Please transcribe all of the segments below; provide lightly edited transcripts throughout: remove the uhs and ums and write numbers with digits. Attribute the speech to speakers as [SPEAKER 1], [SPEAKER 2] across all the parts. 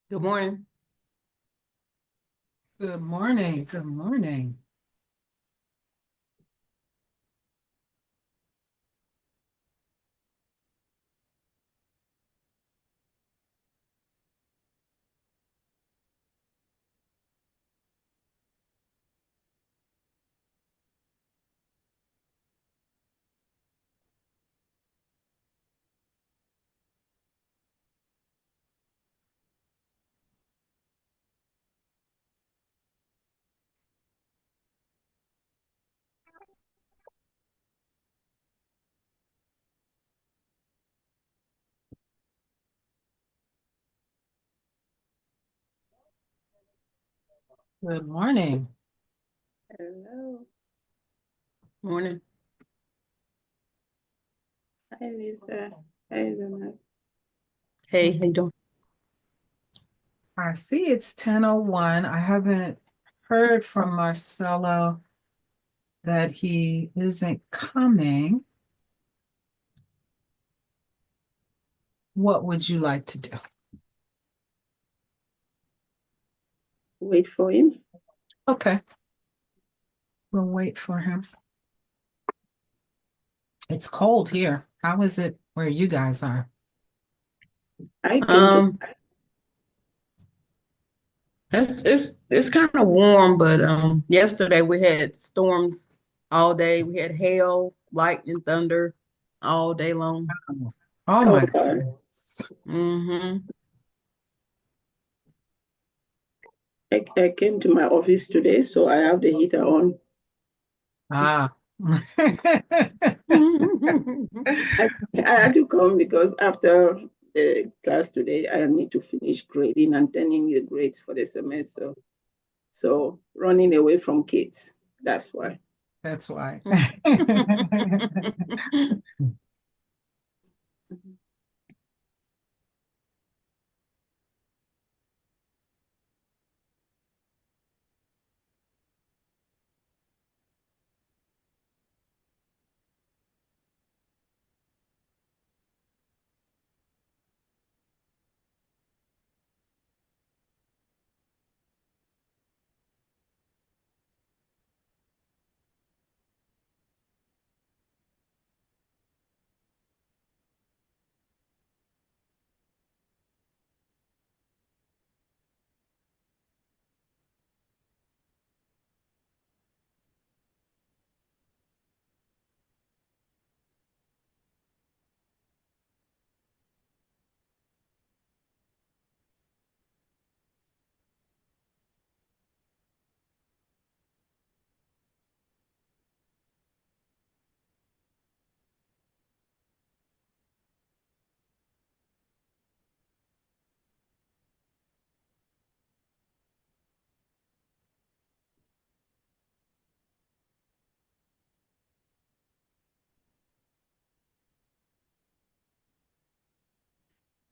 [SPEAKER 1] Good morning.
[SPEAKER 2] Good morning. Good morning. Good morning.
[SPEAKER 3] Hello.
[SPEAKER 1] Morning.
[SPEAKER 3] Hi, Lisa. Hi, Donald.
[SPEAKER 1] Hey, how you doing?
[SPEAKER 2] I see it's 10:01. I haven't heard from Marcelo that he isn't coming. What would you like to do?
[SPEAKER 3] Wait for him.
[SPEAKER 2] Okay, we'll wait for him. It's cold here. How is it where you guys are?
[SPEAKER 3] I came to,
[SPEAKER 1] Um, it's kind of warm, but yesterday we had storms all day. We had hail, lightning, thunder all day long.
[SPEAKER 2] Oh
[SPEAKER 3] oh,
[SPEAKER 2] my
[SPEAKER 3] God.
[SPEAKER 2] goodness.
[SPEAKER 1] Mm-hmm.
[SPEAKER 3] I came to my office today, so I have the heater on.
[SPEAKER 2] Ah.
[SPEAKER 3] I, I had to come because after the class today, I need to finish grading and turning the grades for the semester. So running away from kids. That's why.
[SPEAKER 2] That's why.
[SPEAKER 3] Mhm.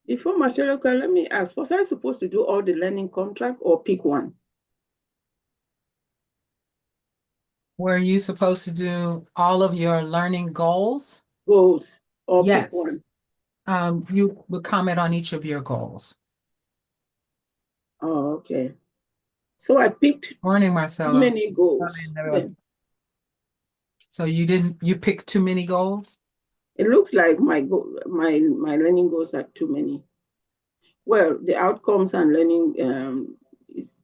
[SPEAKER 3] Before Marcelo, let me ask, was I supposed to do all the learning contract or pick one?
[SPEAKER 2] Were you supposed to do all of your learning goals?
[SPEAKER 3] Goals or pick
[SPEAKER 2] Yes.
[SPEAKER 3] one?
[SPEAKER 2] You would comment on each of your goals.
[SPEAKER 3] Oh, okay. So I picked
[SPEAKER 2] Morning,
[SPEAKER 3] too
[SPEAKER 2] Marcelo.
[SPEAKER 3] many
[SPEAKER 2] Come
[SPEAKER 3] goals.
[SPEAKER 2] in, everyone.
[SPEAKER 3] Then
[SPEAKER 2] So you picked too many goals?
[SPEAKER 3] it looks like my learning goals are too many. Well, the outcomes and learning is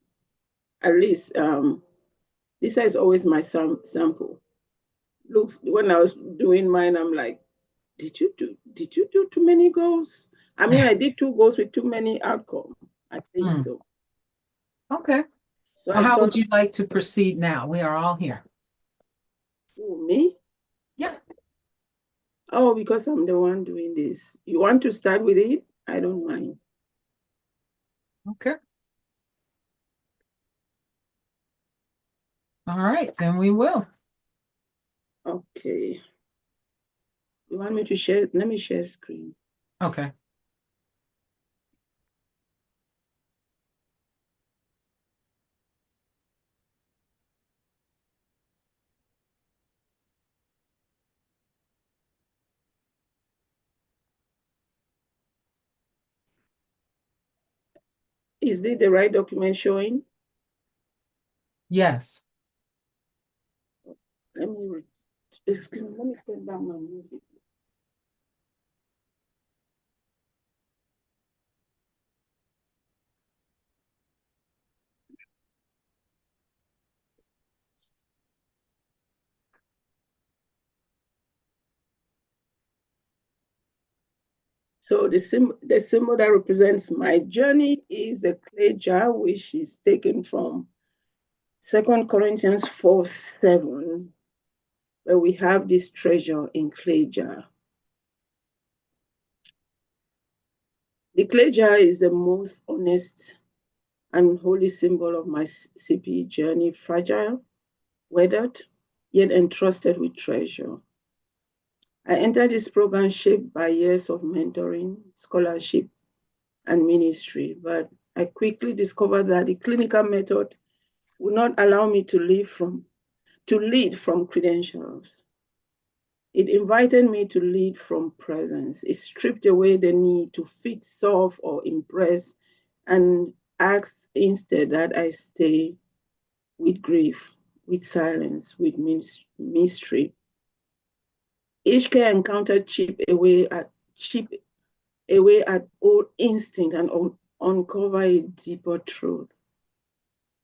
[SPEAKER 3] at least this is always my sample. Looks when I was doing mine, I'm like, did you do too many goals? I mean, I did two goals with too many outcome. I think
[SPEAKER 2] Hmm.
[SPEAKER 3] so.
[SPEAKER 2] Okay.
[SPEAKER 3] So
[SPEAKER 2] Well,
[SPEAKER 3] I
[SPEAKER 2] how would
[SPEAKER 3] thought,
[SPEAKER 2] you like to proceed now? We are all here.
[SPEAKER 3] oh, me?
[SPEAKER 2] Yeah.
[SPEAKER 3] Oh, because I'm the one doing this. You want to start with it? I don't mind.
[SPEAKER 2] Okay. All right, then we will.
[SPEAKER 3] Okay. You want me to share? Let me share screen.
[SPEAKER 2] Okay.
[SPEAKER 3] Is it the right document showing?
[SPEAKER 2] Yes.
[SPEAKER 3] Let me, excuse me, let me turn down my music. So the symbol that represents my journey is a clay jar, which is taken from 2 Corinthians 4:7, where we have this treasure in clay jar. The clay jar is the most honest and holy symbol of my CPE journey, fragile, weathered, yet entrusted with treasure. I entered this program shaped by years of mentoring, scholarship, and ministry, but I quickly discovered that the clinical method would not allow me to lead from credentials. It invited me to lead from presence. It stripped away the need to fix, solve, or impress, and asked instead that I stay with grief, with silence, with mystery. Each care encounter chip away at old instinct and uncover a deeper truth.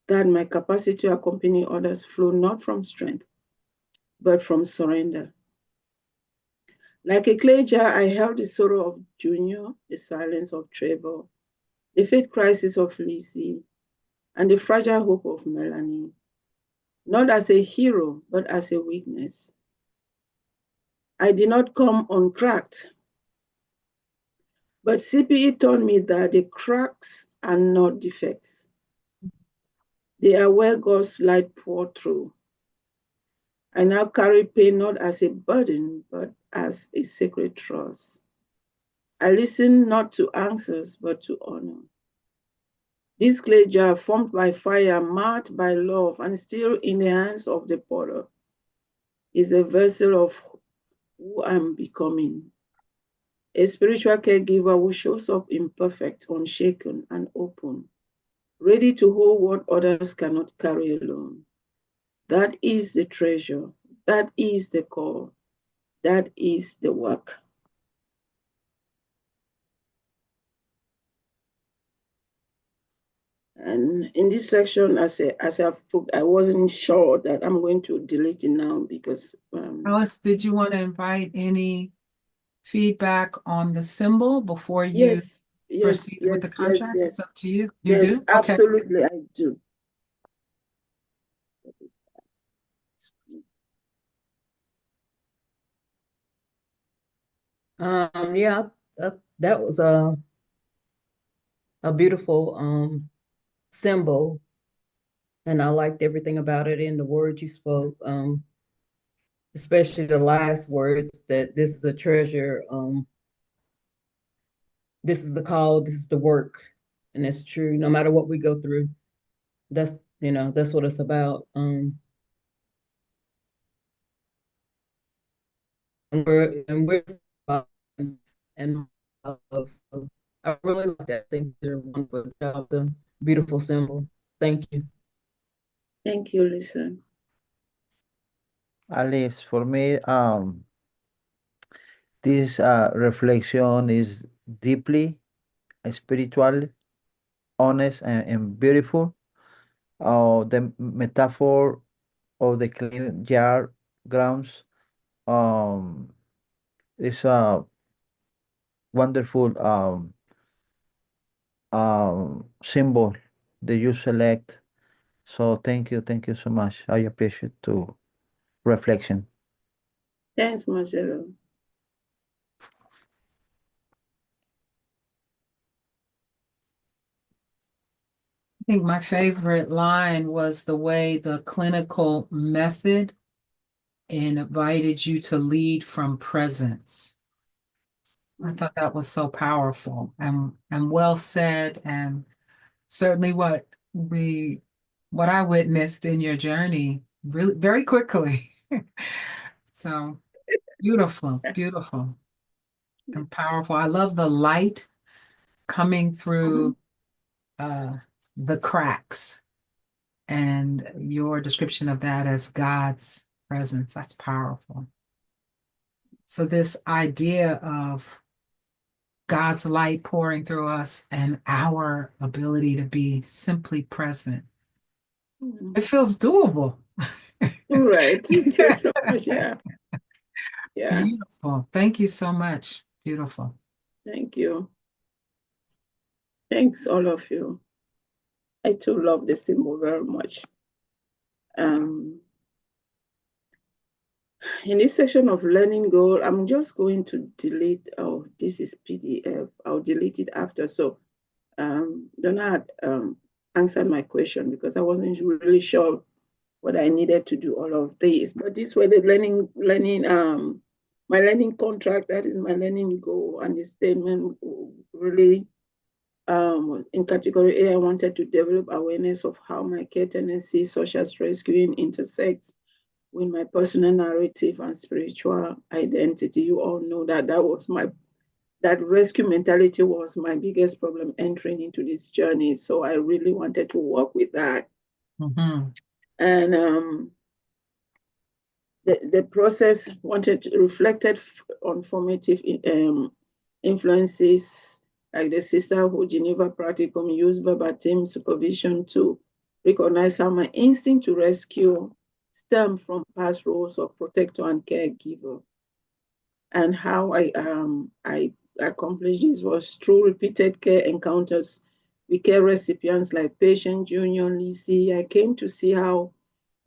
[SPEAKER 3] That my capacity to accompany others flow not from strength, but from surrender. Like a clay jar, I held the sorrow of Junior, the silence of Trevor, the faith crisis of Lizzie, and the fragile hope of Melanie, not as a hero, but as a weakness. I did not come uncracked, but CPE taught me that the cracks are not defects. They are where God's light poured through. I now carry pain not as a burden, but as a sacred trust. I listen not to answers, but to honor. This clay jar, formed by fire, marked by love, and still in the hands of the potter, is a vessel of who I'm becoming. A spiritual caregiver who shows up imperfect, unshaken, and open, ready to hold what others cannot carry alone. That is the treasure. That is the call. That is the work. And in this section, as I've put, I wasn't sure that I'm going to delete it now because
[SPEAKER 2] Alice, did you want to invite any feedback on the symbol before you
[SPEAKER 3] yes,
[SPEAKER 2] proceed with the contract? It's up to you. You
[SPEAKER 3] yes,
[SPEAKER 2] do? Okay.
[SPEAKER 3] absolutely, I do.
[SPEAKER 1] Yeah, that was a beautiful symbol, and I liked everything about it in the words you spoke. Especially the last words that this is a treasure. This is the call. This is the work, and it's true. No matter what we go through, that's what it's about. And we're and I really like that. I think they're wonderful job. It's a beautiful symbol. Thank you.
[SPEAKER 3] Thank you, Lisa.
[SPEAKER 4] Alice, for me, this reflection is deeply spiritual, honest, and beautiful. The metaphor of the clean jar grounds um, is a wonderful symbol that you select. So thank you so much. I appreciate to reflection.
[SPEAKER 3] Thanks, Marcelo.
[SPEAKER 2] I think my favorite line was the way the clinical method invited you to lead from presence. I thought that was so powerful and well said, and certainly what I witnessed in your journey really very quickly. So beautiful, beautiful and powerful. I love the light coming through the cracks, and your description of that as God's presence. That's powerful. So this idea of God's light pouring through us and our ability to be simply present, it feels doable.
[SPEAKER 3] All right. Thank you so much. Yeah. Yeah.
[SPEAKER 2] Beautiful. Thank you so much. Beautiful.
[SPEAKER 3] Thank you. Thanks, all of you. I too love the symbol very much. In this section of learning goal, I'm just going to delete, oh, this is PDF. I'll delete it after. So Donna had answered my question because I wasn't really sure what I needed to do all of this. But this way the my learning contract, that is my learning goal, and the statement really in category A, I wanted to develop awareness of how my care tendencies, such as rescuing, intersects with my personal narrative and spiritual identity. You all know that that rescue mentality was my biggest problem entering into this journey. So I really wanted to work with that.
[SPEAKER 2] Mm-hmm.
[SPEAKER 3] And the process reflected on formative influences like the Sisterhood Geneva Practicum used verbatim supervision to recognize how my instinct to rescue stem from past roles of protector and caregiver. And how I accomplished this was through repeated care encounters with care recipients like patient Junior Lisi. I came to see how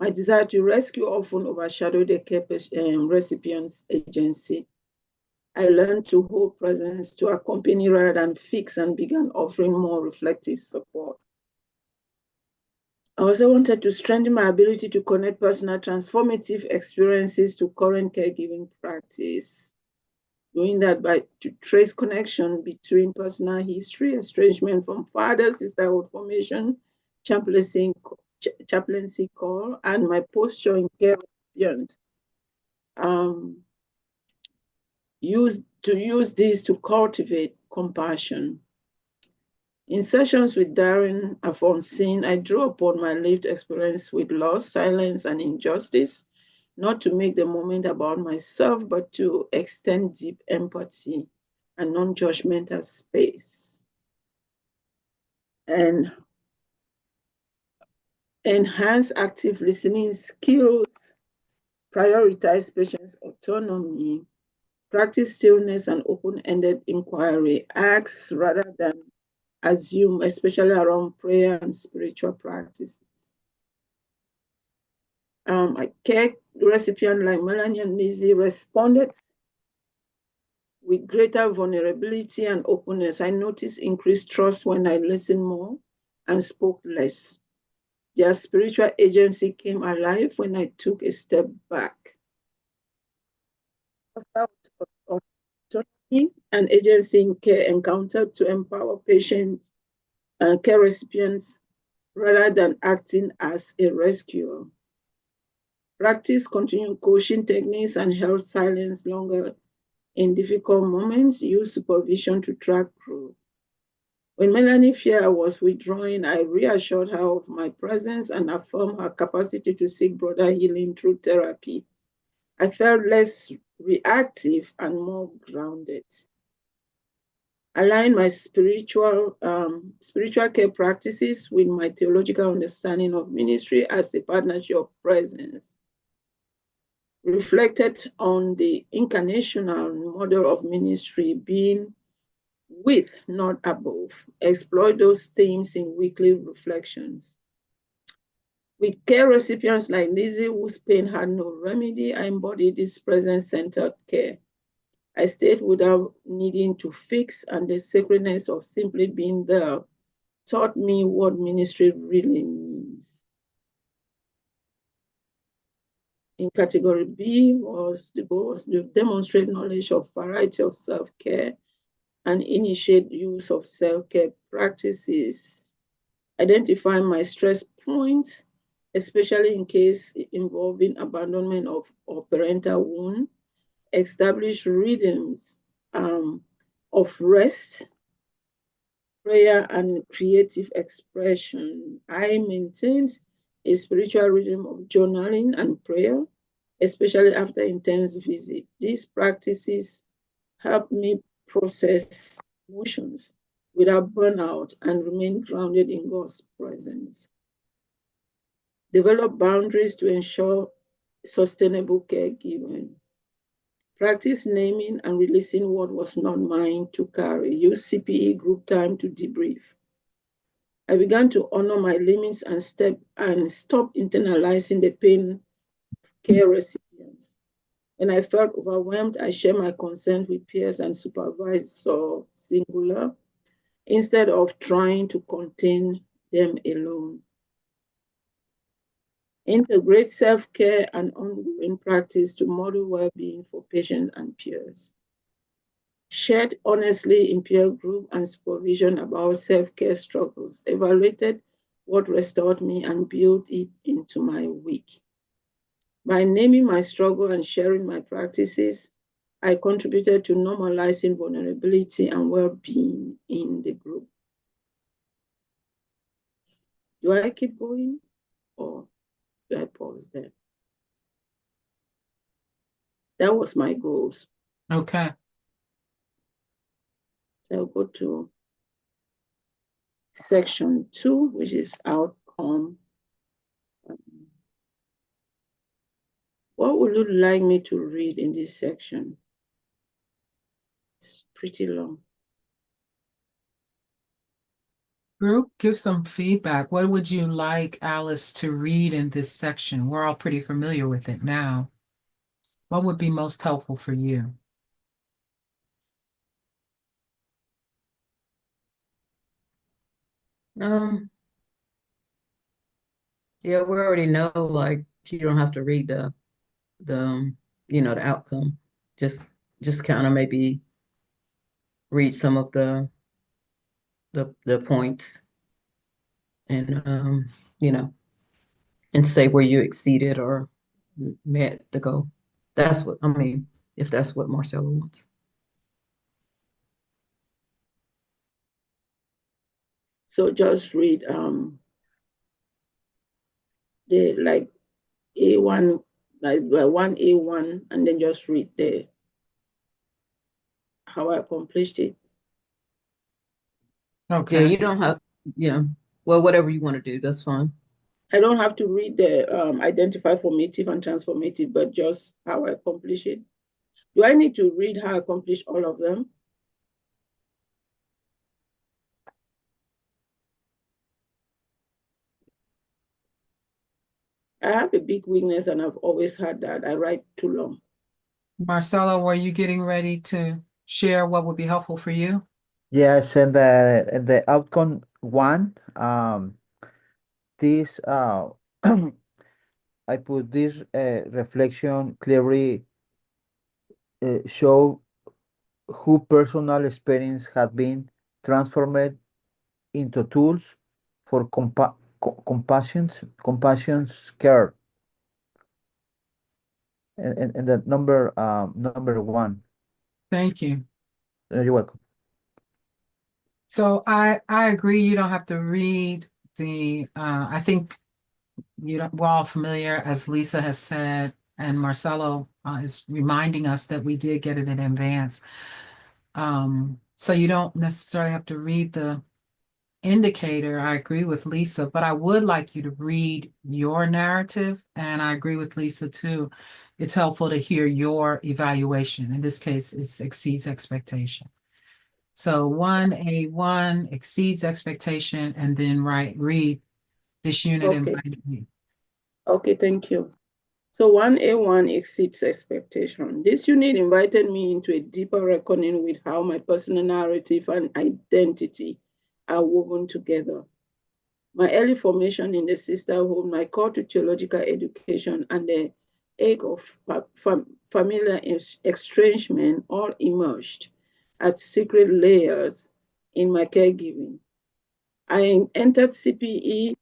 [SPEAKER 3] my desire to rescue often overshadowed the care recipient's agency. I learned to hold presence, to accompany rather than fix, and began offering more reflective support. I also wanted to strengthen my ability to connect personal transformative experiences to current caregiving practice. Doing that to trace connection between personal history, estrangement from father, sisterhood formation, chaplaincy call, and my posture in care recipient. Use this to cultivate compassion. In sessions with Darren Afonso, I drew upon my lived experience with loss, silence, and injustice, not to make the moment about myself, but to extend deep empathy and non-judgmental space. And enhance active listening skills, prioritize patient's autonomy, practice stillness and open-ended inquiry, ask rather than assume, especially around prayer and spiritual practices. A care recipient like Melanie and Lizzie responded with greater vulnerability and openness. I noticed increased trust when I listened more and spoke less. Their spiritual agency came alive when I took a step back. Autonomy and agency in care encountered to empower patients and care recipients rather than acting as a rescuer. Practice continued coaching techniques and held silence longer in difficult moments. Use supervision to track growth. When Melanie feared I was withdrawing, I reassured her of my presence and affirmed her capacity to seek broader healing through therapy. I felt less reactive and more grounded. Align my spiritual care practices with my theological understanding of ministry as a partnership of presence. Reflected on the incarnational model of ministry, being with, not above. Explore those themes in weekly reflections. With care recipients like Lizzie, whose pain had no remedy, I embodied this presence-centered care. I stayed without needing to fix, and the sacredness of simply being there taught me what ministry really means. In category B the goal was to demonstrate knowledge of variety of self-care and initiate use of self-care practices. Identify my stress points, especially in case involving abandonment or parental wound. Establish rhythms of rest prayer and creative expression. I maintained a spiritual rhythm of journaling and prayer, especially after intense visit. These practices help me process emotions without burnout and remain grounded in God's presence. Develop boundaries to ensure sustainable caregiving. Practice naming and releasing what was not mine to carry. Use CPE group time to debrief. I began to honor my limits and stop internalizing the pain of care recipients. When I felt overwhelmed, I shared my concern with peers and supervisor singular instead of trying to contain them alone. Integrate self-care and ongoing practice to model well-being for patients and peers. Shared honestly in peer group and supervision about self-care struggles. Evaluated what restored me and built it into my week. By naming my struggle and sharing my practices, I contributed to normalizing vulnerability and well-being in the group. Do I keep going or do I pause there? That was my goals.
[SPEAKER 2] Okay.
[SPEAKER 3] So I'll go to section 2, which is outcome. What would you like me to read in this section? It's pretty long.
[SPEAKER 2] Group, give some feedback. What would you like Alice to read in this section? We're all pretty familiar with it now. What would be most helpful for you?
[SPEAKER 1] Yeah, we already know, like, you don't have to read the outcome. Just kind of maybe read some of the points and you know, and say where you exceeded or met the goal. That's what I mean, if that's what Marcella wants.
[SPEAKER 3] So just read the like A1, like 1A1, and then just read the how I accomplished it.
[SPEAKER 1] Yeah,
[SPEAKER 2] Okay.
[SPEAKER 1] you don't have, yeah. Well, whatever you want to do, that's fine.
[SPEAKER 3] I don't have to read the identify formative and transformative, but just how I accomplish it. Do I need to read how I accomplish all of them? I have a big weakness and I've always had that. I write too long.
[SPEAKER 2] Marcella, were you getting ready to share what would be helpful for you?
[SPEAKER 4] Yes, and the outcome one, this I put this reflection clearly show who personal experience had been transformed into tools for compassion's care. And the number one.
[SPEAKER 2] Thank you.
[SPEAKER 4] You're welcome.
[SPEAKER 2] So I agree you don't have to read the I think we're all familiar, as Lisa has said, and Marcelo is reminding us that we did get it in advance. So you don't necessarily have to read the indicator. I agree with Lisa, but I would like you to read your narrative, and I agree with Lisa too. It's helpful to hear your evaluation. In this case, it exceeds expectation. So 1A1 exceeds expectation, and then read this unit
[SPEAKER 3] Okay.
[SPEAKER 2] invited me.
[SPEAKER 3] Okay, thank you. So 1A1 exceeds expectation. This unit invited me into a deeper reckoning with how my personal narrative and identity are woven together. My early formation in the sisterhood, my call to theological education, and the ache of familiar estrangement all emerged as secret layers in my caregiving. I entered CPE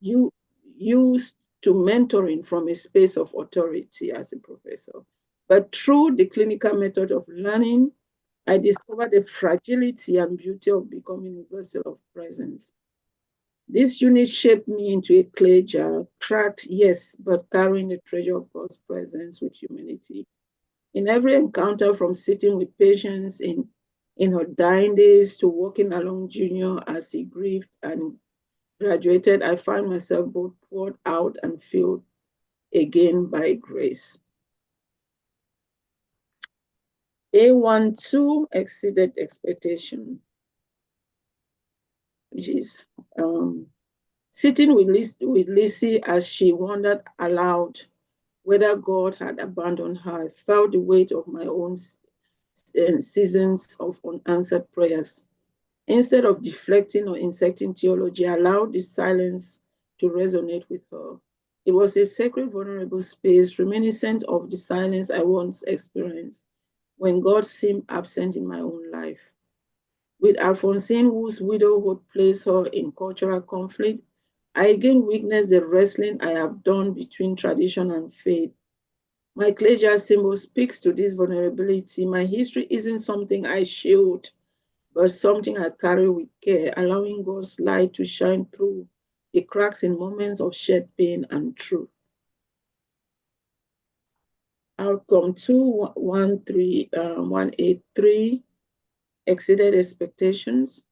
[SPEAKER 3] used to mentoring from a space of authority as a professor, but through the clinical method of learning I discovered the fragility and beauty of becoming a vessel of presence. This unit shaped me into a clay jar, cracked, yes, but carrying the treasure of God's presence with humility. In every encounter, from sitting with patience in her dying days to walking along Junior as he grieved and graduated, I found myself both poured out and filled again by grace. A12 exceeded expectation, which is sitting with Lizzie as she wondered aloud whether God had abandoned her. I felt the weight of my own seasons of unanswered prayers. Instead of deflecting or inserting theology, I allowed the silence to resonate with her. It was a sacred, vulnerable space, reminiscent of the silence I once experienced when God seemed absent in my own life. With Alphonsine, whose widowhood placed her in cultural conflict, I again witnessed the wrestling I have done between tradition and faith. My clay jar symbol speaks to this vulnerability. My history isn't something I shield, but something I carry with care, allowing God's light to shine through the cracks in moments of shared pain and truth. Outcome 183 exceeded expectations.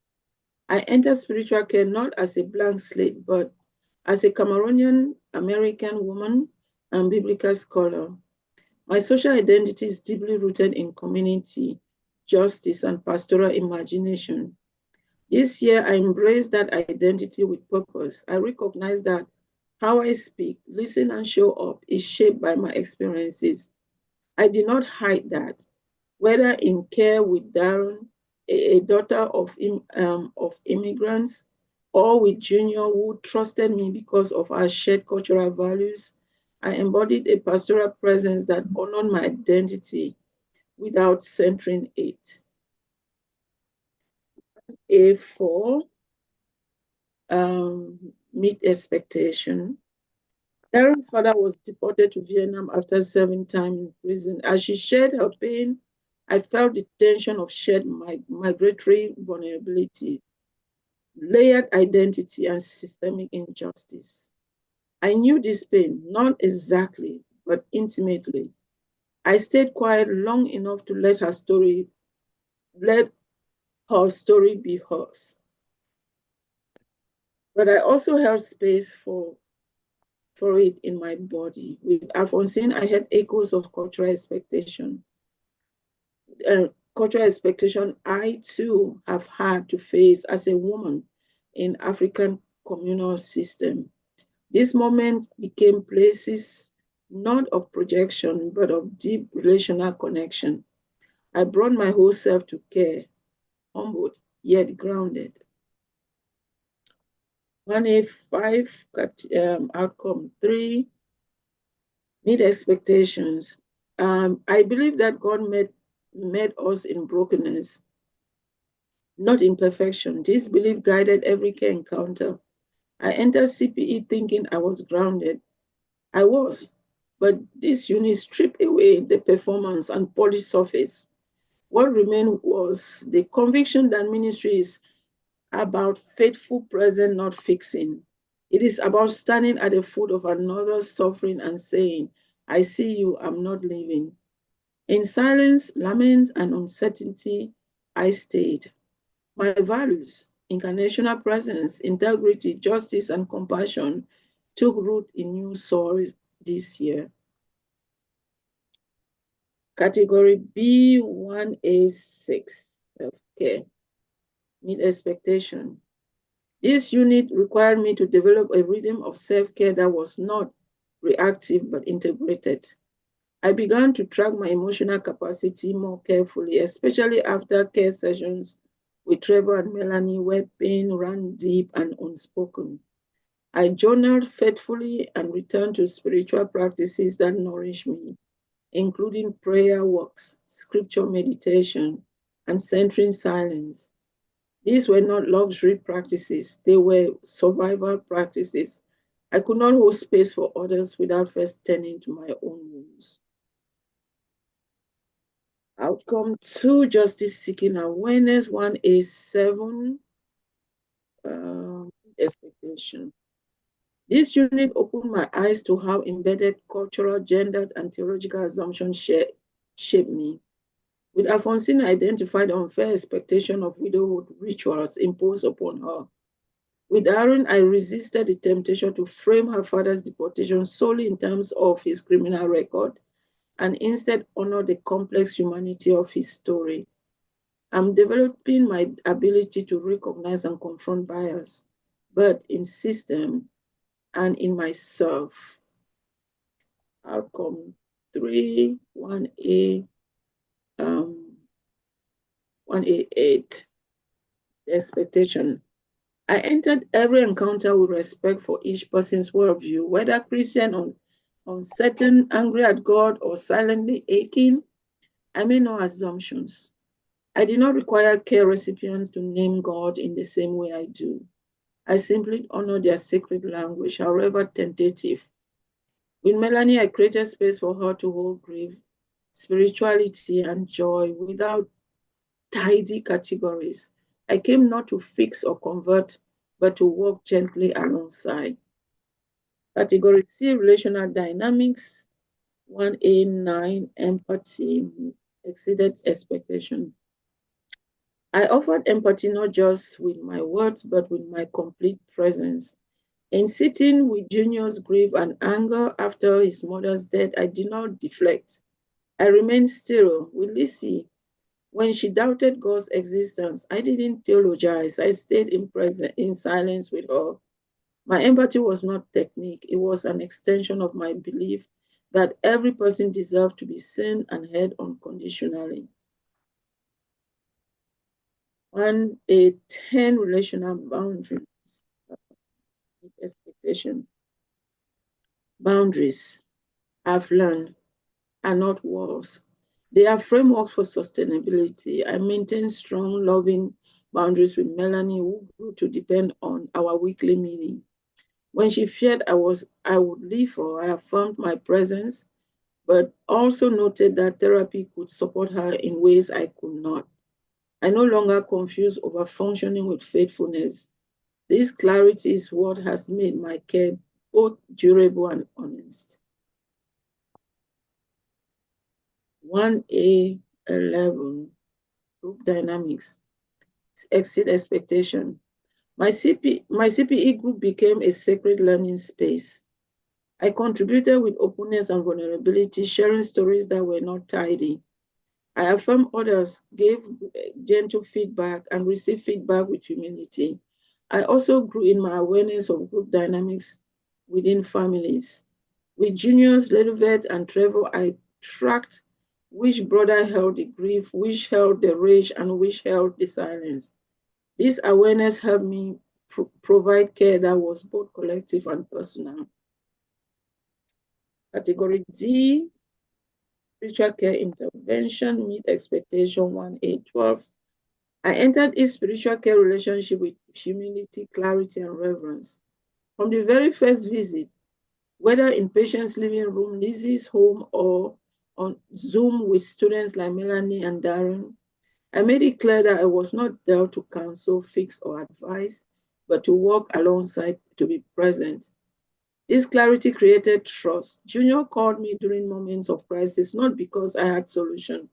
[SPEAKER 3] I entered spiritual care not as a blank slate, but as a Cameroonian American woman and biblical scholar. My social identity is deeply rooted in community, justice, and pastoral imagination. This year, I embrace that identity with purpose. I recognize that how I speak, listen, and show up is shaped by my experiences. I did not hide that, whether in care with Darren, a daughter of immigrants, or with Junior, who trusted me because of our shared cultural values. I embodied a pastoral presence that honored my identity without centering it. A4, meet expectation. Darren's father was deported to Vietnam after serving time in prison. As she shared her pain, I felt the tension of shared migratory vulnerability, layered identity, and systemic injustice. I knew this pain, not exactly, but intimately. I stayed quiet long enough to let her story be hers. But I also held space for it in my body. With Alphonsine, I had echoes of cultural expectation. Cultural expectation I too have had to face as a woman in African communal system. These moments became places not of projection, but of deep relational connection. I brought my whole self to care, humbled yet grounded. 1A5 outcome 3, meet expectations. I believe that God made us in brokenness, not in perfection. This belief guided every care encounter. I entered CPE thinking I was grounded. I was, but this unit stripped away the performance and polished surface. What remained was the conviction that ministry is about faithful present, not fixing. It is about standing at the foot of another's suffering and saying, I see you, I'm not leaving. In silence, lament, and uncertainty, I stayed. My values, incarnational presence, integrity, justice, and compassion took root in new soil this year. Category B1A6, okay, meet expectation. This unit required me to develop a rhythm of self-care that was not reactive but integrated. I began to track my emotional capacity more carefully, especially after care sessions with Trevor and Melanie, where pain ran deep and unspoken. I journaled faithfully and returned to spiritual practices that nourish me, including prayer walks, scripture meditation, and centering silence. These were not luxury practices, they were survival practices. I could not hold space for others without first tending to my own wounds. Outcome 2, justice seeking awareness. 1A7, expectation. This unit opened my eyes to how embedded cultural, gendered, and theological assumptions shape me. With Alphonsine, I identified unfair expectation of widowhood rituals imposed upon her. With Aaron, I resisted the temptation to frame her father's deportation solely in terms of his criminal record and instead honor the complex humanity of his story. I'm developing my ability to recognize and confront bias, but in system and in myself. Outcome 3, 1A, 1A8, expectation. I entered every encounter with respect for each person's worldview, whether Christian, uncertain, angry at God, or silently aching. I made no assumptions. I did not require care recipients to name God in the same way I do. I simply honor their sacred language, however tentative. With Melanie, I created space for her to hold grief, spirituality, and joy without tidy categories. I came not to fix or convert, but to walk gently alongside. Category C, relational dynamics. 1A9, empathy, exceeded expectation. I offered empathy not just with my words, but with my complete presence. In sitting with Junior's grief and anger after his mother's death, I did not deflect. I remained still. With Lizzie, when she doubted God's existence, I didn't theologize. I stayed in silence with her. My empathy was not technique. It was an extension of my belief that every person deserved to be seen and heard unconditionally. 1A10, relational boundaries, expectation. Boundaries, I've learned, are not walls. They are frameworks for sustainability. I maintain strong, loving boundaries with Melanie, who grew to depend on our weekly meeting. When she feared I would leave her, I affirmed my presence, but also noted that therapy could support her in ways I could not. I no longer confuse over-functioning with faithfulness. This clarity is what has made my care both durable and honest. 1A11, group dynamics, exceed expectation. My CPE group became a sacred learning space. I contributed with openness and vulnerability, sharing stories that were not tidy. I affirmed others, gave gentle feedback, and received feedback with humility. I also grew in my awareness of group dynamics within families. With juniors, Ledovet and Trevor, I tracked which brother held the grief, which held the rage, and which held the silence. This awareness helped me provide care that was both collective and personal. Category D, spiritual care intervention, meet expectation 1A12. I entered a spiritual care relationship with humility, clarity, and reverence. From the very first visit, whether in patient's living room, Lizzie's home, or on Zoom with students like Melanie and Darren, I made it clear that I was not there to counsel, fix, or advise, but to walk alongside, to be present. This clarity created trust. Junior called me during moments of crisis, not because I had solution,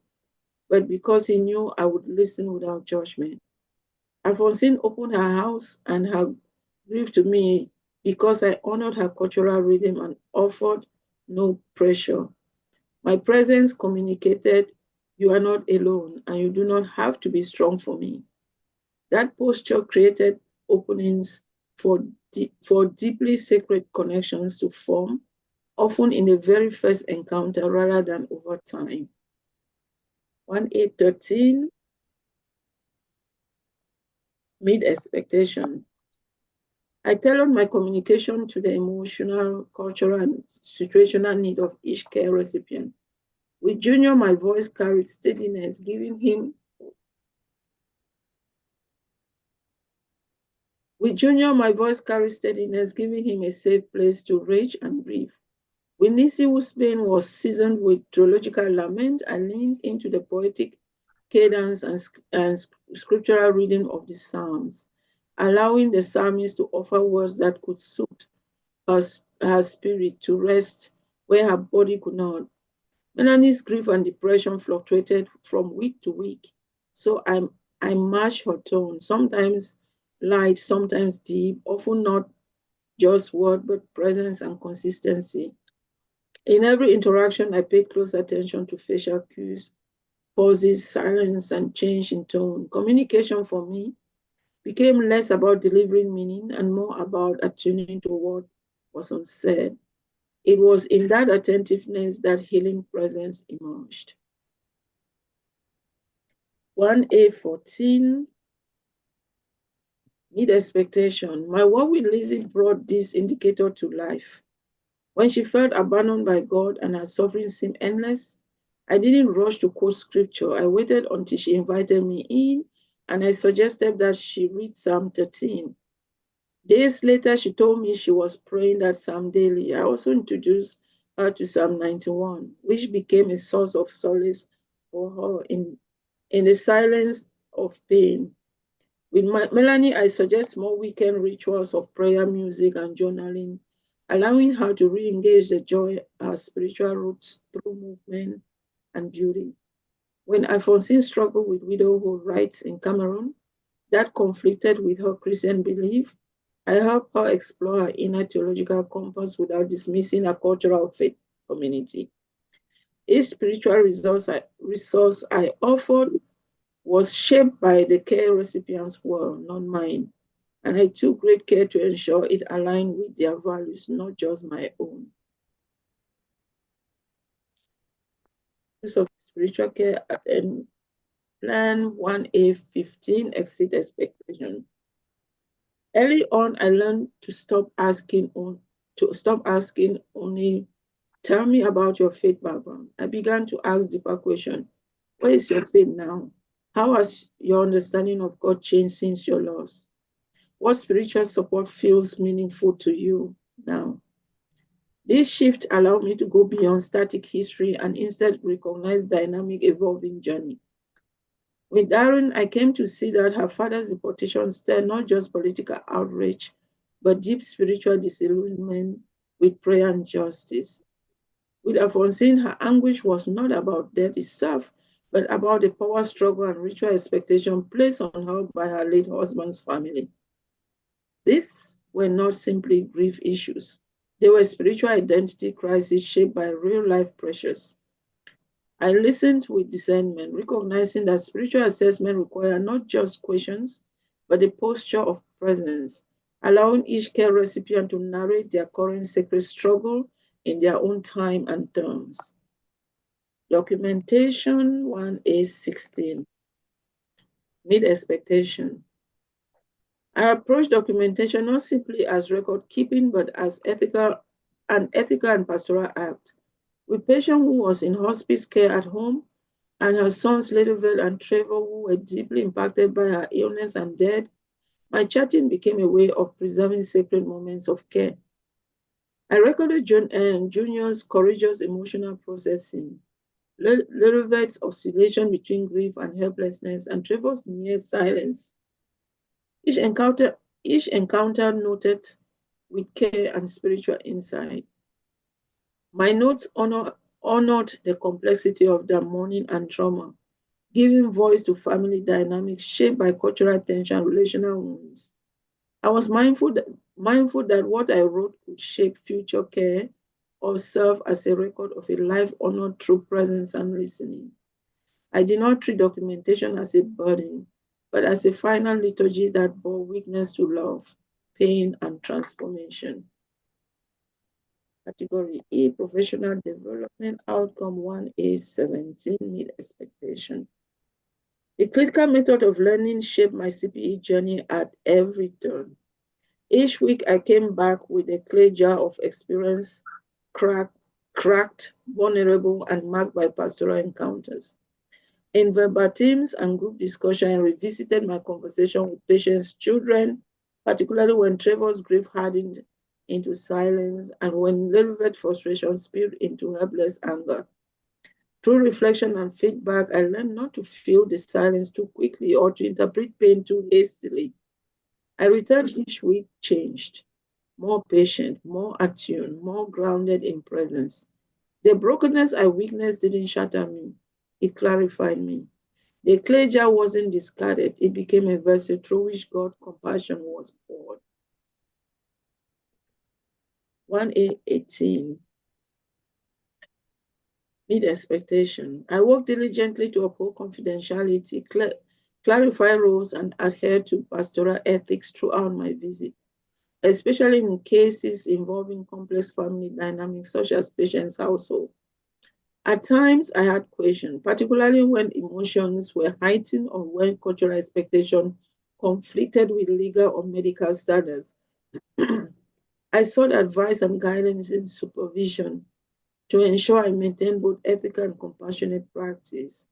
[SPEAKER 3] but because he knew I would listen without judgment. Alphonsine opened her house and her grief to me because I honored her cultural rhythm and offered no pressure. My presence communicated, you are not alone and you do not have to be strong for me. That posture created openings for deeply sacred connections to form, often in the very first encounter rather than over time. 1A13, meet expectation. I tailored my communication to the emotional, cultural, and situational need of each care recipient. With Junior, my voice carried steadiness, giving him a safe place to rage and grieve. With Nisi, whose pen was seasoned with theological lament, I leaned into the poetic cadence and scriptural reading of the Psalms, allowing the psalmist to offer words that could suit her spirit to rest where her body could not. Melanie's grief and depression fluctuated from week to week, so I matched her tone, sometimes light, sometimes deep, often not just word, but presence and consistency. In every interaction, I paid close attention to facial cues, pauses, silence, and change in tone. Communication for me became less about delivering meaning and more about attuning to what was unsaid. It was in that attentiveness that healing presence emerged. 1A14, Meet expectation. My work with Lizzie brought this indicator to life. When she felt abandoned by God and her suffering seemed endless, I didn't rush to quote scripture. I waited until she invited me in, and I suggested that she read Psalm 13. Days later, she told me she was praying that psalm daily. I also introduced her to Psalm 91, which became a source of solace for her in the silence of pain. With Melanie, I suggest more weekend rituals of prayer, music, and journaling, allowing her to re-engage the joy her spiritual roots through movement and beauty. When Alphonsine struggled with widowhood rights in Cameroon, that conflicted with her Christian belief, I helped her explore her inner theological compass without dismissing a cultural faith community. Each spiritual resource I offered was shaped by the care recipient's world, not mine. And I took great care to ensure it aligned with their values, not just my own. Use of spiritual care and plan 1A15, exceed expectation. Early on, I learned to stop asking only, tell me about your faith background. I began to ask deeper questions. Where is your faith now? How has your understanding of God changed since your loss? What spiritual support feels meaningful to you now? This shift allowed me to go beyond static history and instead recognize dynamic, evolving journey. With Darren, I came to see that her father's deportation stirred not just political outrage, but deep spiritual disillusionment with prayer and justice. With Alphonsine, her anguish was not about death itself, but about the power struggle and ritual expectation placed on her by her late husband's family. These were not simply grief issues. They were spiritual identity crises shaped by real-life pressures. I listened with discernment, recognizing that spiritual assessment requires not just questions, but a posture of presence, allowing each care recipient to narrate their current sacred struggle in their own time and terms. Documentation 1A16. Meet expectation. I approach documentation not simply as record keeping, but as an ethical and pastoral act. With patient who was in hospice care at home, and her sons Ladyville and Trevor, who were deeply impacted by her illness and death, my chatting became a way of preserving sacred moments of care. I recorded Junior's courageous emotional processing, Ladyville's oscillation between grief and helplessness, and Trevor's near silence. Each encounter noted with care and spiritual insight. My notes honored the complexity of their mourning and trauma, giving voice to family dynamics shaped by cultural tension and relational wounds. I was mindful that what I wrote could shape future care or serve as a record of a life honored through presence and listening. I did not treat documentation as a burden, but as a final liturgy that bore witness to love, pain, and transformation. Category E, professional development, outcome 1A17, meet expectation. The clinical method of learning shaped my CPE journey at every turn. Each week I came back with a clay jar of experience, cracked, vulnerable, and marked by pastoral encounters. In verbatims and group discussion, I revisited my conversation with patients' children, particularly when Trevor's grief hardened into silence, and when velvet frustration spilled into helpless anger. Through reflection and feedback, I learned not to fill the silence too quickly or to interpret pain too hastily. I returned each week changed, more patient, more attuned, more grounded in presence. The brokenness I witnessed didn't shatter me, it clarified me. The clay jar wasn't discarded, it became a vessel through which God's compassion was poured. 1A18. Meet expectation. I work diligently to uphold confidentiality, clarify roles, and adhere to pastoral ethics throughout my visit, especially in cases involving complex family dynamics such as patients' household. At times, I had questions, particularly when emotions were heightened or when cultural expectation conflicted with legal or medical standards. I sought advice and guidance in supervision to ensure I maintain both ethical and compassionate practice.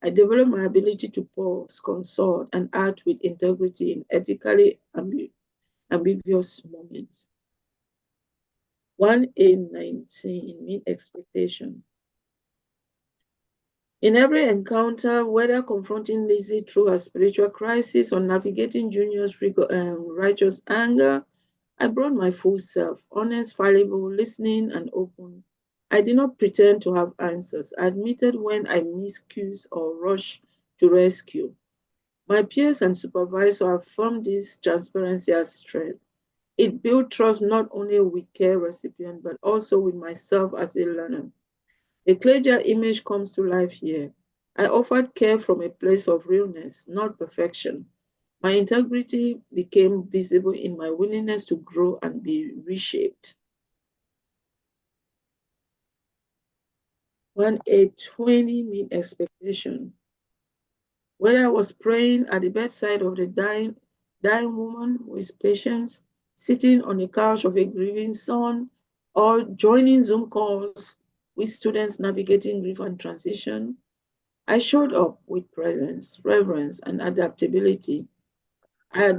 [SPEAKER 3] I developed my ability to pause, consult, and act with integrity in ethically ambiguous moments. 1A19, meet expectation. In every encounter, whether confronting Lizzie through her spiritual crisis or navigating Junior's righteous anger, I brought my full self, honest, fallible, listening, and open. I did not pretend to have answers. I admitted when I missed cues or rushed to rescue. My peers and supervisors affirmed this transparency as strength. It built trust not only with care recipient, but also with myself as a learner. The clay jar image comes to life here. I offered care from a place of realness, not perfection. My integrity became visible in my willingness to grow and be reshaped. 1A20, meet expectation. Whether I was praying at the bedside of the dying woman with patience, sitting on the couch of a grieving son, or joining Zoom calls with students navigating grief and transition, I showed up with presence, reverence, and adaptability. I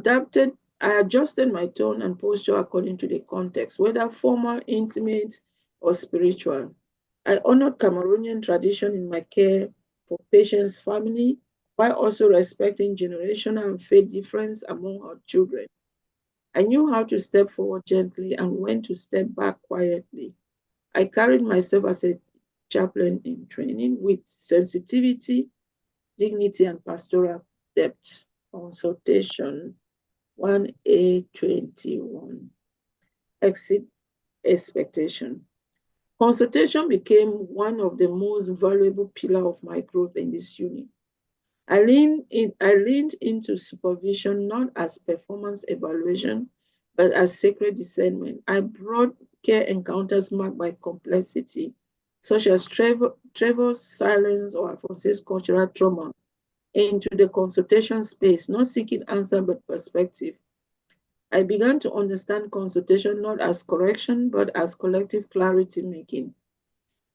[SPEAKER 3] adjusted my tone and posture according to the context, whether formal, intimate, or spiritual. I honored Cameroonian tradition in my care for patients' family, while also respecting generational and faith difference among our children. I knew how to step forward gently and when to step back quietly. I carried myself as a chaplain in training with sensitivity, dignity, and pastoral depth. Consultation 1A21. Exit expectation. Consultation became one of the most valuable pillars of my growth in this unit. I leaned into supervision not as performance evaluation, but as sacred discernment. I brought care encounters marked by complexity, such as Trevor's silence or Alphonse's cultural trauma, into the consultation space, not seeking answer but perspective. I began to understand consultation not as correction, but as collective clarity making.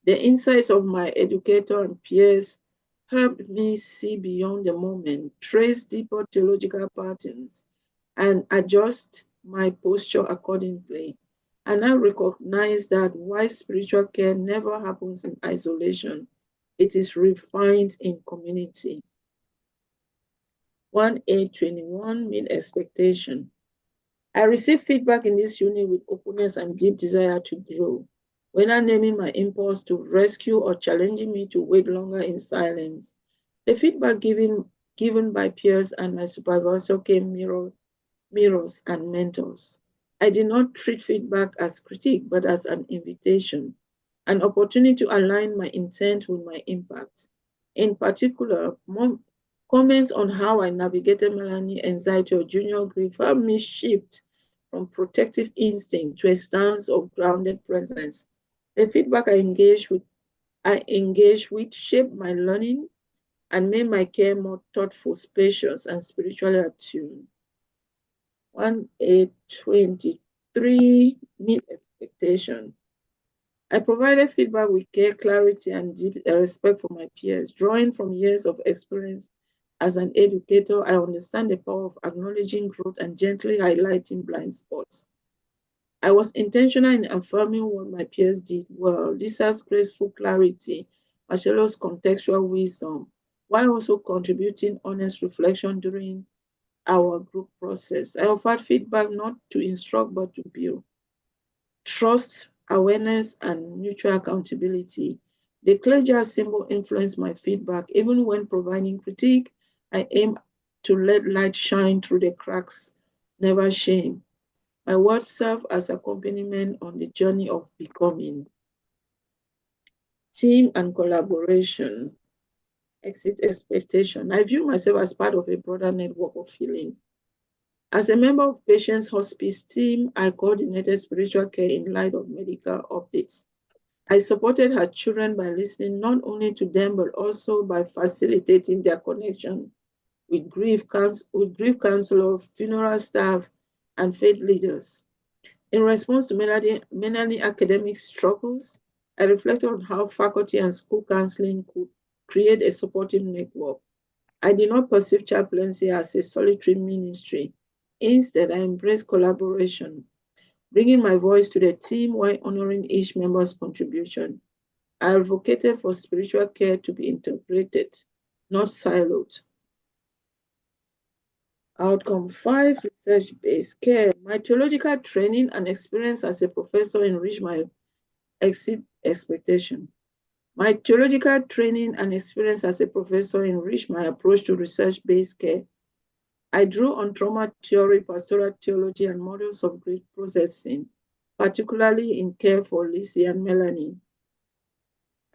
[SPEAKER 3] The insights of my educator and peers helped me see beyond the moment, trace deeper theological patterns, and adjust my posture accordingly. And I recognize that while spiritual care never happens in isolation, it is refined in community. 1A21, meet expectation. I received feedback in this unit with openness and deep desire to grow, whether naming my impulse to rescue or challenging me to wait longer in silence. The feedback given by peers and my supervisor came mirrors and mentors. I did not treat feedback as critique, but as an invitation, an opportunity to align my intent with my impact. In particular, comments on how I navigated Melanie anxiety or Junior grief helped me shift from protective instinct to a stance of grounded presence. The feedback I engaged with shaped my learning and made my care more thoughtful, spacious, and spiritually attuned. 1A23, meet expectation. I provided feedback with care, clarity, and deep respect for my peers. Drawing from years of experience as an educator, I understand the power of acknowledging growth and gently highlighting blind spots. I was intentional in affirming what my peers did well. Lisa's graceful clarity, Marcelo's contextual wisdom, while also contributing honest reflection during our group process. I offered feedback not to instruct but to build trust, awareness, and mutual accountability. The clay jar symbol influenced my feedback. Even when providing critique, I aim to let light shine through the cracks, never shame. My words serve as accompaniment on the journey of becoming. Team and collaboration, exit expectation. I view myself as part of a broader network of healing. As a member of Patients Hospice team, I coordinated spiritual care in light of medical updates. I supported her children by listening not only to them, but also by facilitating their connection with grief counselor, funeral staff, and faith leaders. In response to many academic struggles, I reflected on how faculty and school counseling could create a supportive network. I did not perceive chaplaincy as a solitary ministry. Instead, I embraced collaboration, bringing my voice to the team while honoring each member's contribution. I advocated for spiritual care to be integrated, not siloed. Outcome 5, research-based care. My theological training and experience as a professor enriched my exceed expectation. My theological training and experience as a professor enriched my approach to research-based care. I drew on trauma theory, pastoral theology, and models of grief processing, particularly in care for Lizzie and Melanie.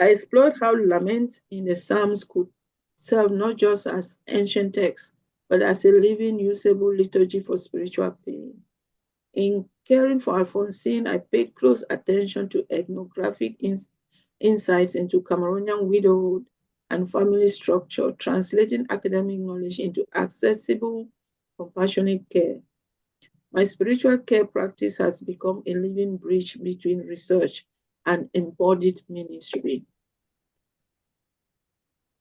[SPEAKER 3] I explored how lament in the Psalms could serve not just as ancient texts, but as a living, usable liturgy for spiritual pain. In caring for Alphonsine, I paid close attention to ethnographic insights into Cameroonian widowhood and family structure, translating academic knowledge into accessible, compassionate care. My spiritual care practice has become a living bridge between research and embodied ministry.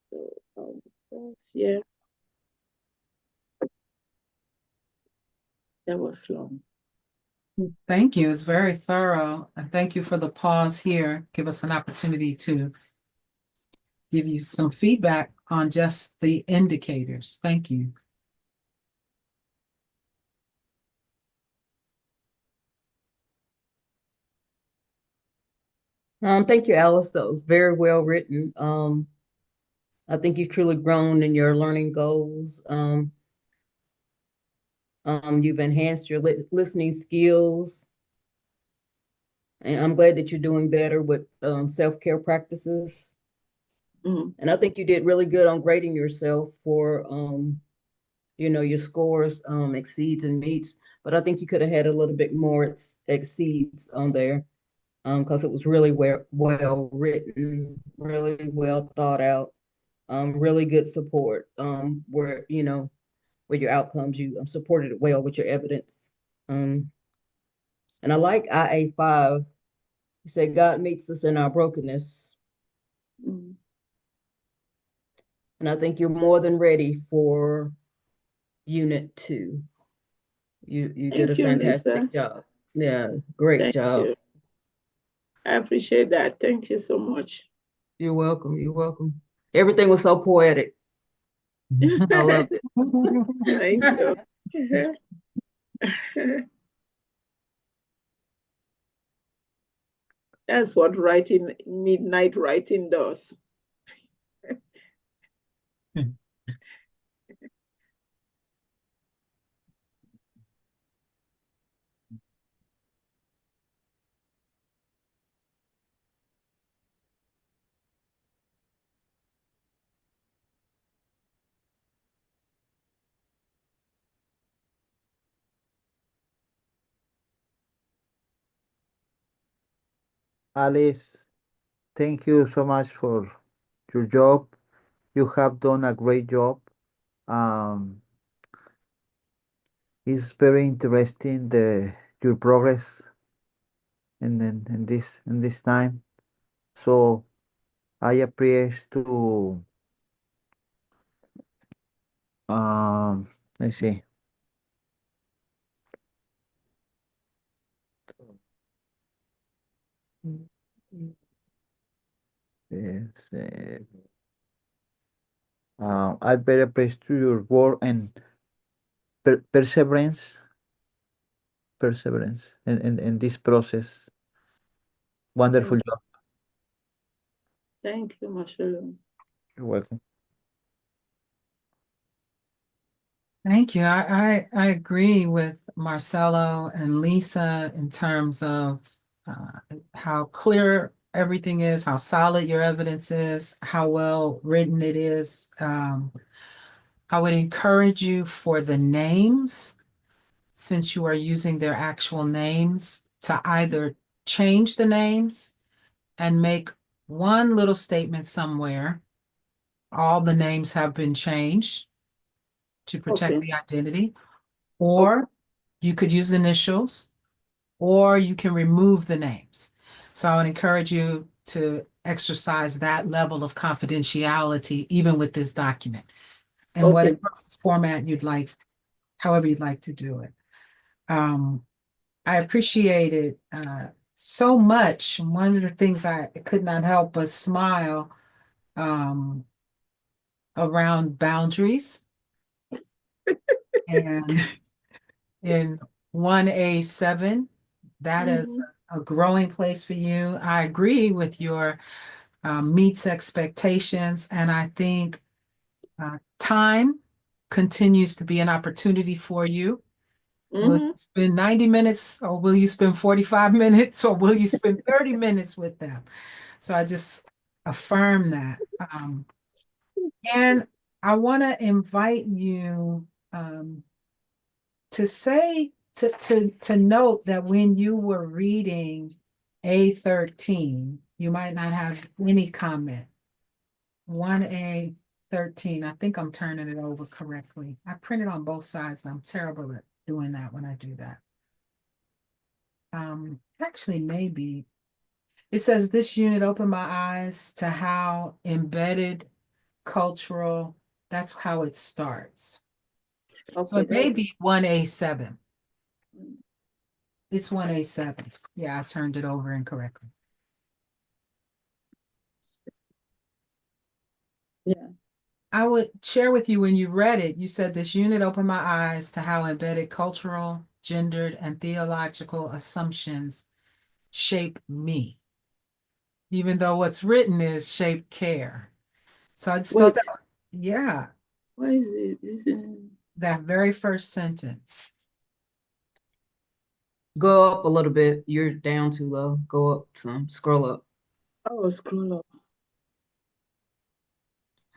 [SPEAKER 3] So, yeah, that was long.
[SPEAKER 2] Thank you. It's very thorough. And thank you for the pause here. Give us an opportunity to give you some feedback on just the indicators. Thank you.
[SPEAKER 1] Thank you, Alice. That was very well written. I think you've truly grown in your learning goals. You've enhanced your listening skills. And I'm glad that you're doing better with self-care practices.
[SPEAKER 3] Mm.
[SPEAKER 1] And I think you did really good on grading yourself for, your scores exceeds and meets. But I think you could have had a little bit more exceeds on there because it was really well written, really well thought out, really good support where, with your outcomes, you supported it well with your evidence. And I like IA5. He said, God meets us in our brokenness.
[SPEAKER 3] Mm.
[SPEAKER 1] And I think you're more than ready for Unit 2. You did a
[SPEAKER 3] Thank you, Lisa.
[SPEAKER 1] fantastic job. Yeah, great
[SPEAKER 3] Thank
[SPEAKER 1] job.
[SPEAKER 3] you. I appreciate that. Thank you so much.
[SPEAKER 1] You're welcome. You're welcome. Everything was so poetic. I loved it.
[SPEAKER 3] Thank you. That's what midnight writing does.
[SPEAKER 4] Alice, thank you so much for your job. You have done a great job. Um, it's very interesting the your progress in this time. So I appreciate to let's see. Yes, I'm very appreciate to your work and perseverance in this process. Wonderful job.
[SPEAKER 3] Thank you, Marcelo.
[SPEAKER 4] You're welcome.
[SPEAKER 2] Thank you. I agree with Marcelo and Lisa in terms of how clear everything is, how solid your evidence is, how well written it is. I would encourage you for the names, since you are using their actual names, to either change the names and make one little statement somewhere. All the names have been changed to protect
[SPEAKER 3] Okay.
[SPEAKER 2] the identity, or you could use initials, or you can remove the names. So I would encourage you to exercise that level of confidentiality, even with this document, and
[SPEAKER 3] Okay.
[SPEAKER 2] whatever format you'd like, however you'd like to do it. I appreciate it so much. One of the things I could not help but smile around boundaries. And in 1A7, that is a growing place for you. I agree with your meets expectations, and I think time continues to be an opportunity for you. Will you spend 90 minutes, or will you spend 45 minutes, or will you spend 30 minutes with them? So I just affirm that. And I want to invite you to say, to note that when you were reading A13, you might not have any comment. 1A13, I think I'm turning it over correctly. I printed on both sides. I'm terrible at doing that when I do that. Actually, maybe. It says this unit opened my eyes to how embedded cultural, that's how it starts. So it may be 1A7. It's 1A7. Yeah, I turned it over incorrectly.
[SPEAKER 3] Yeah.
[SPEAKER 2] I would share with you when you read it, you said this unit opened my eyes to how embedded cultural, gendered, and theological assumptions shape me, even though what's written is shape care. So I just thought that, yeah,
[SPEAKER 3] Why is it?
[SPEAKER 2] that very first sentence.
[SPEAKER 1] Go up a little bit. You're down too low. Go up some. Scroll up.
[SPEAKER 3] Oh, scroll up.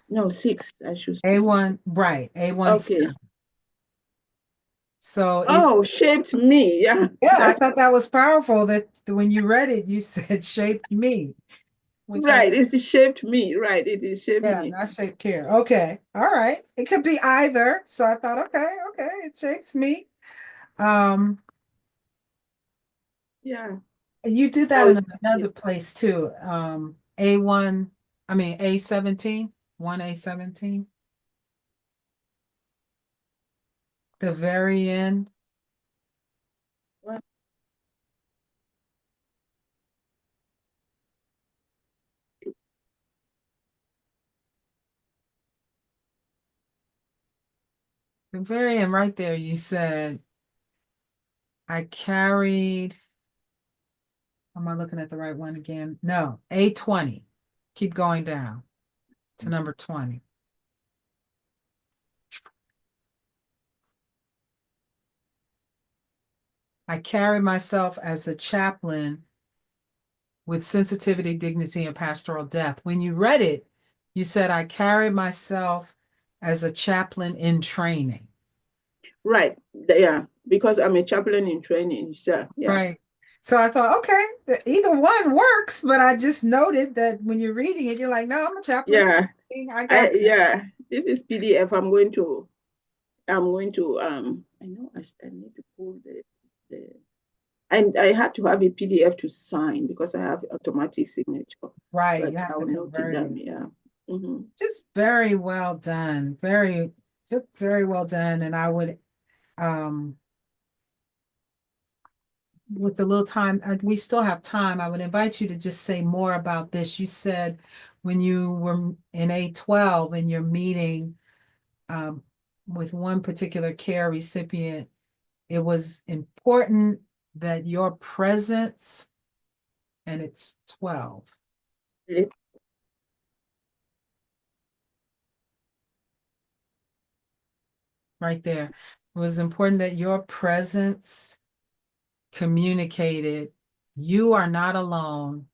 [SPEAKER 3] No, 6. I should.
[SPEAKER 2] A1, right, A1.
[SPEAKER 3] Okay.
[SPEAKER 2] So it's,
[SPEAKER 3] Oh, shaped me. Yeah.
[SPEAKER 2] yeah, I thought that was powerful that when you read it, you said shaped me.
[SPEAKER 3] Right. It's shaped me. Right. It is shaped
[SPEAKER 2] Yeah,
[SPEAKER 3] me.
[SPEAKER 2] not shape care. Okay. All right. It could be either. So I thought, okay, it shapes me.
[SPEAKER 3] Yeah.
[SPEAKER 2] You did that in another place too. A1, I mean A17, 1A17. The very end.
[SPEAKER 3] What?
[SPEAKER 2] The very end right there, you said, I carried, am I looking at the right one again? No, A20. Keep going down to number 20. I carry myself as a chaplain with sensitivity, dignity, and pastoral depth. When you read it, you said, I carry myself as a chaplain in training.
[SPEAKER 3] Right. Yeah. Because I'm a chaplain in training. So, yeah.
[SPEAKER 2] Right. So I thought, okay, either one works, but I just noted that when you're reading it, you're like, no, I'm a chaplain.
[SPEAKER 3] Yeah.
[SPEAKER 2] I got
[SPEAKER 3] yeah. This is PDF. I'm going to I know I need to pull the and I had to have a PDF to sign because I have automatic signature.
[SPEAKER 2] right.
[SPEAKER 3] But
[SPEAKER 2] You have
[SPEAKER 3] I will
[SPEAKER 2] to
[SPEAKER 3] note it
[SPEAKER 2] convert
[SPEAKER 3] down.
[SPEAKER 2] it.
[SPEAKER 3] Yeah.
[SPEAKER 2] Just very well done. Just very well done. And I would with the little time, we still have time. I would invite you to just say more about this. You said when you were in A12 and you're meeting with one particular care recipient, it was important that your presence, and it's 12.
[SPEAKER 3] It-
[SPEAKER 2] Right there. It was important that your presence communicated, you are not alone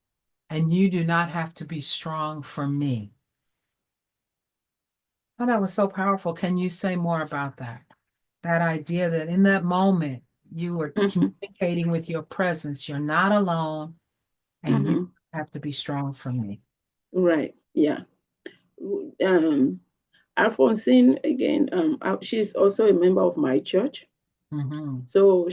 [SPEAKER 2] and you do not have to be strong for me. Oh, that was so powerful. Can you say more about that? That idea that in that moment you were
[SPEAKER 3] Mhm.
[SPEAKER 2] communicating with your presence. You're not alone and you
[SPEAKER 3] Mhm.
[SPEAKER 2] have to be strong for me.
[SPEAKER 3] Right. Yeah. Alphonsine, again, she's also a member of my church.
[SPEAKER 2] Mhm.
[SPEAKER 3] So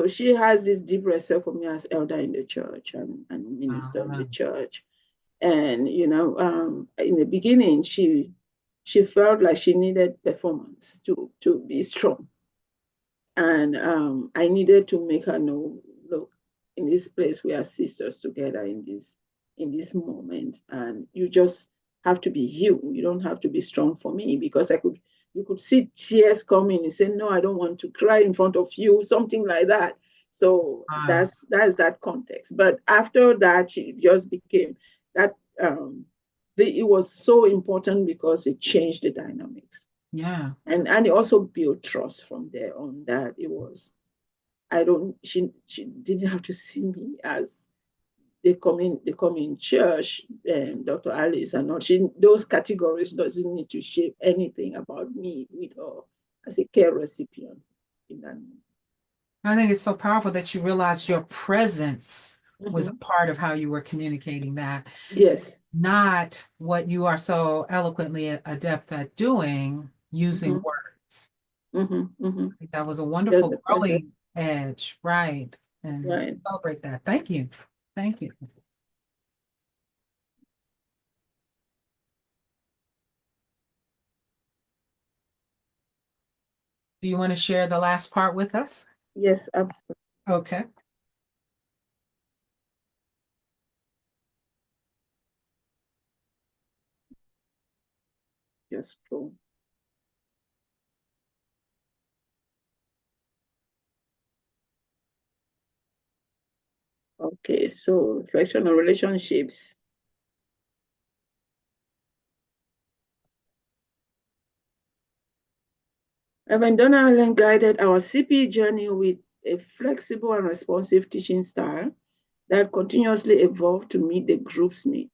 [SPEAKER 3] she has this deep respect for me as elder in the church and minister in the church. And in the beginning, she felt like she needed performance to be strong. And I needed to make her know, look, in this place we are sisters together in this moment, and you just have to be you. You don't have to be strong for me, because you could see tears coming and say, no, I don't want to cry in front of you, something like that. So
[SPEAKER 2] Wow.
[SPEAKER 3] that's that context. But after that, she just became that. It was so important because it changed the dynamics.
[SPEAKER 2] Yeah.
[SPEAKER 3] And it also built trust from there on, that it was, she didn't have to see me as they come in church, Dr. Alice, and not, those categories doesn't need to shape anything about me with her as a care recipient in that moment.
[SPEAKER 2] I think it's so powerful that you realized your presence was a
[SPEAKER 3] Mhm.
[SPEAKER 2] part of how you were communicating that,
[SPEAKER 3] Yes.
[SPEAKER 2] not what you are so eloquently adept at doing, using
[SPEAKER 3] Mhm.
[SPEAKER 2] words.
[SPEAKER 3] Mhm.
[SPEAKER 2] I
[SPEAKER 3] Mhm.
[SPEAKER 2] think that was a
[SPEAKER 3] Just
[SPEAKER 2] wonderful
[SPEAKER 3] the present.
[SPEAKER 2] growing edge, right? And
[SPEAKER 3] Right.
[SPEAKER 2] celebrate that. Thank you. Thank you. Do you want to share the last part with us?
[SPEAKER 3] Yes, absolutely.
[SPEAKER 2] Okay.
[SPEAKER 3] Just true. Okay, so reflection on relationships. Reverend Donna Allen guided our CP journey with a flexible and responsive teaching style that continuously evolved to meet the group's need.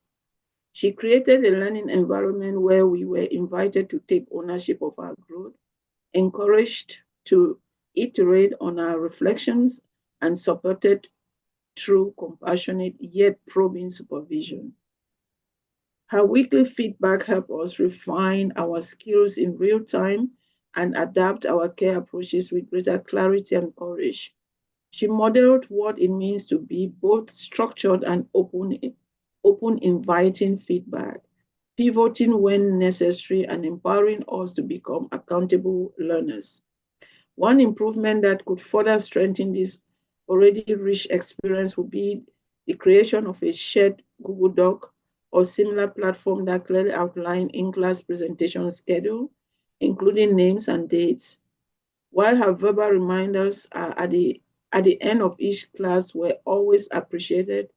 [SPEAKER 3] She created a learning environment where we were invited to take ownership of our growth, encouraged to iterate on our reflections, and supported through compassionate yet probing supervision. Her weekly feedback helped us refine our skills in real time and adapt our care approaches with greater clarity and courage. She modeled what it means to be both structured and open, inviting feedback, pivoting when necessary, and empowering us to become accountable learners. One improvement that could further strengthen this already rich experience would be the creation of a shared Google Doc or similar platform that clearly outline in-class presentation schedule, including names and dates. While her verbal reminders are at the end of each class were always appreciated,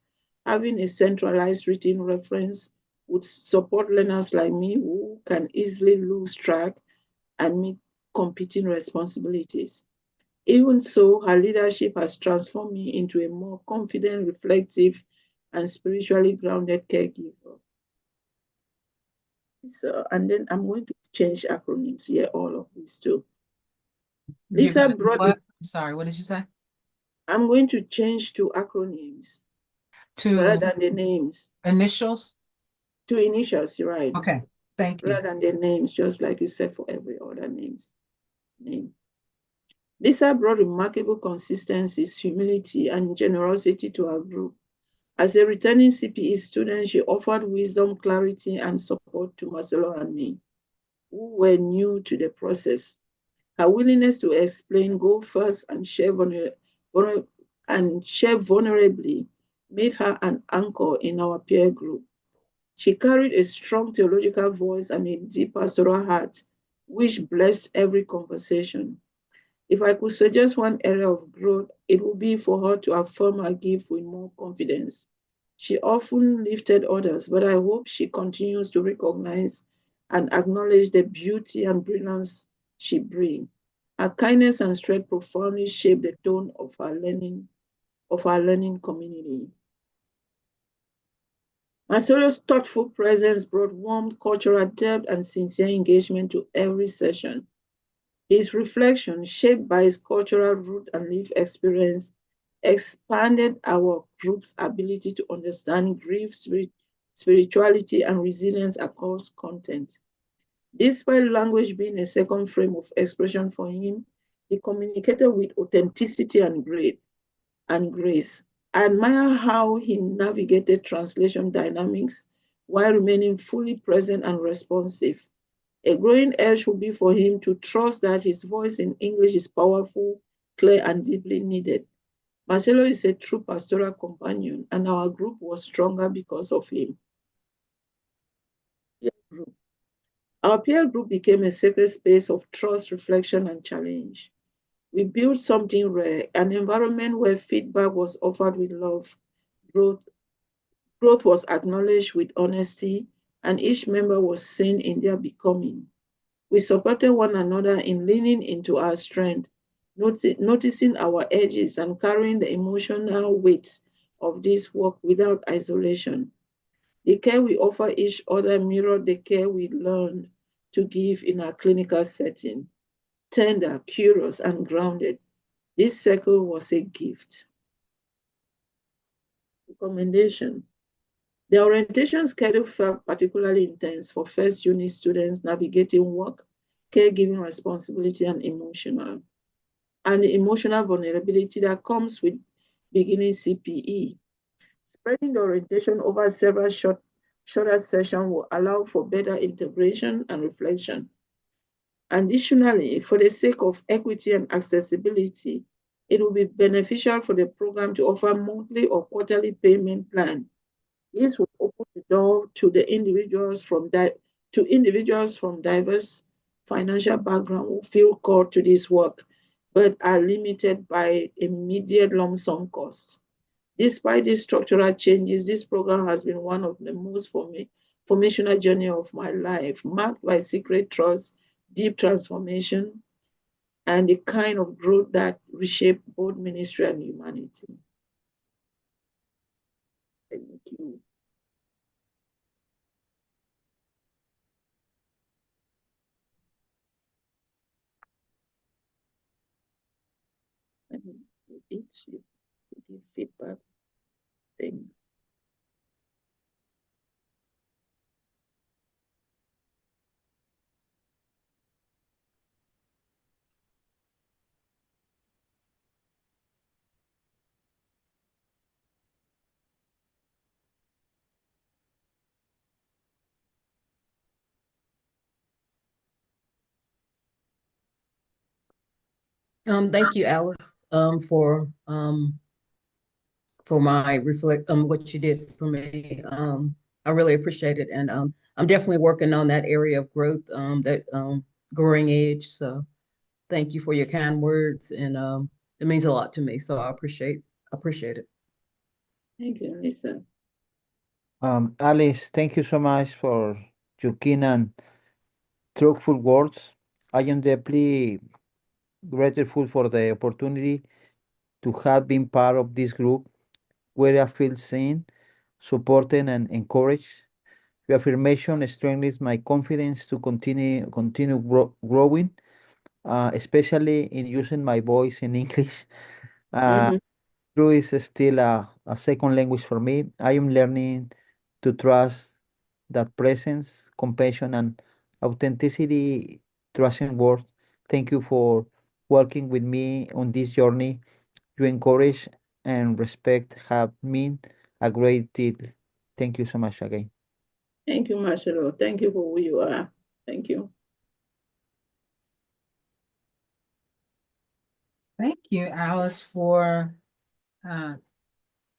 [SPEAKER 3] having a centralized written reference would support learners like me who can easily lose track and meet competing responsibilities. Even so, her leadership has transformed me into a more confident, reflective, and spiritually grounded caregiver. So, and then I'm going to change acronyms here, all of these too.
[SPEAKER 2] You're
[SPEAKER 3] Lisa
[SPEAKER 2] gonna do
[SPEAKER 3] brought,
[SPEAKER 2] what? I'm sorry, what did you say?
[SPEAKER 3] I'm going to change to acronyms rather
[SPEAKER 2] To
[SPEAKER 3] than the names,
[SPEAKER 2] initials?
[SPEAKER 3] to initials, right?
[SPEAKER 2] Okay, thank you.
[SPEAKER 3] Rather than the names, just like you said for every other name. Lisa brought remarkable consistencies, humility, and generosity to our group. As a returning CPE student, she offered wisdom, clarity, and support to Marcelo and me, who were new to the process. Her willingness to explain, go first, and share vulnerably made her an anchor in our peer group. She carried a strong theological voice and a deep pastoral heart, which blessed every conversation. If I could suggest one area of growth, it would be for her to affirm her gift with more confidence. She often lifted others, but I hope she continues to recognize and acknowledge the beauty and brilliance she brings. Her kindness and strength profoundly shape the tone of our learning community. Marcelo's thoughtful presence brought warmth, cultural depth, and sincere engagement to every session. His reflection, shaped by his cultural root and lived experience, expanded our group's ability to understand grief, spirituality, and resilience across content. Despite language being a second frame of expression for him, he communicated with authenticity and grace. I admire how he navigated translation dynamics while remaining fully present and responsive. A growing urge will be for him to trust that his voice in English is powerful, clear, and deeply needed. Marcelo is a true pastoral companion, and our group was stronger because of him. Our peer group became a sacred space of trust, reflection, and challenge. We built something rare, an environment where feedback was offered with love, growth was acknowledged with honesty, and each member was seen in their becoming. We supported one another in leaning into our strength, noticing our edges, and carrying the emotional weight of this work without isolation. The care we offer each other mirrored the care we learned to give in our clinical setting. Tender, curious, and grounded, this circle was a gift. Recommendation. The orientation schedule felt particularly intense for first unit students navigating work, caregiving responsibility, and the emotional vulnerability that comes with beginning CPE. Spreading the orientation over several shorter sessions will allow for better integration and reflection. Additionally, for the sake of equity and accessibility, it will be beneficial for the program to offer monthly or quarterly payment plan. This will open the door to individuals from diverse financial backgrounds who feel called to this work, but are limited by immediate lump sum costs. Despite these structural changes, this program has been one of the most formational journey of my life, marked by secret trust, deep transformation, and the kind of growth that reshaped both ministry and humanity. Thank you. And each give feedback thing.
[SPEAKER 1] Thank you, Alice, for my what you did for me. I really appreciate it, and I'm definitely working on that area of growth, that growing age. So thank you for your kind words, and it means a lot to me. So I appreciate it.
[SPEAKER 3] Thank you, Lisa.
[SPEAKER 4] Alice, thank you so much for your keen and truthful words. I am deeply grateful for the opportunity to have been part of this group where I feel seen, supported, and encouraged. Your affirmation strengthens my confidence to continue growing, especially in using my voice in English.
[SPEAKER 3] Mhm.
[SPEAKER 4] True is still a second language for me. I am learning to trust that presence, compassion, and authenticity trusting words. Thank you for working with me on this journey. Your encourage and respect have meant a great deal. Thank you so much again.
[SPEAKER 3] Thank you, Marcelo. Thank you for who you are. Thank you.
[SPEAKER 2] Thank you, Alice, for uh,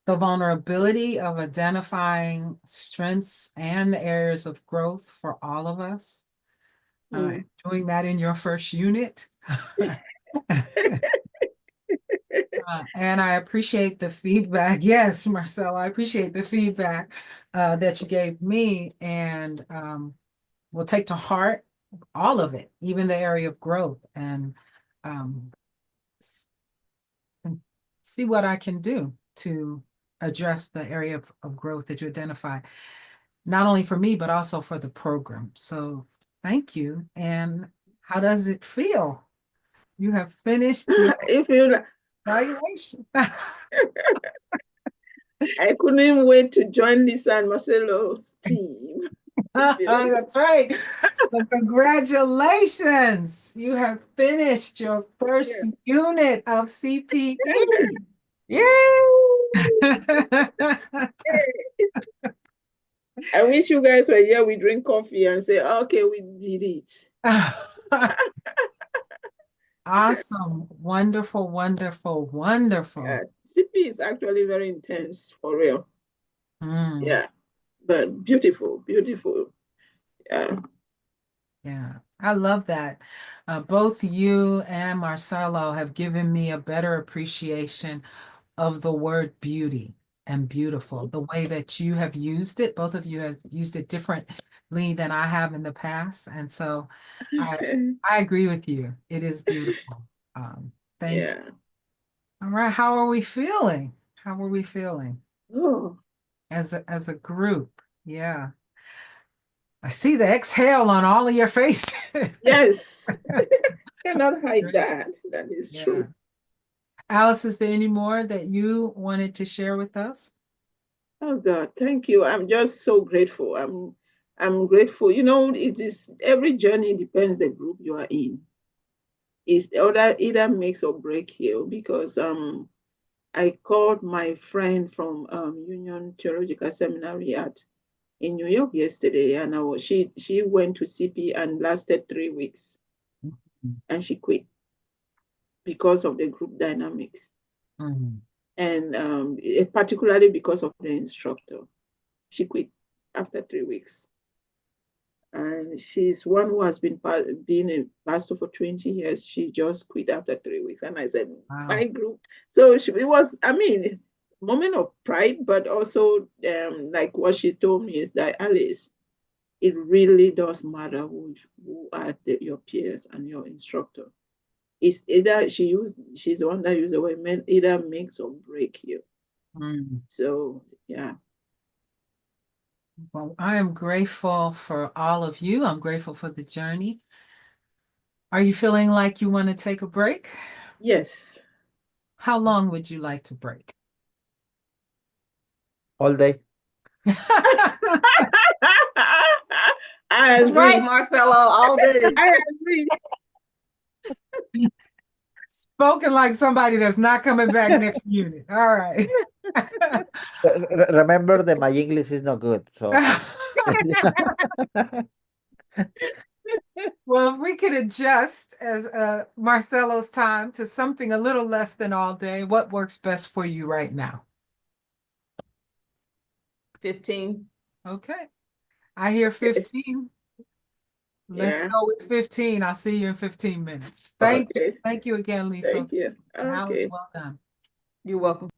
[SPEAKER 2] the vulnerability of identifying strengths and areas of growth for all of us.
[SPEAKER 3] Mm.
[SPEAKER 2] Doing that in your first unit. And I appreciate the feedback. Yes, Marcel, I appreciate the feedback that you gave me, and we'll take to heart all of it, even the area of growth, and um, and see what I can do to address the area of growth that you identified, not only for me, but also for the program. So thank you. And how does it feel? You have finished your
[SPEAKER 3] If you,
[SPEAKER 2] evaluation.
[SPEAKER 3] I couldn't wait to join Lisa and Marcelo's team.
[SPEAKER 2] That's right. So congratulations. You have finished your first
[SPEAKER 3] Yeah.
[SPEAKER 2] unit of CPE.
[SPEAKER 1] Yay!
[SPEAKER 3] I wish you guys were here. We drink coffee and say, okay, we did it.
[SPEAKER 2] Awesome. Wonderful, wonderful, wonderful.
[SPEAKER 3] Yeah. CP is actually very intense, for real.
[SPEAKER 2] Mm,
[SPEAKER 3] Yeah, but beautiful, beautiful. Yeah.
[SPEAKER 2] yeah, I love that. Both you and Marcelo have given me a better appreciation of the word beauty and beautiful, the way that you have used it. Both of you have used it differently than I have in the past. And so I agree with you. It is beautiful. Thank you.
[SPEAKER 3] Yeah.
[SPEAKER 2] All right. How are we feeling? How are we feeling
[SPEAKER 3] Oh,
[SPEAKER 2] as a group? Yeah. I see the exhale on all of your faces.
[SPEAKER 3] yes. Cannot hide that. That is
[SPEAKER 2] Yeah.
[SPEAKER 3] true.
[SPEAKER 2] Alice, is there any more that you wanted to share with us?
[SPEAKER 3] Oh God, thank you. I'm just so grateful. I'm grateful. You know, it is every journey depends the group you are in. It's either makes or break you because I called my friend from Union Theological Seminary in New York yesterday, and she went to CP and lasted 3 weeks, and she quit because of the group dynamics,
[SPEAKER 2] Mhm.
[SPEAKER 3] and particularly because of the instructor. She quit after 3 weeks, and she's one who has been a pastor for 20 years. She just quit after 3 weeks, and I said,
[SPEAKER 2] Wow.
[SPEAKER 3] my group. So it was, I mean, moment of pride, but also like what she told me is that, Alice, it really does matter who are your peers and your instructor. It's either she's the one that used the word either makes or break you.
[SPEAKER 2] Mm.
[SPEAKER 3] So yeah.
[SPEAKER 2] Well, I am grateful for all of you. I'm grateful for the journey. Are you feeling like you want to take a break?
[SPEAKER 3] Yes.
[SPEAKER 2] How long would you like to break?
[SPEAKER 4] All day.
[SPEAKER 3] I
[SPEAKER 1] That's right,
[SPEAKER 3] agree.
[SPEAKER 1] Marcelo, all day.
[SPEAKER 3] I agree.
[SPEAKER 2] Spoken like somebody that's not coming back next unit. All right.
[SPEAKER 4] Remember that my English is not good, so
[SPEAKER 2] Well, if we could adjust as Marcelo's time to something a little less than all day, what works best for you right now?
[SPEAKER 1] 15.
[SPEAKER 2] Okay. I hear 15. Let's
[SPEAKER 3] Yeah.
[SPEAKER 2] go with 15. I'll see you in 15 minutes. Thank you.
[SPEAKER 3] Okay.
[SPEAKER 2] Thank you again, Lisa.
[SPEAKER 3] Thank you.
[SPEAKER 2] Alice,
[SPEAKER 3] Okay.
[SPEAKER 2] well done.
[SPEAKER 1] You're welcome.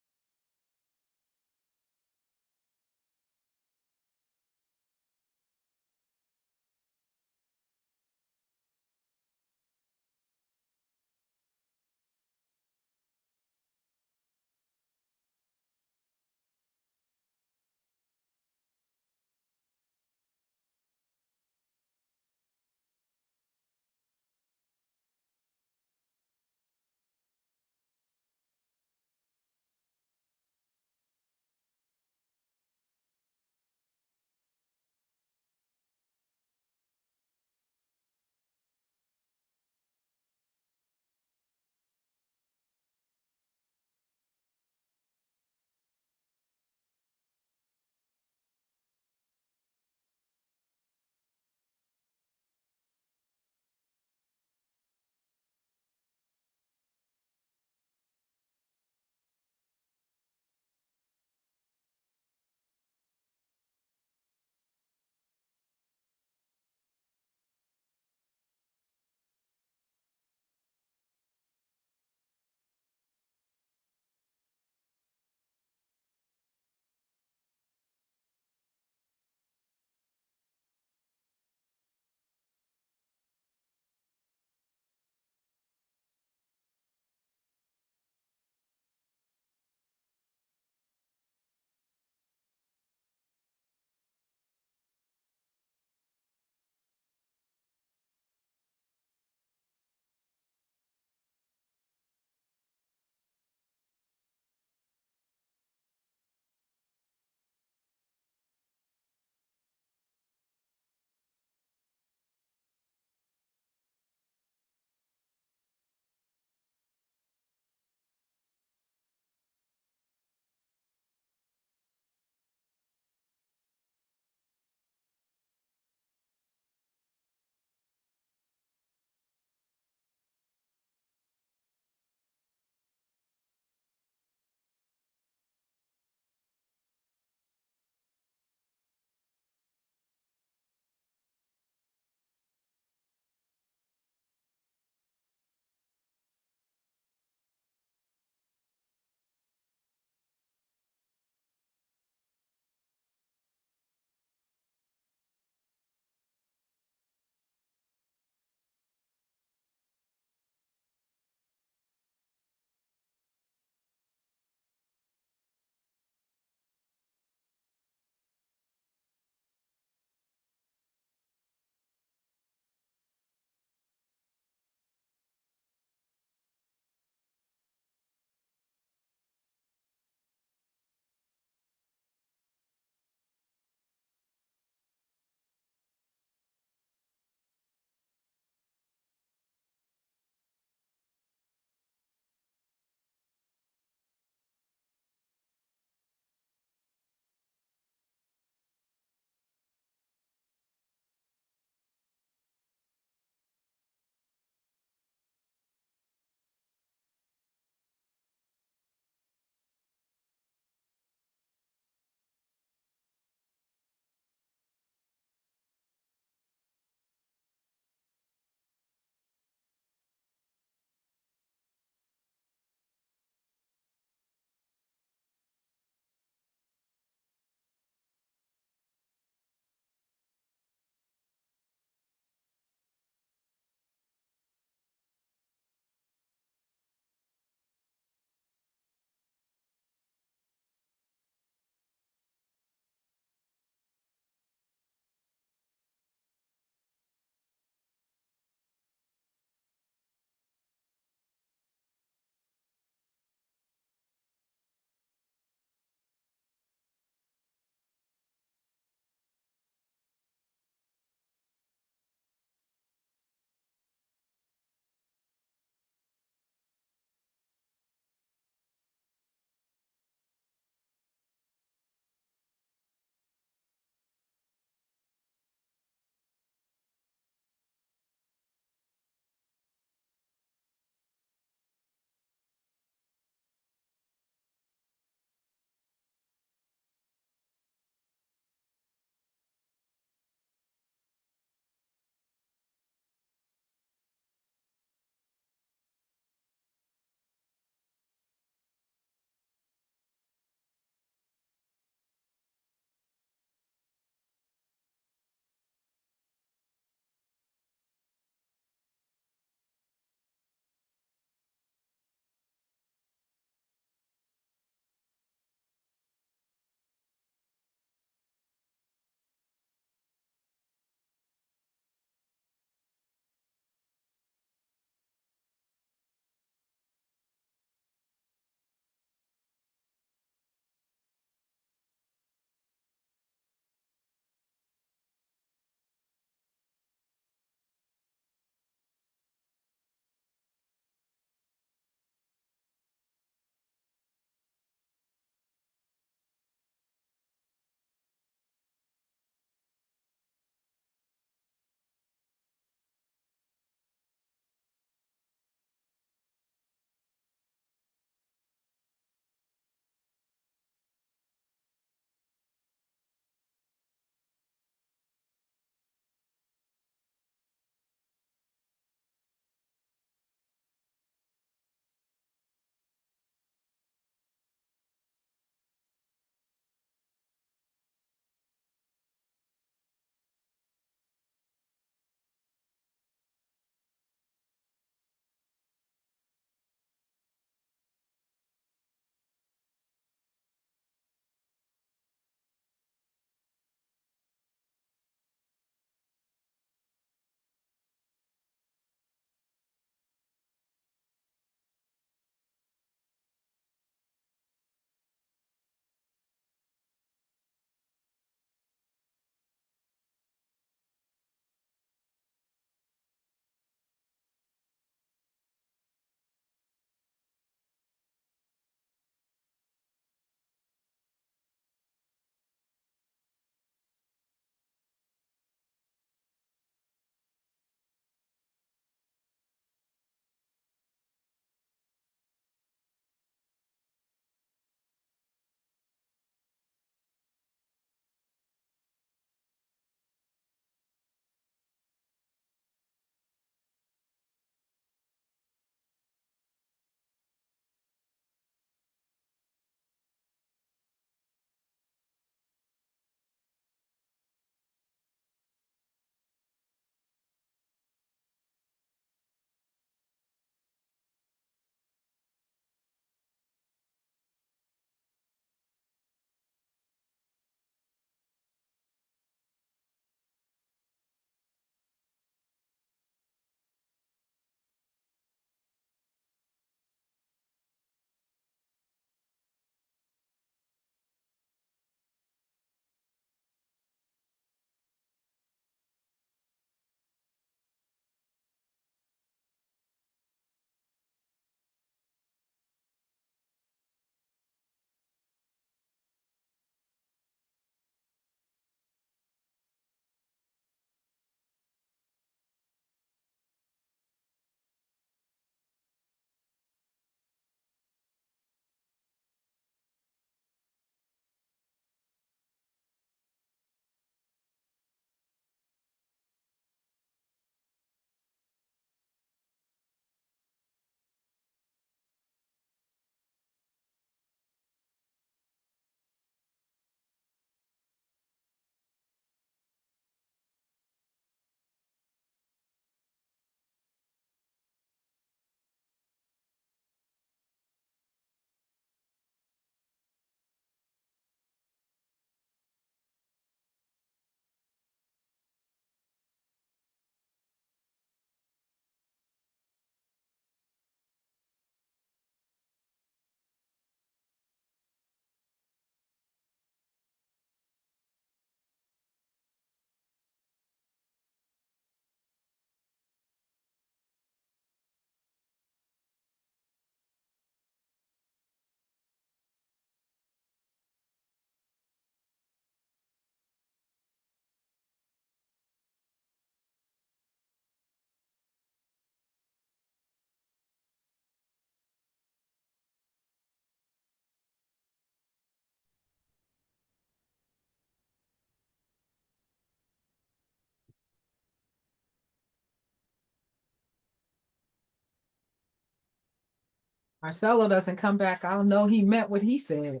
[SPEAKER 2] Marcelo doesn't come back, I'll know he meant what he said.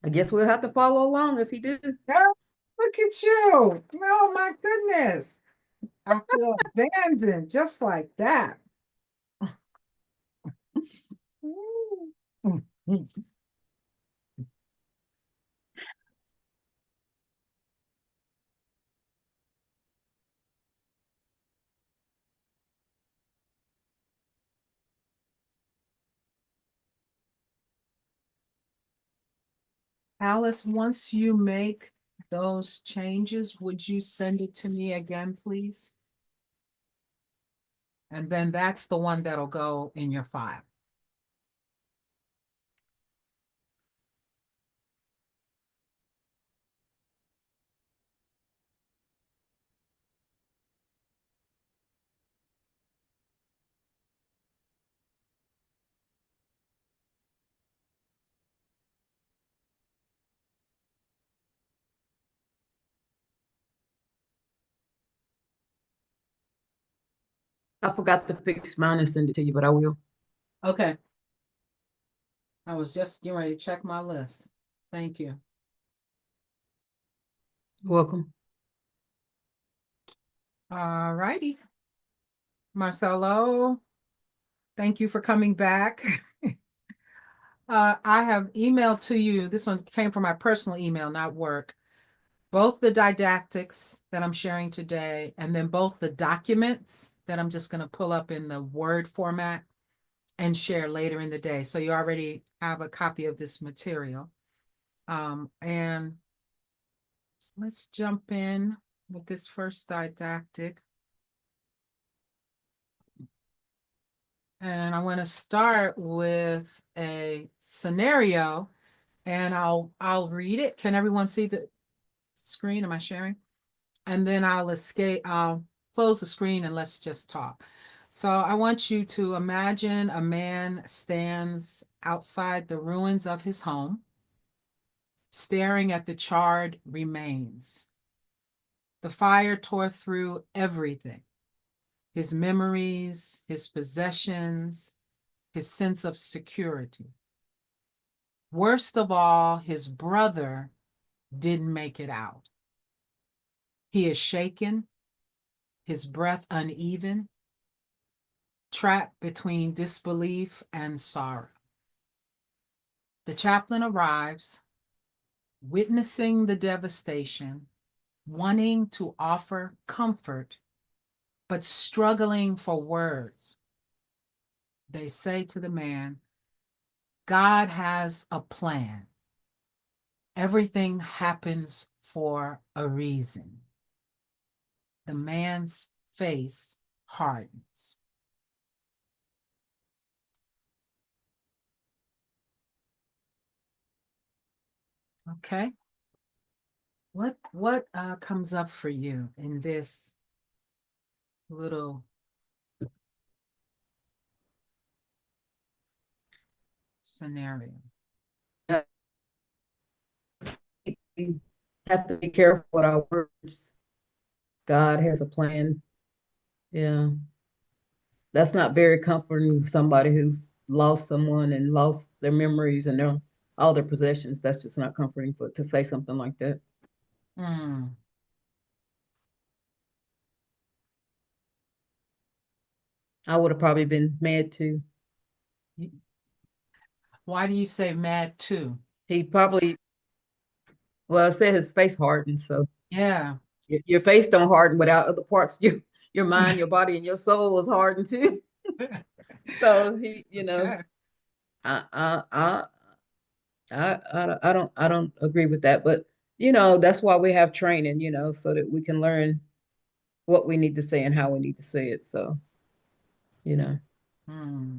[SPEAKER 1] I guess we'll have to follow along if he do.
[SPEAKER 2] Look at you. Oh my goodness. I feel abandoned just like that. Alice, once you make those changes, would you send it to me again, please? And then that's the one that'll go in your file.
[SPEAKER 1] I forgot to fix mine and send it to you, but I will.
[SPEAKER 2] Okay. I was just getting ready to check my list. Thank you.
[SPEAKER 1] Welcome.
[SPEAKER 2] All righty. Marcelo, thank you for coming back. I have emailed to you, this one came from my personal email, not work, both the didactics that I'm sharing today, and then both the documents that I'm just going to pull up in the Word format and share later in the day. So you already have a copy of this material. And let's jump in with this first didactic. And I want to start with a scenario, and I'll read it. Can everyone see the screen? Am I sharing? And then I'll close the screen and let's just talk. So I want you to imagine a man stands outside the ruins of his home, staring at the charred remains. The fire tore through everything: his memories, his possessions, his sense of security. Worst of all, his brother didn't make it out. He is shaken, his breath uneven, trapped between disbelief and sorrow. The chaplain arrives, witnessing the devastation, wanting to offer comfort, but struggling for words. They say to the man, God has a plan. Everything happens for a reason. The man's face hardens. Okay. What comes up for you in this little scenario?
[SPEAKER 1] We have to be careful with our words. God has a plan. Yeah. That's not very comforting for somebody who's lost someone and lost their memories and all their possessions. That's just not comforting to say something like that.
[SPEAKER 2] Hmm.
[SPEAKER 1] I would have probably been mad too.
[SPEAKER 2] Why do you say mad too?
[SPEAKER 1] He probably, well, I said his face hardened, so
[SPEAKER 2] Yeah.
[SPEAKER 1] your face don't harden without other parts. Your mind, your body, and your soul is hardened too. So he,
[SPEAKER 2] Okay.
[SPEAKER 1] I, I, I, I don't agree with that. But that's why we have training, so that we can learn what we need to say and how we need to say it. So, you know,
[SPEAKER 2] Hmm.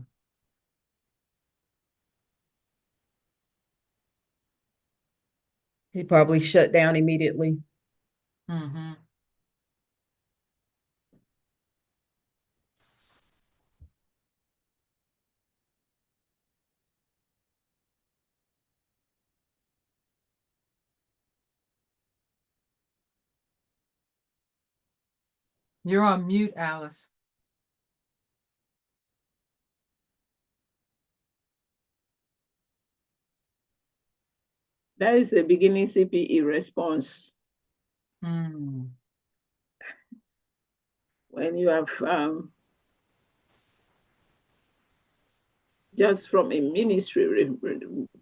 [SPEAKER 1] he probably shut down immediately.
[SPEAKER 2] Mm-hmm. You're on mute, Alice.
[SPEAKER 3] That is a beginning CPE response.
[SPEAKER 2] Hmm.
[SPEAKER 3] When you have just from a ministry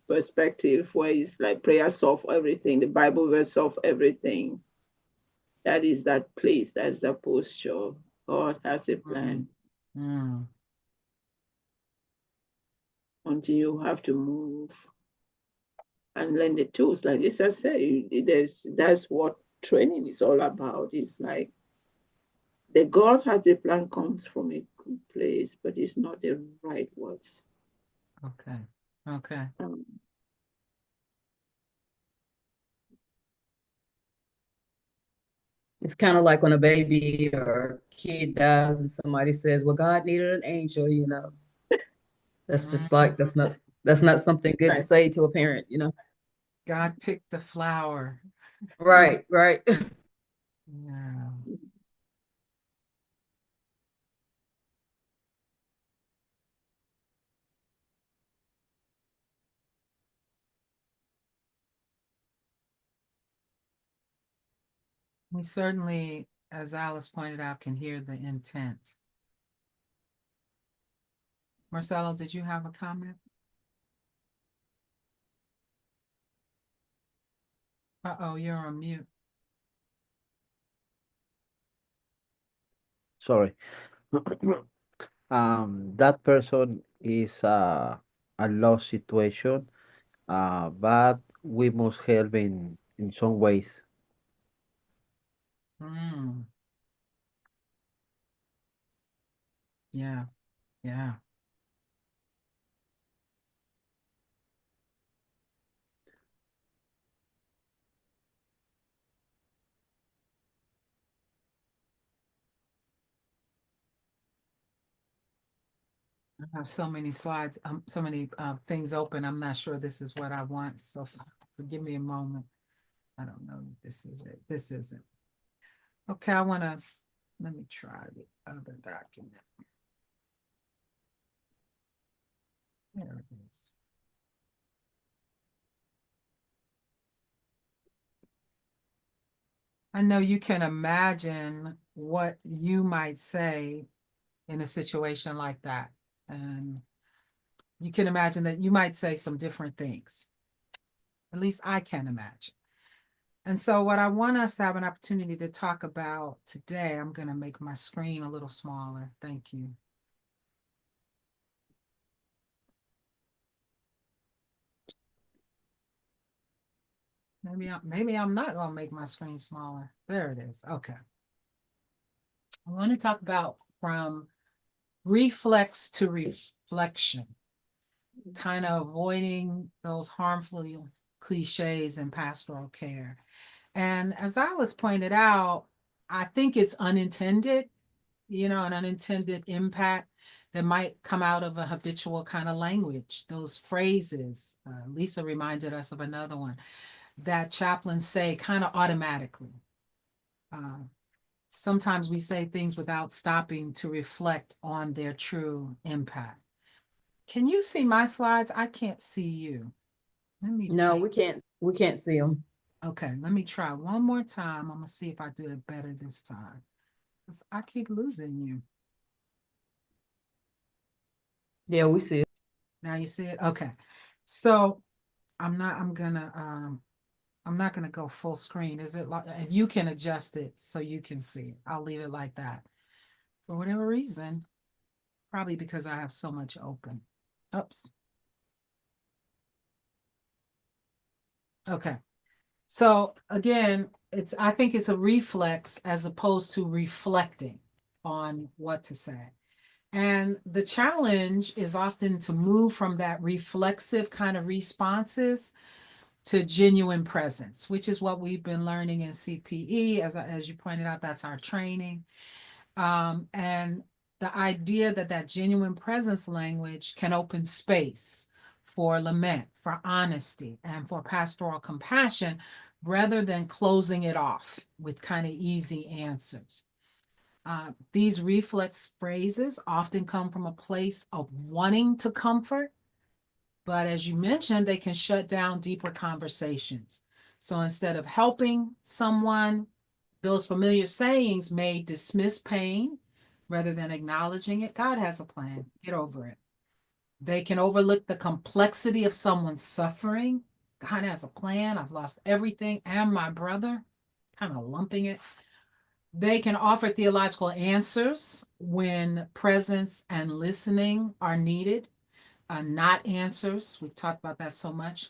[SPEAKER 3] perspective, where it's like prayer solve everything, the Bible verse solve everything. That is that place, that's the posture. God has a plan.
[SPEAKER 2] Hmm.
[SPEAKER 3] Until you have to move and learn the tools. Like Lisa said, that's what training is all about. It's like the God has a plan comes from a good place, but it's not the right words.
[SPEAKER 2] Okay. Okay.
[SPEAKER 1] It's kind of like when a baby or kid dies and somebody says, well, God needed an angel, you know. That's just like that's not something good to
[SPEAKER 3] Right.
[SPEAKER 1] say to a parent, you know.
[SPEAKER 2] God picked the flower.
[SPEAKER 1] Right, right.
[SPEAKER 2] Yeah. We certainly, as Alice pointed out, can hear the intent. Marcelo, did you have a comment? Uh-oh, you're on mute.
[SPEAKER 4] Sorry. That person is a lost situation, but we must help in some ways.
[SPEAKER 2] Hmm. Yeah, yeah. I have so many slides, so many things open. I'm not sure this is what I want, so give me a moment. I don't know if this is it. This isn't. Okay, let me try the other document. There it is. I know you can imagine what you might say in a situation like that. And you can imagine that you might say some different things. At least I can imagine. And so what I want us to have an opportunity to talk about today, I'm going to make my screen a little smaller. Thank you. Maybe I'm not going to make my screen smaller. There it is. Okay. I want to talk about from reflex to reflection, kind of avoiding those harmful cliches in pastoral care. And as Alice pointed out, I think it's unintended, an unintended impact that might come out of a habitual kind of language, those phrases. Lisa reminded us of another one that chaplains say kind of automatically. Sometimes we say things without stopping to reflect on their true impact. Can you see my slides? I can't see you. Let me
[SPEAKER 1] No,
[SPEAKER 2] check.
[SPEAKER 1] we can't see them.
[SPEAKER 2] Okay, let me try one more time. I'm gonna see if I do it better this time. 'Cause I keep losing you.
[SPEAKER 1] Yeah, we see it.
[SPEAKER 2] Now you see it? Okay. So I'm not gonna go full screen. Is it like, and you can adjust it so you can see it. I'll leave it like that. For whatever reason, probably because I have so much open. Oops. Okay. So again, I think it's a reflex as opposed to reflecting on what to say. And the challenge is often to move from that reflexive kind of responses to genuine presence, which is what we've been learning in CPE. As you pointed out, that's our training. And the idea that genuine presence language can open space for lament, for honesty, and for pastoral compassion, rather than closing it off with kind of easy answers. These reflex phrases often come from a place of wanting to comfort, but as you mentioned, they can shut down deeper conversations. So instead of helping someone, those familiar sayings may dismiss pain rather than acknowledging it. God has a plan. Get over it. They can overlook the complexity of someone's suffering. God has a plan. I've lost everything and my brother, kind of lumping it. They can offer theological answers when presence and listening are needed, not answers. We've talked about that so much.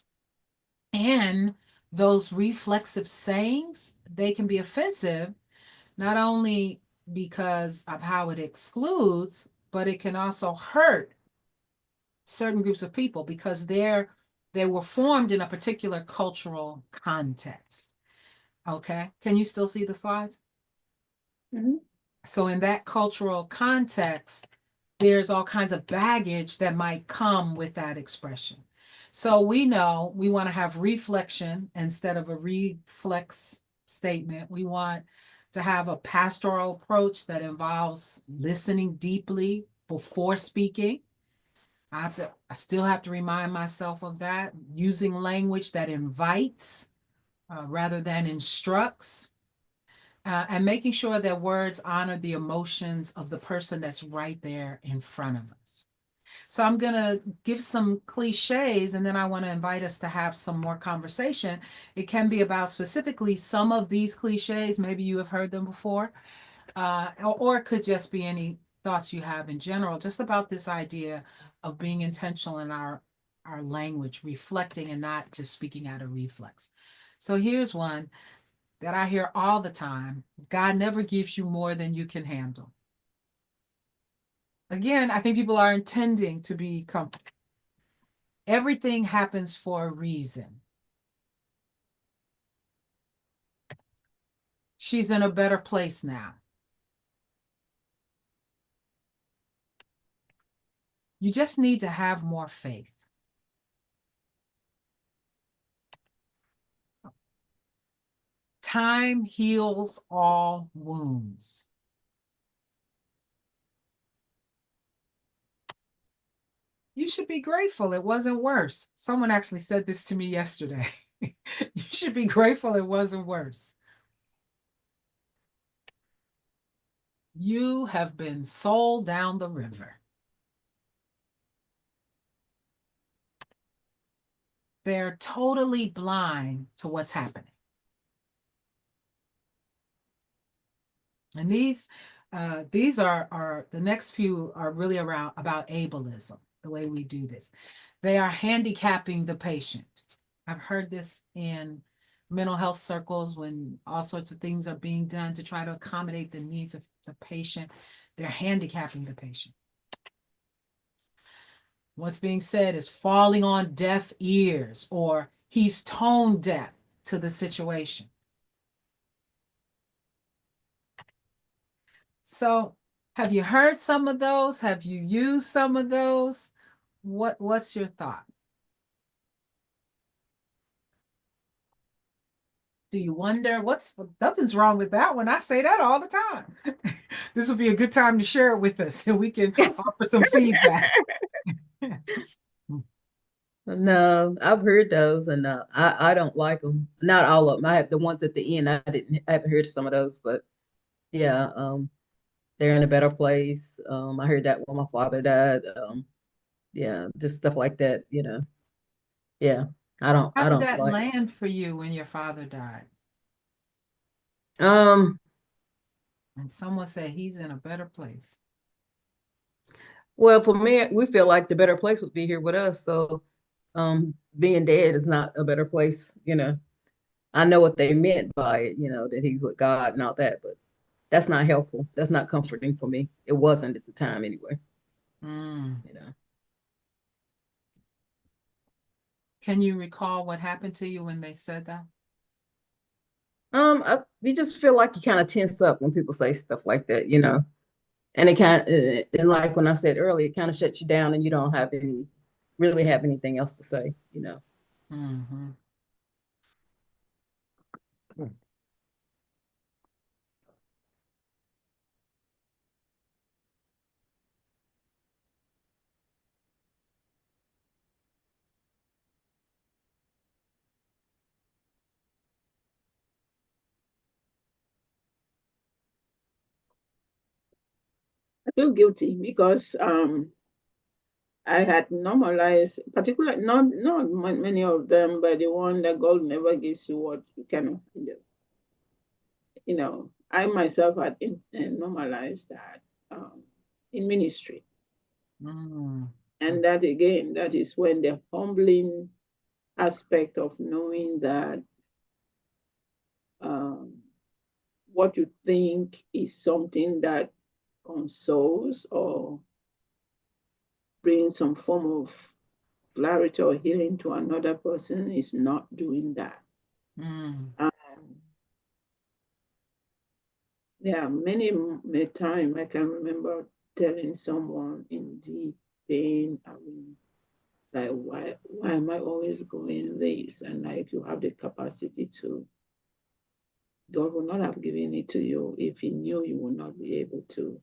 [SPEAKER 2] And those reflexive sayings, they can be offensive, not only because of how it excludes, but it can also hurt certain groups of people because they were formed in a particular cultural context. Okay, can you still see the slides?
[SPEAKER 3] Mhm.
[SPEAKER 2] So in that cultural context, there's all kinds of baggage that might come with that expression. So we know we want to have reflection instead of a reflex statement. We want to have a pastoral approach that involves listening deeply before speaking. I still have to remind myself of that, using language that invites rather than instructs, and making sure that words honor the emotions of the person that's right there in front of us. So I'm going to give some cliches, and then I want to invite us to have some more conversation. It can be about specifically some of these cliches. Maybe you have heard them before, or it could just be any thoughts you have in general, just about this idea of being intentional in our language, reflecting and not just speaking out of reflex. So here's one that I hear all the time. God never gives you more than you can handle. Again, I think people are intending to be comfortable. Everything happens for a reason. She's in a better place now. You just need to have more faith. Time heals all wounds. You should be grateful it wasn't worse. Someone actually said this to me yesterday. You should be grateful it wasn't worse. You have been sold down the river. They're totally blind to what's happening. And these are the next few are really around about ableism, the way we do this. They are handicapping the patient. I've heard this in mental health circles when all sorts of things are being done to try to accommodate the needs of the patient. They're handicapping the patient. What's being said is falling on deaf ears, or he's tone deaf to the situation. So have you heard some of those? Have you used some of those? What's your thought? Do you wonder nothing's wrong with that one? I say that all the time. This would be a good time to share it with us and we can offer some feedback.
[SPEAKER 1] No, I've heard those, and I don't like them. Not all of them. I have the ones at the end. I haven't heard some of those, but yeah, they're in a better place. I heard that when my father died. Yeah, just stuff like that. Yeah,
[SPEAKER 2] How
[SPEAKER 1] I
[SPEAKER 2] did
[SPEAKER 1] don't
[SPEAKER 2] that
[SPEAKER 1] like.
[SPEAKER 2] land for you when your father died?
[SPEAKER 1] Um,
[SPEAKER 2] And someone said he's in a better place.
[SPEAKER 1] well, for me, we feel like the better place would be here with us. So, being dead is not a better place. I know what they meant by it. That he's with God and all that, but that's not helpful. That's not comforting for me. It wasn't at the time anyway.
[SPEAKER 2] Mm.
[SPEAKER 1] You know.
[SPEAKER 2] Can you recall what happened to you when they said that?
[SPEAKER 1] You just feel like you kind of tense up when people say stuff like that. And it kind of, and like when I said earlier, it kind of shuts you down and you don't really have anything else to say.
[SPEAKER 2] Mm-hmm.
[SPEAKER 3] feel guilty because I had normalized, particularly not many of them, but the one that God never gives you what you cannot handle. You know, I myself had normalized that in ministry.
[SPEAKER 2] Mm.
[SPEAKER 3] And that again, that is when the humbling aspect of knowing that what you think is something that consoles or brings some form of clarity or healing to another person is not doing that.
[SPEAKER 2] Mm.
[SPEAKER 3] Yeah, many time I can remember telling someone in deep pain, I mean, like, why am I always going this? And like, you have the capacity to, God will not have given it to you if he knew you would not be able to.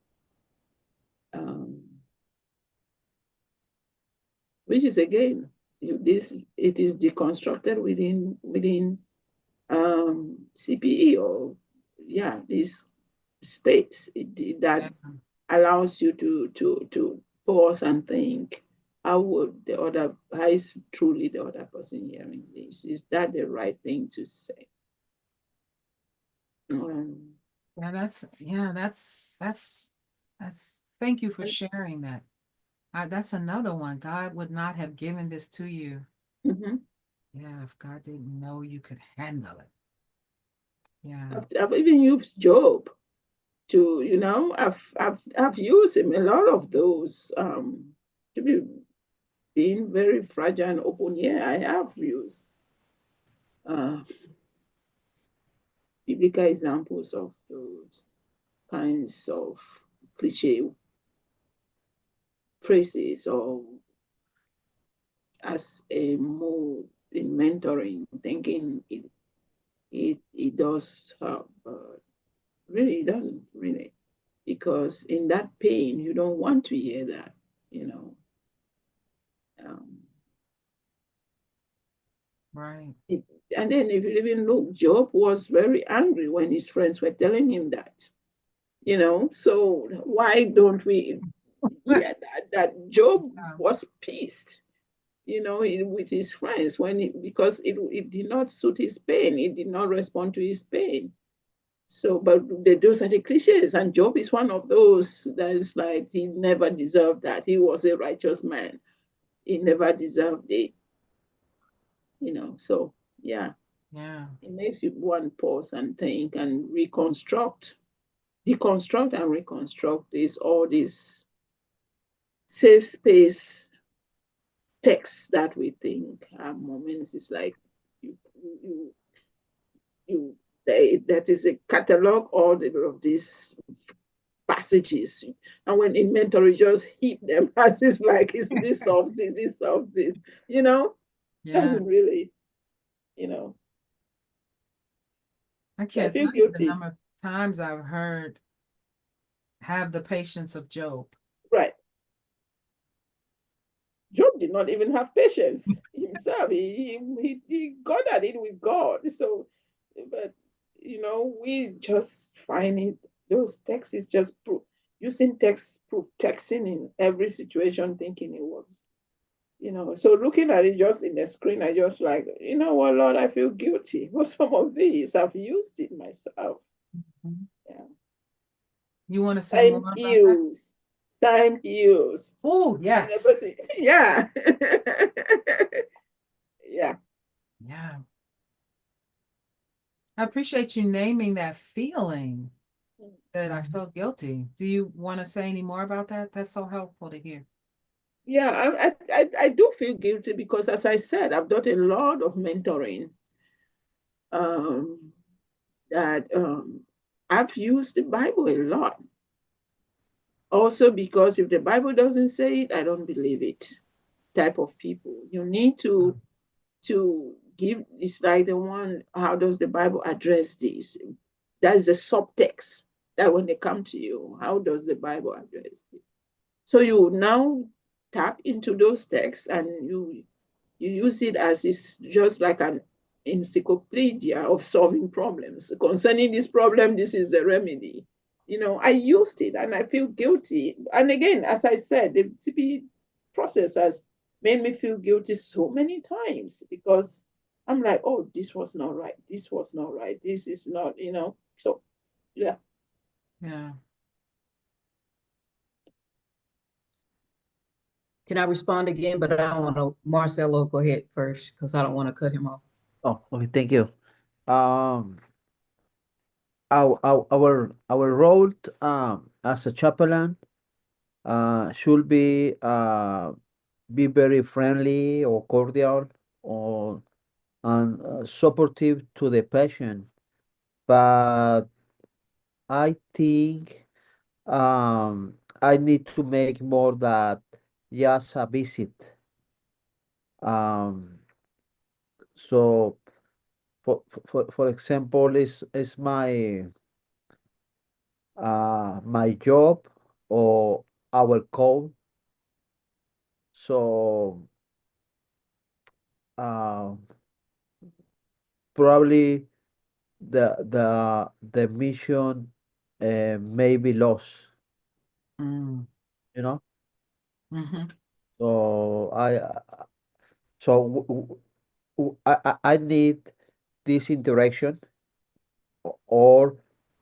[SPEAKER 3] Which is again, it is deconstructed within CPE, or yeah, this space that
[SPEAKER 2] Yeah.
[SPEAKER 3] allows you to pause and think, how is truly the other person hearing this? Is that the right thing to say?
[SPEAKER 2] That's thank you for sharing that. That's another one. God would not have given this to you.
[SPEAKER 3] Mhm.
[SPEAKER 2] Yeah, if God didn't know you could handle it. Yeah.
[SPEAKER 3] I've even used Job to, I've used him, a lot of those to be being very fragile and open. Yeah, I have used biblical examples of those kinds of cliche phrases, or as a mode in mentoring, thinking it does help, but really it doesn't really, because in that pain you don't want to hear that, you know.
[SPEAKER 2] Right.
[SPEAKER 3] And then if you even look, Job was very angry when his friends were telling him that, you know. So why don't we hear that Job was pissed, you know, with his friends because it did not suit his pain. It did not respond to his pain. So, but those are the cliches, and Job is one of those that is like, he never deserved that. He was a righteous man. He never deserved it, you know. So, yeah,
[SPEAKER 2] Yeah.
[SPEAKER 3] it makes you want to pause and think and deconstruct and reconstruct all these safe space texts that we think are moments. It's like you, you, you that is a catalog all of these passages, and when inventory just heap them as it's like, this solves this solves this, you know.
[SPEAKER 2] Yeah.
[SPEAKER 3] Doesn't really, you know.
[SPEAKER 2] I
[SPEAKER 3] So I
[SPEAKER 2] can't
[SPEAKER 3] feel
[SPEAKER 2] tell you the
[SPEAKER 3] guilty.
[SPEAKER 2] number of times I've heard have the patience of Job.
[SPEAKER 3] Right. Job did not even have patience himself. He got at it with God. So, but you know, we just find it, those texts is just using proof texting in every situation, thinking it works. You know, so looking at it just in the screen, I just like, you know what, Lord, I feel guilty for some of these. I've used it myself.
[SPEAKER 2] Mhm.
[SPEAKER 3] Yeah.
[SPEAKER 2] You want to say more
[SPEAKER 3] Time
[SPEAKER 2] about that?
[SPEAKER 3] use. Time use.
[SPEAKER 2] Oh, yes.
[SPEAKER 3] Yeah. Yeah.
[SPEAKER 2] Yeah. I appreciate you naming that feeling that I felt guilty. Do you want to say any more about that? That's so helpful to hear.
[SPEAKER 3] Yeah, I do feel guilty because, as I said, I've done a lot of mentoring. Um, that I've used the Bible a lot. Also, because if the Bible doesn't say it, I don't believe it. Type of people. You need to give. It's like the one. How does the Bible address this? That is the subtext. That when they come to you, how does the Bible address this? So you now tap into those texts and you use it as it's just like an encyclopedia of solving problems. Concerning this problem, this is the remedy. I used it and I feel guilty. And again, as I said, the TB process has made me feel guilty so many times because I'm like, oh, this was not right. This was not right. This is not, So, yeah.
[SPEAKER 2] Yeah.
[SPEAKER 1] Can I respond again? But I don't want to, Marcelo, go ahead first because I don't want to cut him off.
[SPEAKER 4] Oh, okay, thank you. Um, our role as a chaplain should be very friendly or cordial or and supportive to the patient. But I think I need to make more that just a visit. Um, so for example, is my job or our code. So uh, probably the mission may be lost,
[SPEAKER 2] Mm.
[SPEAKER 4] you know.
[SPEAKER 2] Mm-hmm.
[SPEAKER 4] So so I need this interaction or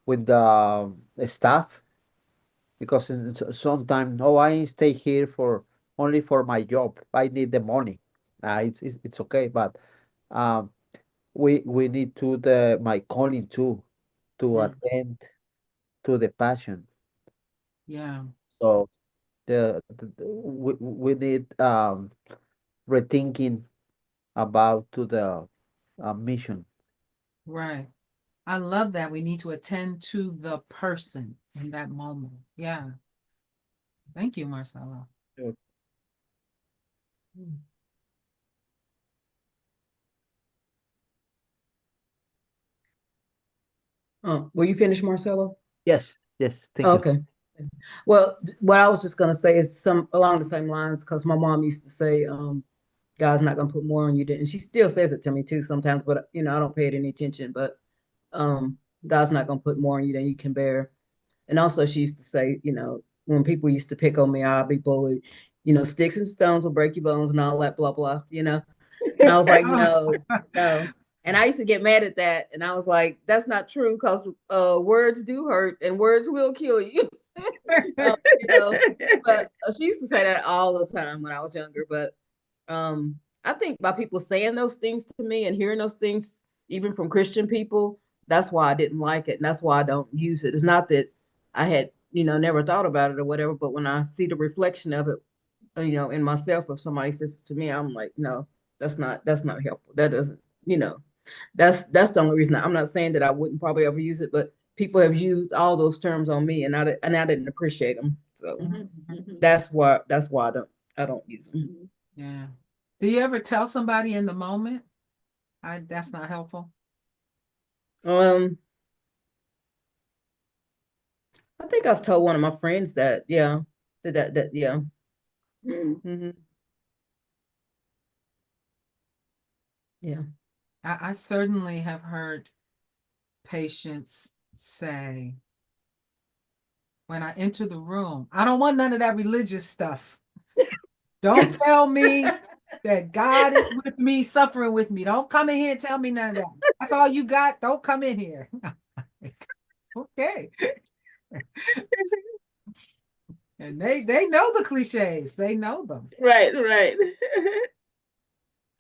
[SPEAKER 4] with the staff because sometimes no, I stay here for only for my job. I need the money. It's okay, but um, we need to the my calling too to
[SPEAKER 2] Mm.
[SPEAKER 4] attend to the passion.
[SPEAKER 2] Yeah.
[SPEAKER 4] So we need rethinking about to the mission.
[SPEAKER 2] Right. I love that. We need to attend to the person in that moment. Yeah. Thank you, Marcelo.
[SPEAKER 4] Sure.
[SPEAKER 1] Were you finished, Marcelo?
[SPEAKER 4] Yes, yes, thank you.
[SPEAKER 1] Okay. Well, what I was just gonna say is some along the same lines because my mom used to say, God's not gonna put more on you than, and she still says it to me too sometimes, but I don't pay it any attention. But God's not gonna put more on you than you can bear. And also, she used to say, when people used to pick on me, I'll be bullied. Sticks and stones will break your bones and all that, blah blah. And I was like,
[SPEAKER 2] Oh,
[SPEAKER 1] no, no. And I used to get mad at that, and I was like, that's not true because words do hurt and words will kill you. um, you know, but she used to say that all the time when I was younger. But I think by people saying those things to me and hearing those things, even from Christian people, that's why I didn't like it, and that's why I don't use it. It's not that I had, never thought about it or whatever, but when I see the reflection of it, in myself, if somebody says it to me, I'm like, no, that's not helpful. That doesn't, that's the only reason. I'm not saying that I wouldn't probably ever use it, but people have used all those terms on me, and I didn't appreciate them. So
[SPEAKER 3] Mhm, mhm,
[SPEAKER 1] that's why I don't use them.
[SPEAKER 3] mhm.
[SPEAKER 2] yeah. Do you ever tell somebody in the moment? That's not helpful.
[SPEAKER 1] Um, I think I've told one of my friends that, yeah, that yeah.
[SPEAKER 3] Mm.
[SPEAKER 1] Hmm. Yeah.
[SPEAKER 2] I certainly have heard patients say when I enter the room, I don't want none of that religious stuff. Don't tell me that God is with me, suffering with me. Don't come in here and tell me none of that. That's all you got. Don't come in here. Okay. And they know the cliches. They know them.
[SPEAKER 3] Right, right.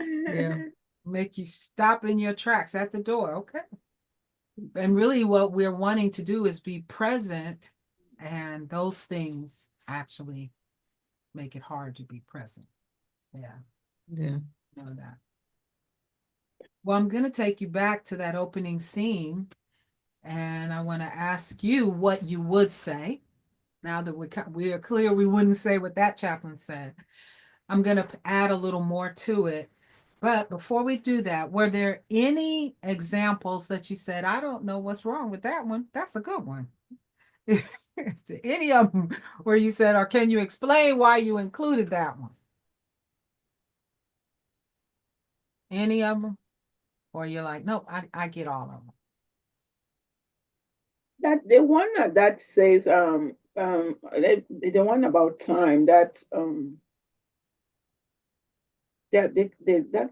[SPEAKER 1] Yeah.
[SPEAKER 2] Make you stop in your tracks at the door. Okay. And really what we're wanting to do is be present, and those things actually make it hard to be present. Yeah,
[SPEAKER 1] Yeah.
[SPEAKER 2] know that. Well, I'm going to take you back to that opening scene, and I want to ask you what you would say. Now that we are clear, we wouldn't say what that chaplain said. I'm going to add a little more to it. But before we do that, were there any examples that you said, I don't know what's wrong with that one? That's a good one. Is there any of them where you said, or can you explain why you included that one? Any of them? Or you're like, nope, I get all of them.
[SPEAKER 3] That the one that says the one about time that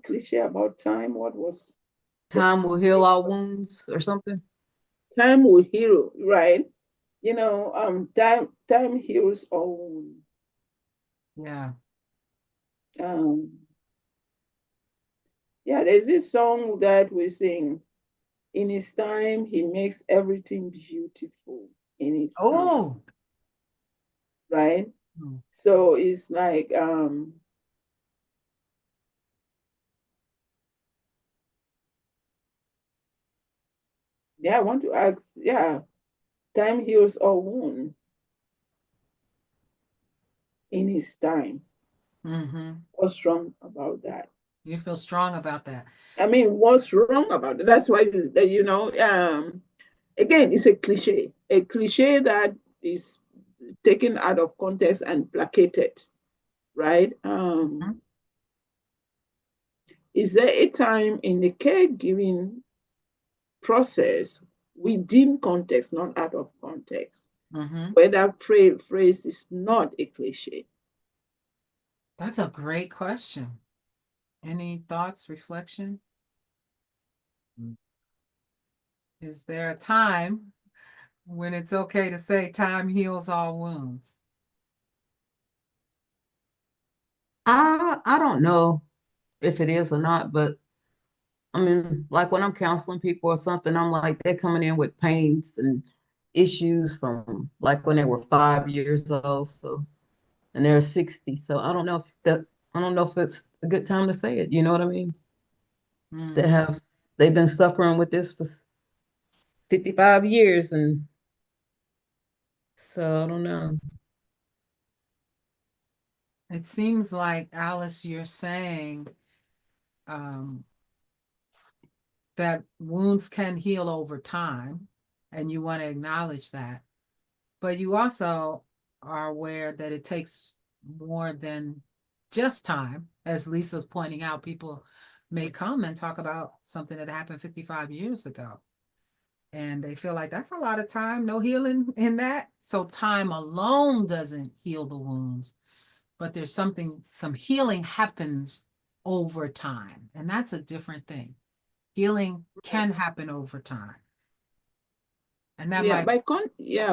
[SPEAKER 3] cliche about time, what was the
[SPEAKER 1] Time will heal all wounds or something.
[SPEAKER 3] time will heal, right? Time heals all wounds.
[SPEAKER 2] Yeah.
[SPEAKER 3] Um, yeah, there's this song that we sing. In his time, he makes everything beautiful in his time,
[SPEAKER 2] Oh.
[SPEAKER 3] right?
[SPEAKER 2] Mm.
[SPEAKER 3] So it's like yeah, I want to ask, yeah, time heals all wound in his time.
[SPEAKER 2] Mm-hmm.
[SPEAKER 3] What's wrong about that?
[SPEAKER 2] You feel strong about that.
[SPEAKER 3] I mean, what's wrong about it? That's why again, it's a cliche that is taken out of context and placated, right?
[SPEAKER 2] Mhm.
[SPEAKER 3] Is there a time in the caregiving process within context, not out of context,
[SPEAKER 2] Mm-hmm.
[SPEAKER 3] where that phrase is not a cliche?
[SPEAKER 2] That's a great question. Any thoughts, reflection? Is there a time when it's okay to say time heals all wounds?
[SPEAKER 1] I don't know if it is or not, but I mean, like when I'm counseling people or something, I'm like, they're coming in with pains and issues from like when they were 5 years old. So, and they're 60. So I don't know if it's a good time to say it. You know what I mean? They
[SPEAKER 2] Mm.
[SPEAKER 1] have, they've been suffering with this for 55 years. And so I don't know.
[SPEAKER 2] It seems like, Alice, you're saying um, that wounds can heal over time, and you want to acknowledge that. But you also are aware that it takes more than just time. As Lisa's pointing out, people may come and talk about something that happened 55 years ago. And they feel like that's a lot of time, no healing in that. So time alone doesn't heal the wounds, but there's some healing happens over time. And that's a different thing. Healing can happen over time. And that
[SPEAKER 3] Yeah,
[SPEAKER 2] might,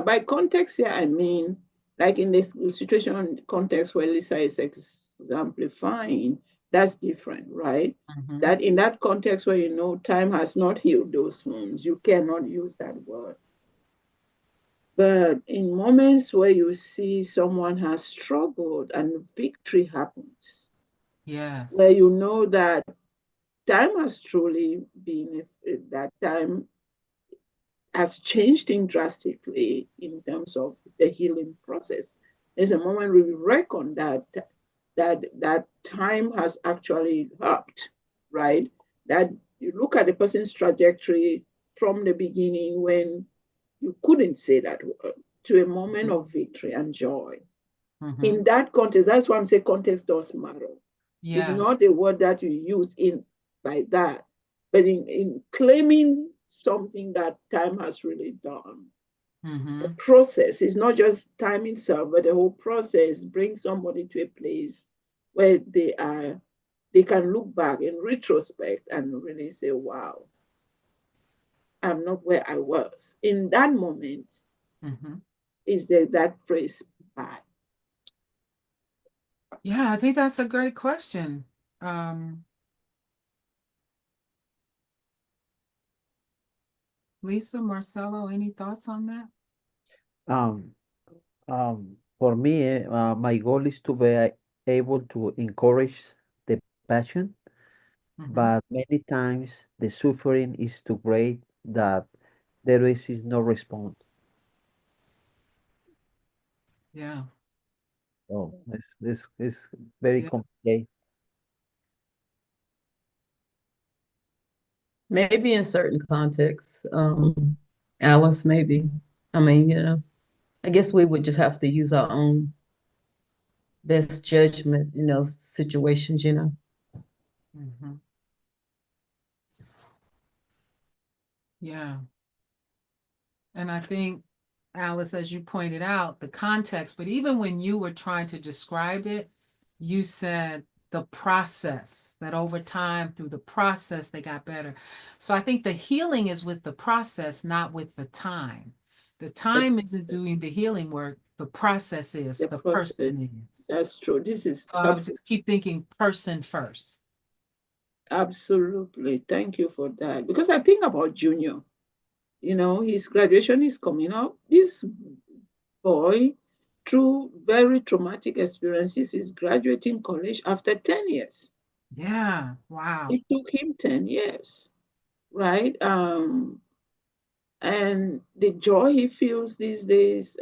[SPEAKER 3] by context here, I mean, like in this situation context where Lisa is exemplifying, that's different, right?
[SPEAKER 2] Mhm.
[SPEAKER 3] That in that context where time has not healed those wounds, you cannot use that word. But in moments where you see someone has struggled and victory happens,
[SPEAKER 2] Yes.
[SPEAKER 3] where you know that time has truly been that time has changed things drastically in terms of the healing process. There's a moment we reckon that time has actually helped, right? That you look at the person's trajectory from the beginning when you couldn't say that word to a moment of victory and joy.
[SPEAKER 2] Mhm.
[SPEAKER 3] In that context, that's why I'm saying context does matter. It's not
[SPEAKER 2] Yes.
[SPEAKER 3] a word that you use in like that, but in claiming something that time has really done. The
[SPEAKER 2] Mhm.
[SPEAKER 3] process is not just time itself, but the whole process brings somebody to a place where they can look back in retrospect and really say, wow, I'm not where I was. In that moment,
[SPEAKER 2] Mhm.
[SPEAKER 3] is that phrase bad?
[SPEAKER 2] Yeah, I think that's a great question. Um, Lisa, Marcelo, any thoughts on that?
[SPEAKER 4] Um, for me, my goal is to be able to encourage the passion,
[SPEAKER 2] Mhm.
[SPEAKER 4] but many times the suffering is too great that there is no response.
[SPEAKER 2] Yeah.
[SPEAKER 4] Oh, it's very
[SPEAKER 2] Yeah.
[SPEAKER 4] complicated.
[SPEAKER 1] Maybe in certain contexts, Alice, maybe. I mean, I guess we would just have to use our own best judgment in those situations.
[SPEAKER 2] Mhm. Yeah. And I think, Alice, as you pointed out, the context, but even when you were trying to describe it, you said the process, that over time, through the process, they got better. So I think the healing is with the process, not with the time. The time isn't doing the healing work, the process is,
[SPEAKER 3] The
[SPEAKER 2] the
[SPEAKER 3] process.
[SPEAKER 2] person is.
[SPEAKER 3] That's true. This is
[SPEAKER 2] So I would just keep thinking person first.
[SPEAKER 3] absolutely. Thank you for that. Because I think about Junior. You know, his graduation is coming up. This boy, through very traumatic experiences, is graduating college after 10 years.
[SPEAKER 2] Yeah, wow.
[SPEAKER 3] It took him 10 years, right? And the joy he feels these days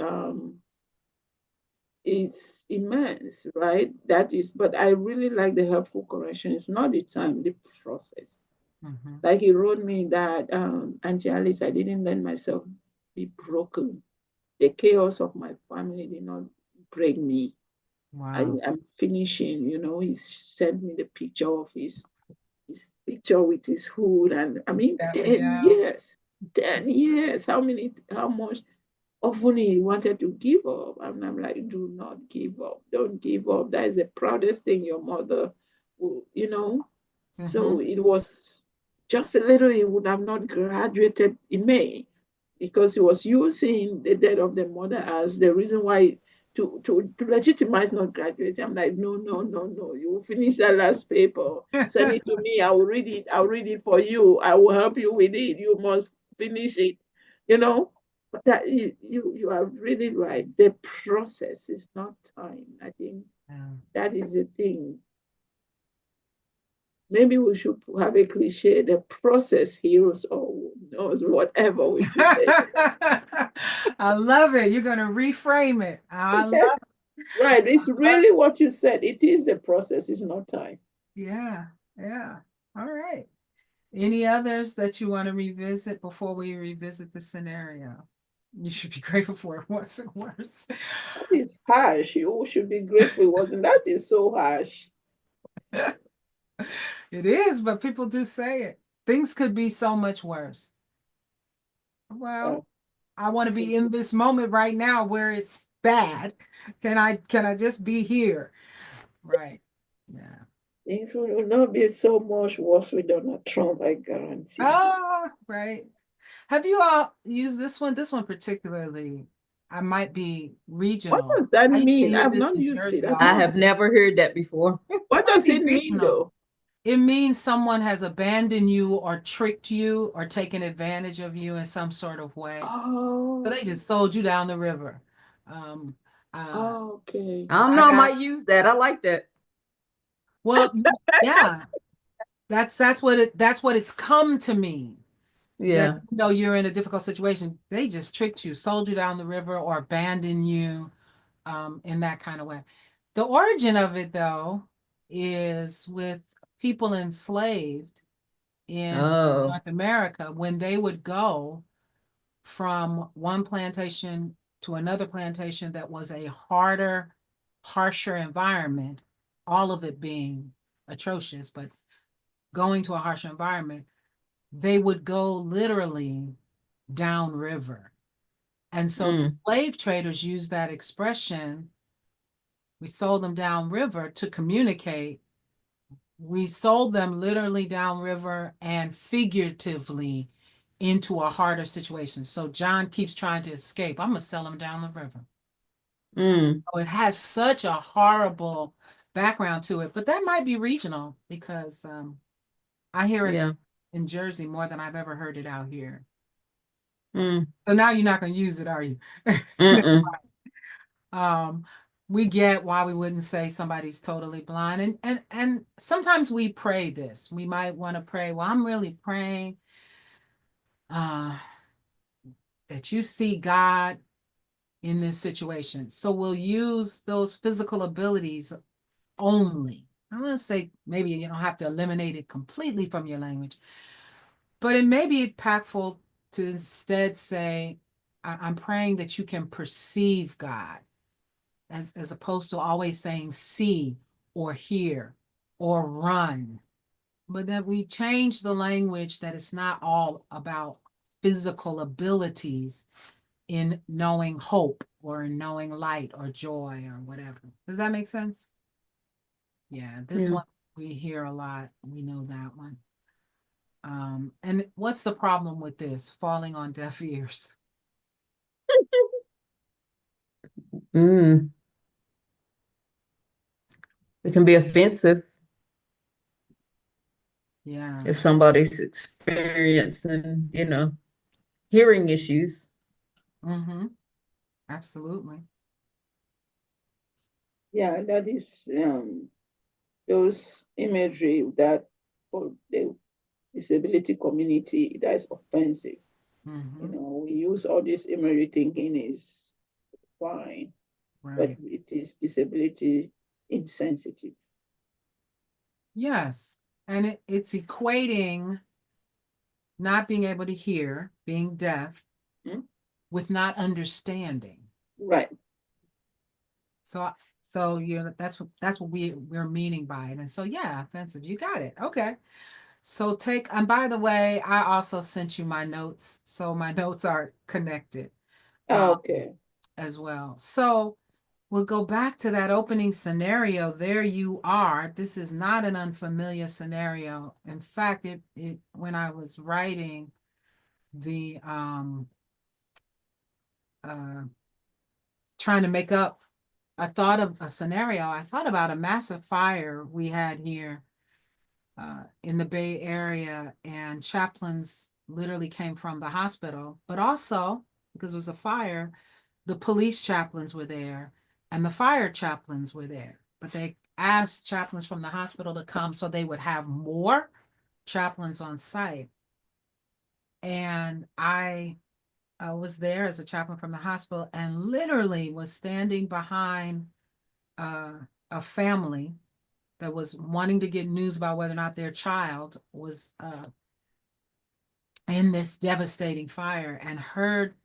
[SPEAKER 3] is immense, right? That is, but I really like the helpful correction. It's not the time, the process.
[SPEAKER 2] Mhm.
[SPEAKER 3] Like he wrote me that, Auntie Alice, I didn't let myself be broken. The chaos of my family did not break me.
[SPEAKER 2] Wow.
[SPEAKER 3] I'm finishing, you know, he sent me the picture of his picture with his hood. And I mean,
[SPEAKER 2] That
[SPEAKER 3] 10
[SPEAKER 2] Miguel.
[SPEAKER 3] years, 10 years. How much often he wanted to give up. And I'm like, do not give up. Don't give up. That is the proudest thing your mother will, you know. So
[SPEAKER 2] Mhm.
[SPEAKER 3] it was just a little, he would have not graduated in May because he was using the death of the mother as the reason why to legitimize not graduating. I'm like, no, no, no, no. You will finish that last paper. Send it to me. I will read it. I'll read it for you. I will help you with it. You must finish it. You know, but that you are really right. The process is not time. I think
[SPEAKER 2] Yeah.
[SPEAKER 3] that is the thing. Maybe we should have a cliche: the process heals all, knows whatever we should say.
[SPEAKER 2] I love it. You're gonna reframe it. I love it.
[SPEAKER 3] Right. It's
[SPEAKER 2] I love
[SPEAKER 3] really what you said. It is the process, it's not time.
[SPEAKER 2] Yeah, yeah. All right. Any others that you want to revisit before we revisit the scenario? You should be grateful for it wasn't worse.
[SPEAKER 3] That is harsh. You should be grateful it wasn't. That is so harsh.
[SPEAKER 2] It is, but people do say it. Things could be so much worse.
[SPEAKER 3] Yeah.
[SPEAKER 2] Well, I want to be in this moment right now where it's bad. Can I just be here? Right. Yeah.
[SPEAKER 3] Things will not be so much worse with Donald Trump, I guarantee.
[SPEAKER 2] Oh, right. Have you all used this one? This one particularly, I might be
[SPEAKER 3] What
[SPEAKER 2] regional.
[SPEAKER 3] does that
[SPEAKER 2] I used to
[SPEAKER 3] mean?
[SPEAKER 2] hear
[SPEAKER 3] I've
[SPEAKER 2] this
[SPEAKER 3] not
[SPEAKER 2] in
[SPEAKER 3] used it.
[SPEAKER 2] Jersey
[SPEAKER 3] I've
[SPEAKER 1] I
[SPEAKER 3] not.
[SPEAKER 1] have never heard that before.
[SPEAKER 3] What
[SPEAKER 2] Might
[SPEAKER 3] does
[SPEAKER 2] be
[SPEAKER 3] it mean
[SPEAKER 2] regional.
[SPEAKER 3] though?
[SPEAKER 2] It means someone has abandoned you or tricked you or taken advantage of you in some sort of way. So they
[SPEAKER 3] Oh,
[SPEAKER 2] just sold you down the river. Um, uh,
[SPEAKER 3] okay.
[SPEAKER 1] I don't
[SPEAKER 2] I
[SPEAKER 1] know, I
[SPEAKER 2] got,
[SPEAKER 1] might use that. I like that.
[SPEAKER 2] well, yeah, that's what it's come to mean. That
[SPEAKER 1] Yeah.
[SPEAKER 2] you know you're in a difficult situation. They just tricked you, sold you down the river, or abandoned you in that kind of way. The origin of it, though, is with people enslaved in
[SPEAKER 1] Oh.
[SPEAKER 2] North America when they would go from one plantation to another plantation that was a harder, harsher environment, all of it being atrocious, but going to a harsher environment, they would go literally downriver. And so the
[SPEAKER 1] Mm.
[SPEAKER 2] slave traders used that expression, we sold them downriver, to communicate. We sold them literally downriver and figuratively into a harder situation. So John keeps trying to escape. I'm going to sell him down the river.
[SPEAKER 1] Mm.
[SPEAKER 2] Oh, it has such a horrible background to it, but that might be regional because I hear it
[SPEAKER 1] Yeah.
[SPEAKER 2] in Jersey more than I've ever heard it out here.
[SPEAKER 1] Mm.
[SPEAKER 2] So now you're not going to use it, are you?
[SPEAKER 1] Mm-mm.
[SPEAKER 2] um, we get why we wouldn't say somebody's totally blind. And sometimes we pray this. We might want to pray, well, I'm really praying that you see God in this situation. So we'll use those physical abilities only. I'm going to say maybe you don't have to eliminate it completely from your language, but it may be impactful to instead say, I'm praying that you can perceive God, as opposed to always saying see or hear or run. But that we change the language, that it's not all about physical abilities in knowing hope or in knowing light or joy or whatever. Does that make sense? Yeah, this
[SPEAKER 1] Yeah.
[SPEAKER 2] one we hear a lot. We know that one. And what's the problem with this? Falling on deaf ears.
[SPEAKER 1] Mm. It can be offensive
[SPEAKER 2] Yeah.
[SPEAKER 1] if somebody's experiencing, hearing issues.
[SPEAKER 2] Mm-hmm. Absolutely.
[SPEAKER 3] Yeah, that is those imagery that for the disability community that is offensive.
[SPEAKER 2] Mm-hmm.
[SPEAKER 3] We use all this imagery thinking is fine, but
[SPEAKER 2] Right.
[SPEAKER 3] it is disability insensitive.
[SPEAKER 2] Yes. And it's equating not being able to hear, being deaf,
[SPEAKER 3] Hmm?
[SPEAKER 2] with not understanding.
[SPEAKER 3] Right.
[SPEAKER 2] So that's what we're meaning by it. And so yeah, offensive. You got it. Okay. So and by the way, I also sent you my notes. So my notes are connected
[SPEAKER 3] Okay.
[SPEAKER 2] as well. So we'll go back to that opening scenario. There you are. This is not an unfamiliar scenario. In fact, it when I was writing the trying to make up, I thought of a scenario. I thought about a massive fire we had here in the Bay Area, and chaplains literally came from the hospital, but also because it was a fire, the police chaplains were there and the fire chaplains were there. But they asked chaplains from the hospital to come so they would have more chaplains on site. And I was there as a chaplain from the hospital and literally was standing behind a family that was wanting to get news about whether or not their child was in this devastating fire, and heard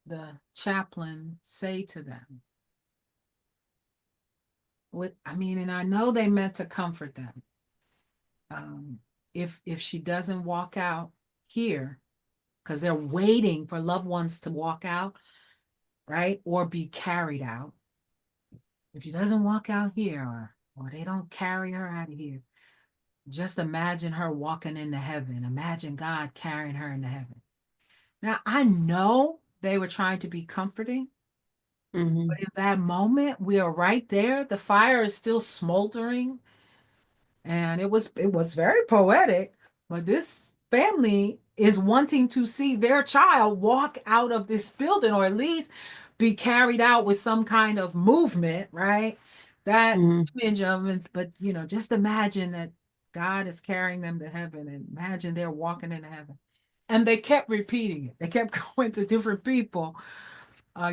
[SPEAKER 2] the chaplain say to them, and I know they meant to comfort them. If she doesn't walk out here, because they're waiting for loved ones to walk out, right, or be carried out. If she doesn't walk out here, or they don't carry her out of here, just imagine her walking into heaven. Imagine God carrying her into heaven. Now, I know they were trying to be comforting,
[SPEAKER 1] Mm-hmm.
[SPEAKER 2] but in that moment, we are right there. The fire is still smoldering, and it was very poetic. But this family is wanting to see their child walk out of this building, or at least be carried out with some kind of movement, right? That
[SPEAKER 1] Mm-hmm.
[SPEAKER 2] image of it, but just imagine that God is carrying them to heaven, and imagine they're walking into heaven. And they kept repeating it. They kept going to different people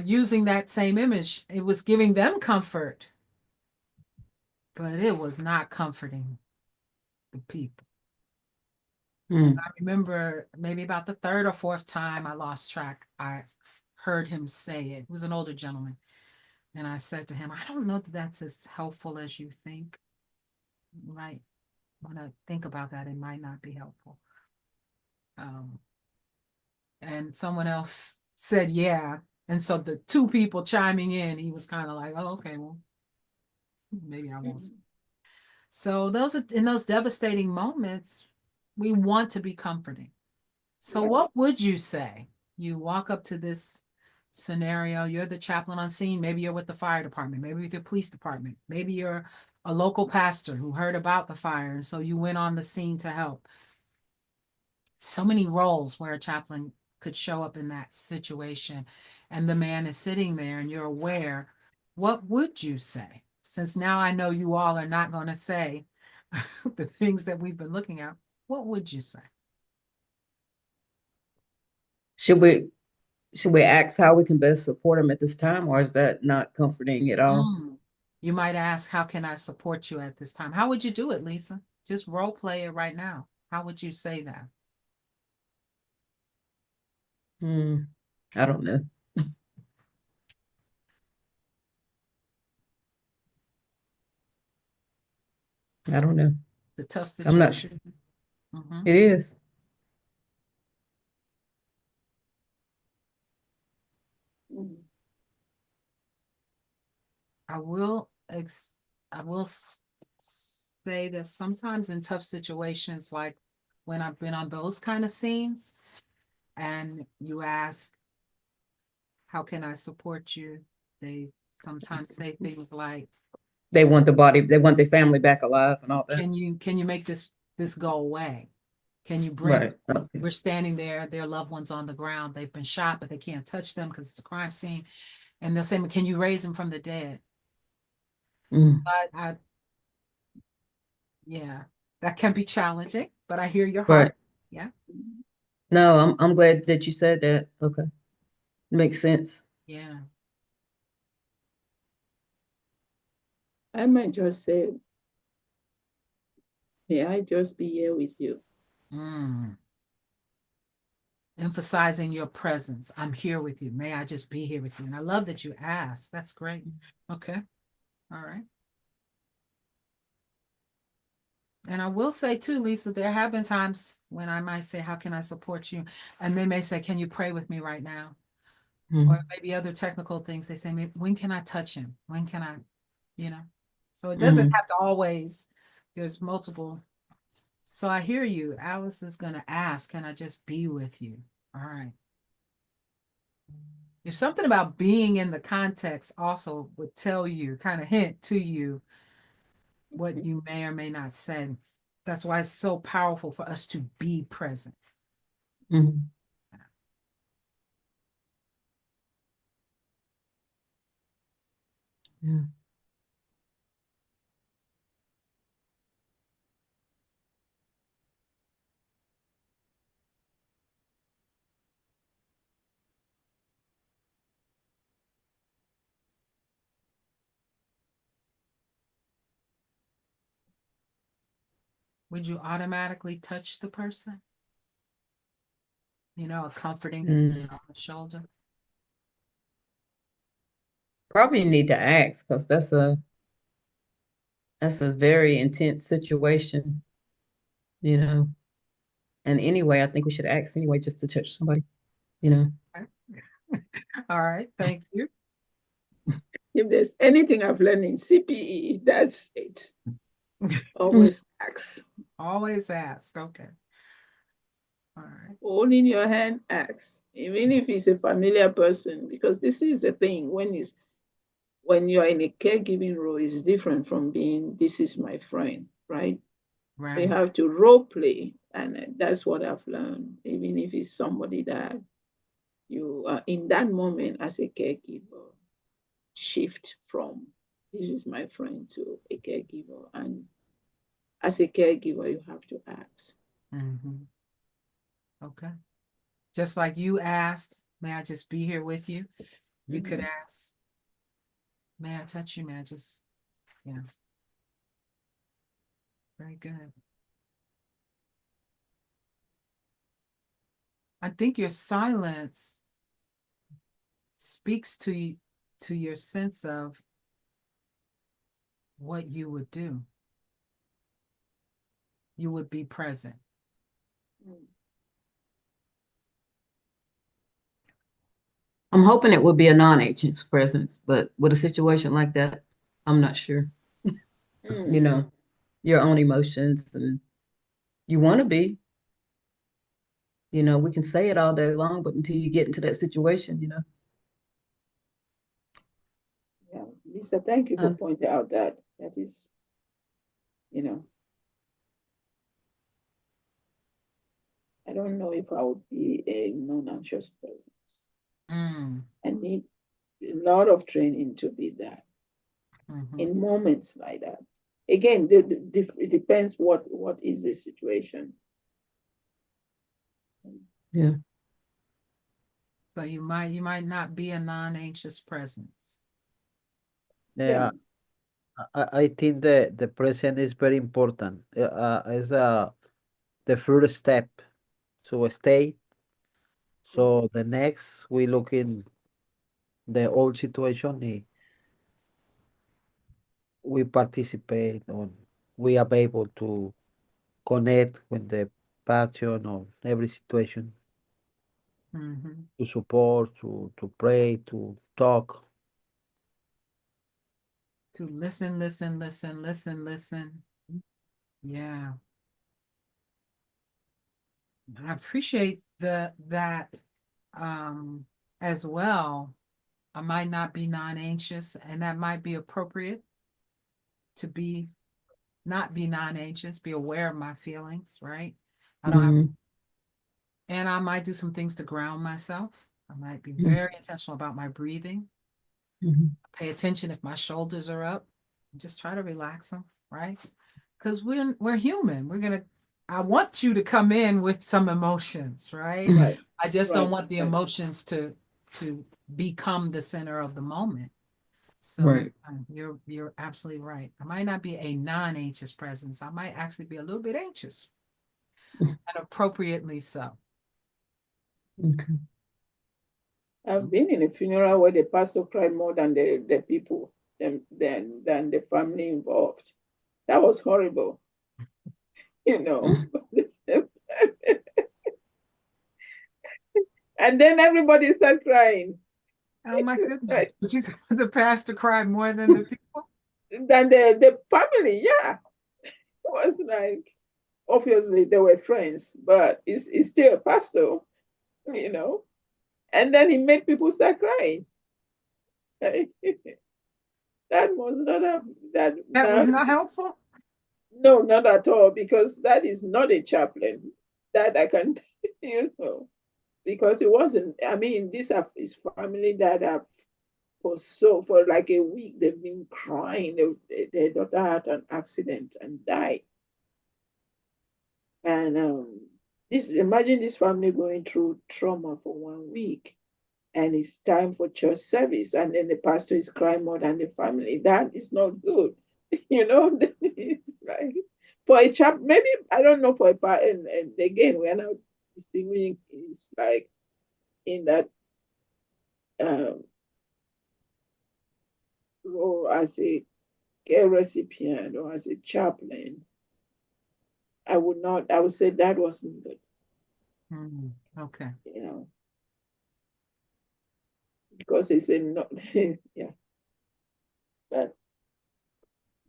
[SPEAKER 2] using that same image. It was giving them comfort, but it was not comforting the people. And I remember maybe about the third or fourth time I lost track, I heard him say it. He was an older gentleman. And I said to him, I don't know that that's as helpful as you think. You might want to think about that. It might not be helpful. And someone else said, yeah. And so the two people chiming in, he was kind of like, oh, okay, well, maybe I won't. So in those devastating moments, we want to be comforting. So what would you say? You walk up to this scenario, you're the chaplain on scene, maybe you're with the fire department, maybe with the police department, maybe you're a local pastor who heard about the fire, and so you went on the scene to help. So many roles where a chaplain could show up in that situation, and the man is sitting there and you're aware. What would you say? Since now I know you all are not going to say the things that we've been looking at, what would you say?
[SPEAKER 1] Should we ask how we can best support him at this time, or is that not comforting at all?
[SPEAKER 2] You might ask, how can I support you at this time? How would you do it, Lisa? Just role play it right now. How would you say that?
[SPEAKER 1] I don't know. I don't know.
[SPEAKER 2] The tough
[SPEAKER 1] I'm not
[SPEAKER 2] situation.
[SPEAKER 1] sure.
[SPEAKER 2] Mhm.
[SPEAKER 1] It is.
[SPEAKER 2] I will say that sometimes in tough situations, like when I've been on those kind of scenes, and you ask, how can I support you? They sometimes say things like,
[SPEAKER 1] They want the body, they want their family back alive and all that.
[SPEAKER 2] can you make this go away? Can you bring,
[SPEAKER 1] Right. Okay.
[SPEAKER 2] we're standing there, their loved ones on the ground, they've been shot, but they can't touch them because it's a crime scene. And they'll say, can you raise them from the dead?
[SPEAKER 1] Mm.
[SPEAKER 2] Yeah, that can be challenging, but I hear your
[SPEAKER 1] Right.
[SPEAKER 2] heart. Yeah,
[SPEAKER 1] No, I'm glad that you said that. Okay. Makes sense.
[SPEAKER 2] yeah.
[SPEAKER 3] I might just say, may I just be here with you?
[SPEAKER 2] Mm. Emphasizing your presence. I'm here with you. May I just be here with you? And I love that you asked. That's great. Okay. All right. And I will say too, Lisa, there have been times when I might say, how can I support you? And they may say, can you pray with me right now?
[SPEAKER 1] Mm.
[SPEAKER 2] Or maybe other technical things. They say, when can I touch him? When can I, So it doesn't have to always, there's multiple. So I hear you. Alice is going to ask, can I just be with you? All right. If something about being in the context also would tell you, kind of hint to you what you may or may not say. That's why it's so powerful for us to be present.
[SPEAKER 1] Mm. Yeah.
[SPEAKER 2] Would you automatically touch the person? A comforting
[SPEAKER 1] Mm.
[SPEAKER 2] on the shoulder?
[SPEAKER 1] Probably need to ask because that's a very intense situation, you know. And anyway, I think we should ask anyway just to touch somebody, you know.
[SPEAKER 2] All right, thank you.
[SPEAKER 3] If there's anything I've learned in CPE, that's it. Always ask.
[SPEAKER 2] Always ask. Okay. All right.
[SPEAKER 3] Holding your hand, ask. Even if it's a familiar person, because this is the thing when you're in a caregiving role, it's different from being this is my friend, right? You
[SPEAKER 2] Right.
[SPEAKER 3] have to role play, and that's what I've learned. Even if it's somebody that you are in that moment as a caregiver, shift from this is my friend to a caregiver, and as a caregiver, you have to ask.
[SPEAKER 2] Mm-hmm. Okay. Just like you asked, may I just be here with you? You could ask, may I touch you? May I just, yeah. Very good. I think your silence speaks to your sense of what you would do. You would be present.
[SPEAKER 1] I'm hoping it would be a non-anxious presence, but with a situation like that, I'm not sure. You know, your own emotions and you want to be, we can say it all day long, but until you get into that situation,
[SPEAKER 3] Yeah, Lisa, thank you for
[SPEAKER 1] Um,
[SPEAKER 3] pointing out that is, I don't know if I would be a non-anxious presence.
[SPEAKER 2] Mm.
[SPEAKER 3] I need a lot of training to be that
[SPEAKER 2] Mm-hmm.
[SPEAKER 3] in moments like that. Again, it depends what is the situation.
[SPEAKER 1] yeah.
[SPEAKER 2] So you might not be a non-anxious presence.
[SPEAKER 4] Yeah, I think the present is very important. It's the first step to stay. So the next we look in the old situation, we participate on, we are able to connect with the passion of every situation,
[SPEAKER 2] Mm-hmm.
[SPEAKER 4] to support, to pray, to talk.
[SPEAKER 2] To listen, listen, listen, listen, listen. Yeah. I appreciate that as well. I might not be non-anxious, and that might be appropriate to not be non-anxious, be aware of my feelings, right? I don't have,
[SPEAKER 1] Mhm.
[SPEAKER 2] and I might do some things to ground myself. I might be very intentional about my breathing.
[SPEAKER 1] Mhm.
[SPEAKER 2] Pay attention if my shoulders are up. Just try to relax them, right? Because we're human. I want you to come in with some emotions, right?
[SPEAKER 3] Right,
[SPEAKER 2] I just don't
[SPEAKER 3] right,
[SPEAKER 2] want the
[SPEAKER 3] right.
[SPEAKER 2] emotions to become the center of the moment. So
[SPEAKER 1] Right.
[SPEAKER 2] you're absolutely right. I might not be a non-anxious presence. I might actually be a little bit anxious, and appropriately so.
[SPEAKER 1] Okay.
[SPEAKER 3] I've been in a funeral where the pastor cried more than the people, than the family involved. That was horrible, you know. But at the same time, and then everybody started crying.
[SPEAKER 2] Oh my
[SPEAKER 3] Right.
[SPEAKER 2] goodness. But you said the pastor cried more than the people?
[SPEAKER 3] Than the family, yeah. It was like, obviously they were friends, but he's still a pastor, you know. And then he made people start crying. That was not a that
[SPEAKER 2] That was
[SPEAKER 3] that
[SPEAKER 2] not helpful?
[SPEAKER 3] no, not at all, because that is not a chaplain. That I can, you know, because it wasn't. I mean, these are his family that have for like a week they've been crying. Their daughter had an accident and died, and this imagine this family going through trauma for 1 week, and it's time for church service, and then the pastor is crying more than the family. That is not good, you know. It's like for a chap, maybe I don't know for a part, and again we are not distinguishing is like in that um, role as a care recipient or as a chaplain. I would not. I would say that wasn't good,
[SPEAKER 2] Okay.
[SPEAKER 3] you know, because it's a not. Yeah, but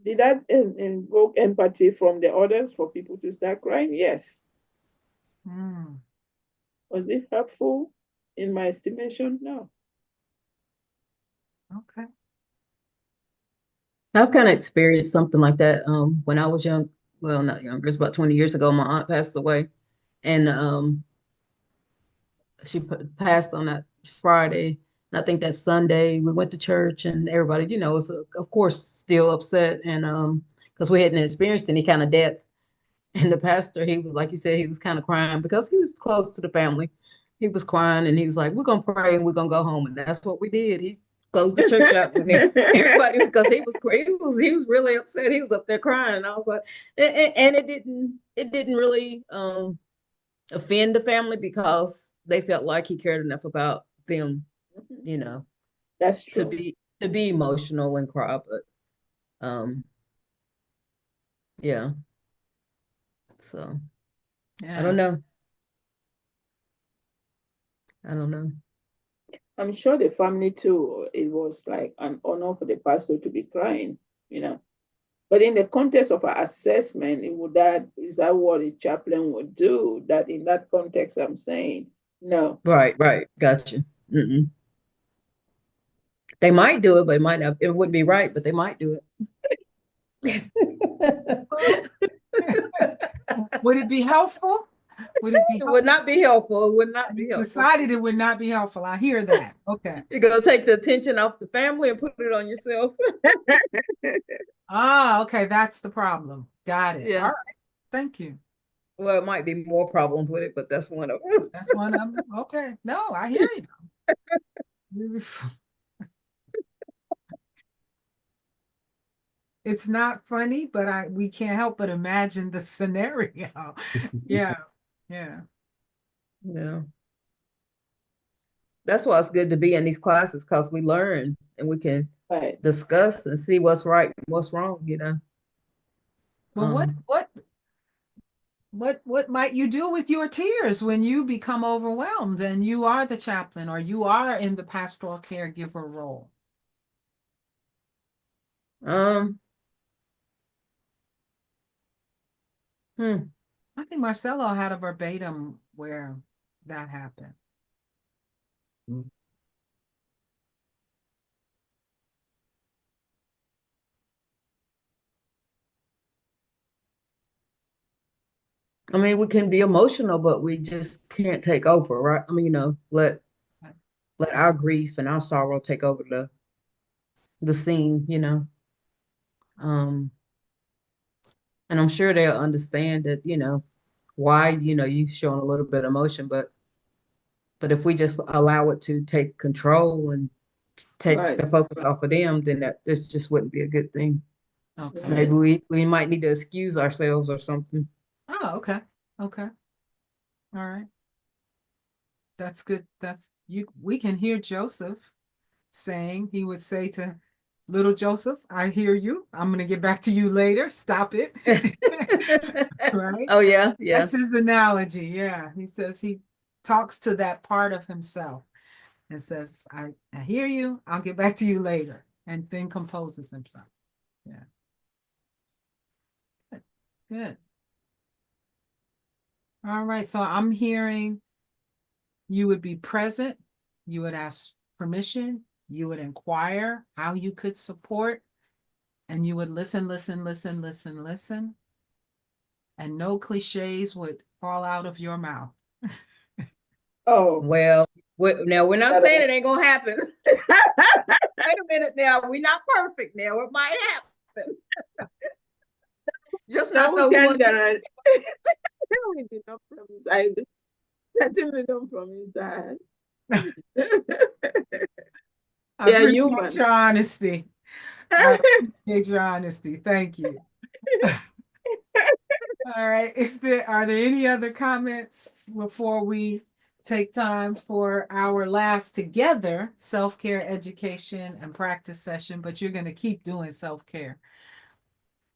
[SPEAKER 3] did that invoke empathy from the others for people to start crying? Yes.
[SPEAKER 2] Mm,
[SPEAKER 3] Was it helpful? In my estimation, no.
[SPEAKER 2] okay.
[SPEAKER 1] I've kind of experienced something like that when I was young. Well, not younger, it's about 20 years ago. My aunt passed away, and she passed on that Friday. And I think that Sunday we went to church, and everybody, was of course still upset, and because we hadn't experienced any kind of death. And the pastor, he was like you said, he was kind of crying because he was close to the family. He was crying, and he was like, "We're gonna pray and we're gonna go home," and that's what we did. He closed the church out, and everybody was because he was really upset. He was up there crying. I was like, and it didn't really offend the family because they felt like he cared enough about them, you know,
[SPEAKER 3] That's
[SPEAKER 1] to
[SPEAKER 3] true.
[SPEAKER 1] be emotional and cry. But yeah, so I
[SPEAKER 2] Yeah.
[SPEAKER 1] don't know. I don't know.
[SPEAKER 3] I'm sure the family too, it was like an honor for the pastor to be crying, you know. But in the context of an assessment, is that what a chaplain would do? That in that context, I'm saying no.
[SPEAKER 1] Right. Gotcha. Mm-mm. They might do it, but it might not. It wouldn't be right, but they might do it.
[SPEAKER 2] Well, would it be helpful? Would it be
[SPEAKER 1] It would
[SPEAKER 2] helpful?
[SPEAKER 1] not be helpful. It would not
[SPEAKER 2] You
[SPEAKER 1] be helpful.
[SPEAKER 2] decided it would not be helpful. I hear that. Okay.
[SPEAKER 1] You're gonna take the attention off the family and put it on yourself.
[SPEAKER 2] Ah, okay. That's the problem. Got it. All
[SPEAKER 1] Yeah.
[SPEAKER 2] right. Thank you.
[SPEAKER 1] Well, it might be more problems with it, but that's one of them.
[SPEAKER 2] That's one of them. Okay. No, I hear you. It's not funny, but we can't help but imagine the scenario. Yeah. Yeah.
[SPEAKER 1] Yeah. That's why it's good to be in these classes because we learn and we can
[SPEAKER 3] Right.
[SPEAKER 1] discuss and see what's right and what's wrong.
[SPEAKER 2] Well, what
[SPEAKER 1] Um,
[SPEAKER 2] what what might you do with your tears when you become overwhelmed and you are the chaplain or you are in the pastoral caregiver role?
[SPEAKER 1] Um, hmm.
[SPEAKER 2] I think Marcelo had a verbatim where that happened.
[SPEAKER 4] Mm.
[SPEAKER 1] I mean, we can be emotional, but we just can't take over, right? I mean, let our grief and our sorrow take over the scene, you know. Um, and I'm sure they'll understand that, why, you've shown a little bit of emotion, but if we just allow it to take control and take
[SPEAKER 3] Right.
[SPEAKER 1] the focus off of them, then this just wouldn't be a good thing.
[SPEAKER 2] Okay.
[SPEAKER 1] Maybe we might need to excuse ourselves or something.
[SPEAKER 2] Oh, okay. Okay. All right. That's good. We can hear Joseph saying, he would say to little Joseph, I hear you. I'm going to get back to you later. Stop it. Right?
[SPEAKER 1] Oh yeah, yeah.
[SPEAKER 2] That's his analogy. Yeah. He says he talks to that part of himself and says, I hear you. I'll get back to you later. And then composes himself. Yeah. Good. Good. All right. So I'm hearing you would be present. You would ask permission. You would inquire how you could support. And you would listen, listen, listen, listen, listen. And no cliches would fall out of your mouth.
[SPEAKER 3] Oh,
[SPEAKER 1] Well, now we're not
[SPEAKER 3] that-
[SPEAKER 1] saying it ain't gonna happen. Wait a minute now. We're not perfect now. It might happen. Just
[SPEAKER 3] no,
[SPEAKER 1] not
[SPEAKER 3] we
[SPEAKER 1] those
[SPEAKER 3] can't
[SPEAKER 1] ones.
[SPEAKER 3] guarantee. We did not promise. I certainly don't promise that.
[SPEAKER 2] I
[SPEAKER 3] Yeah,
[SPEAKER 2] appreciate
[SPEAKER 3] human.
[SPEAKER 2] your honesty. I appreciate your honesty. Thank you. All right. Are there any other comments before we take time for our last together self-care education and practice session? But you're going to keep doing self-care.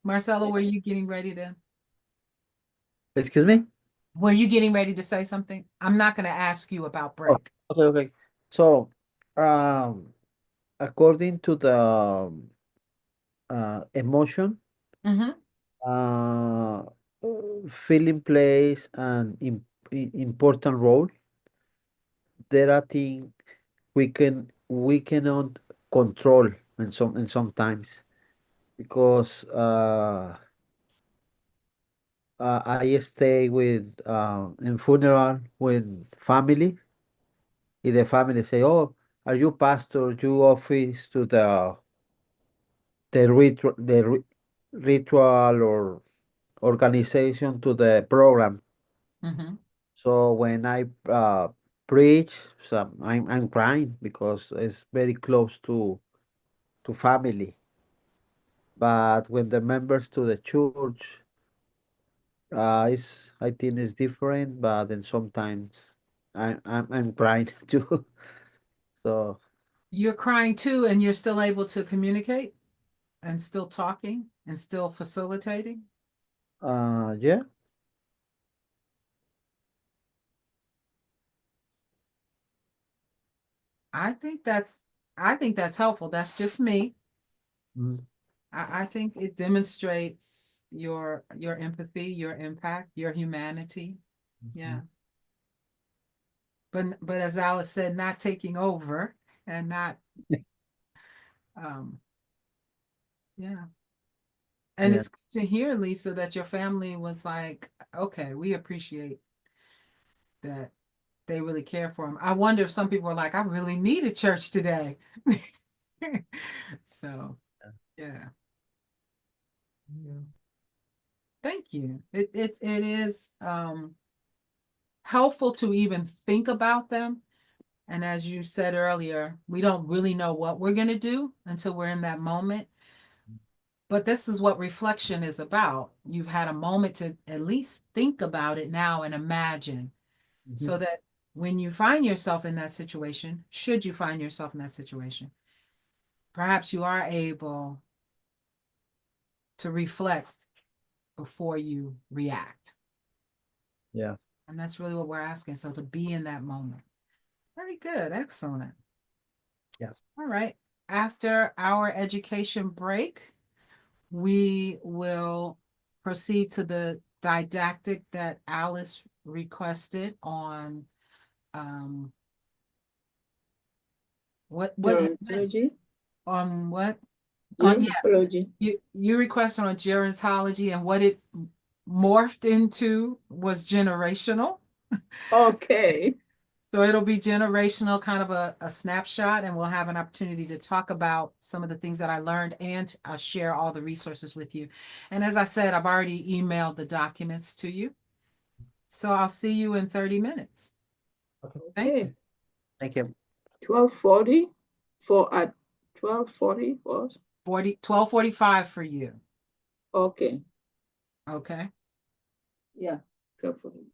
[SPEAKER 2] Marcelo, were you getting ready to?
[SPEAKER 4] Excuse me?
[SPEAKER 2] Were you getting ready to say something? I'm not going to ask you about
[SPEAKER 4] Oh,
[SPEAKER 2] break.
[SPEAKER 4] okay. So, according to the emotion,
[SPEAKER 2] Mm-hmm.
[SPEAKER 4] uh, feeling plays an important role. There are things we cannot control and sometimes because I stay with in funeral with family. If the family say, "Oh, are you pastor? You office to the ritual or organization to the program."
[SPEAKER 2] Mm-hmm.
[SPEAKER 4] So when I preach, so I'm crying because it's very close to family. But when the members to the church, it's I think it's different. But then sometimes I'm crying too. So
[SPEAKER 2] You're crying too, and you're still able to communicate and still talking and still facilitating.
[SPEAKER 4] yeah.
[SPEAKER 2] I think that's I think that's helpful. That's just me.
[SPEAKER 4] Mm,
[SPEAKER 2] I think it demonstrates your empathy, your impact, your humanity. Yeah. But as Alice said, not taking over and not um yeah. And
[SPEAKER 4] yeah.
[SPEAKER 2] it's good to hear, Lisa, that your family was like, okay, we appreciate that they really care for him. I wonder if some people are like, I really need a church today. So yeah. Yeah. Thank you. It is helpful to even think about them. And as you said earlier, we don't really know what we're going to do until we're in that moment. But this is what reflection is about. You've had a moment to at least think about it now and imagine so that when you find yourself in that situation, should you find yourself in that situation, perhaps you are able to reflect before you react.
[SPEAKER 4] Yeah.
[SPEAKER 2] And that's really what we're asking. So to be in that moment. Very good. Excellent.
[SPEAKER 4] Yes.
[SPEAKER 2] All right. After our education break, we will proceed to the didactic that Alice requested on what
[SPEAKER 3] Gerontology,
[SPEAKER 2] on what on yeah
[SPEAKER 3] gerontology.
[SPEAKER 2] you requested on gerontology, and what it morphed into was generational.
[SPEAKER 3] Okay.
[SPEAKER 2] So it'll be generational, kind of a snapshot, and we'll have an opportunity to talk about some of the things that I learned, and I'll share all the resources with you. And as I said, I've already emailed the documents to you. So I'll see you in 30 minutes. Thank you.
[SPEAKER 3] Okay.
[SPEAKER 4] Thank you.
[SPEAKER 3] 12:40 for at 12:40 for us.
[SPEAKER 2] 12:45 for you.
[SPEAKER 3] Okay.
[SPEAKER 2] Okay.
[SPEAKER 3] Yeah. 12:40.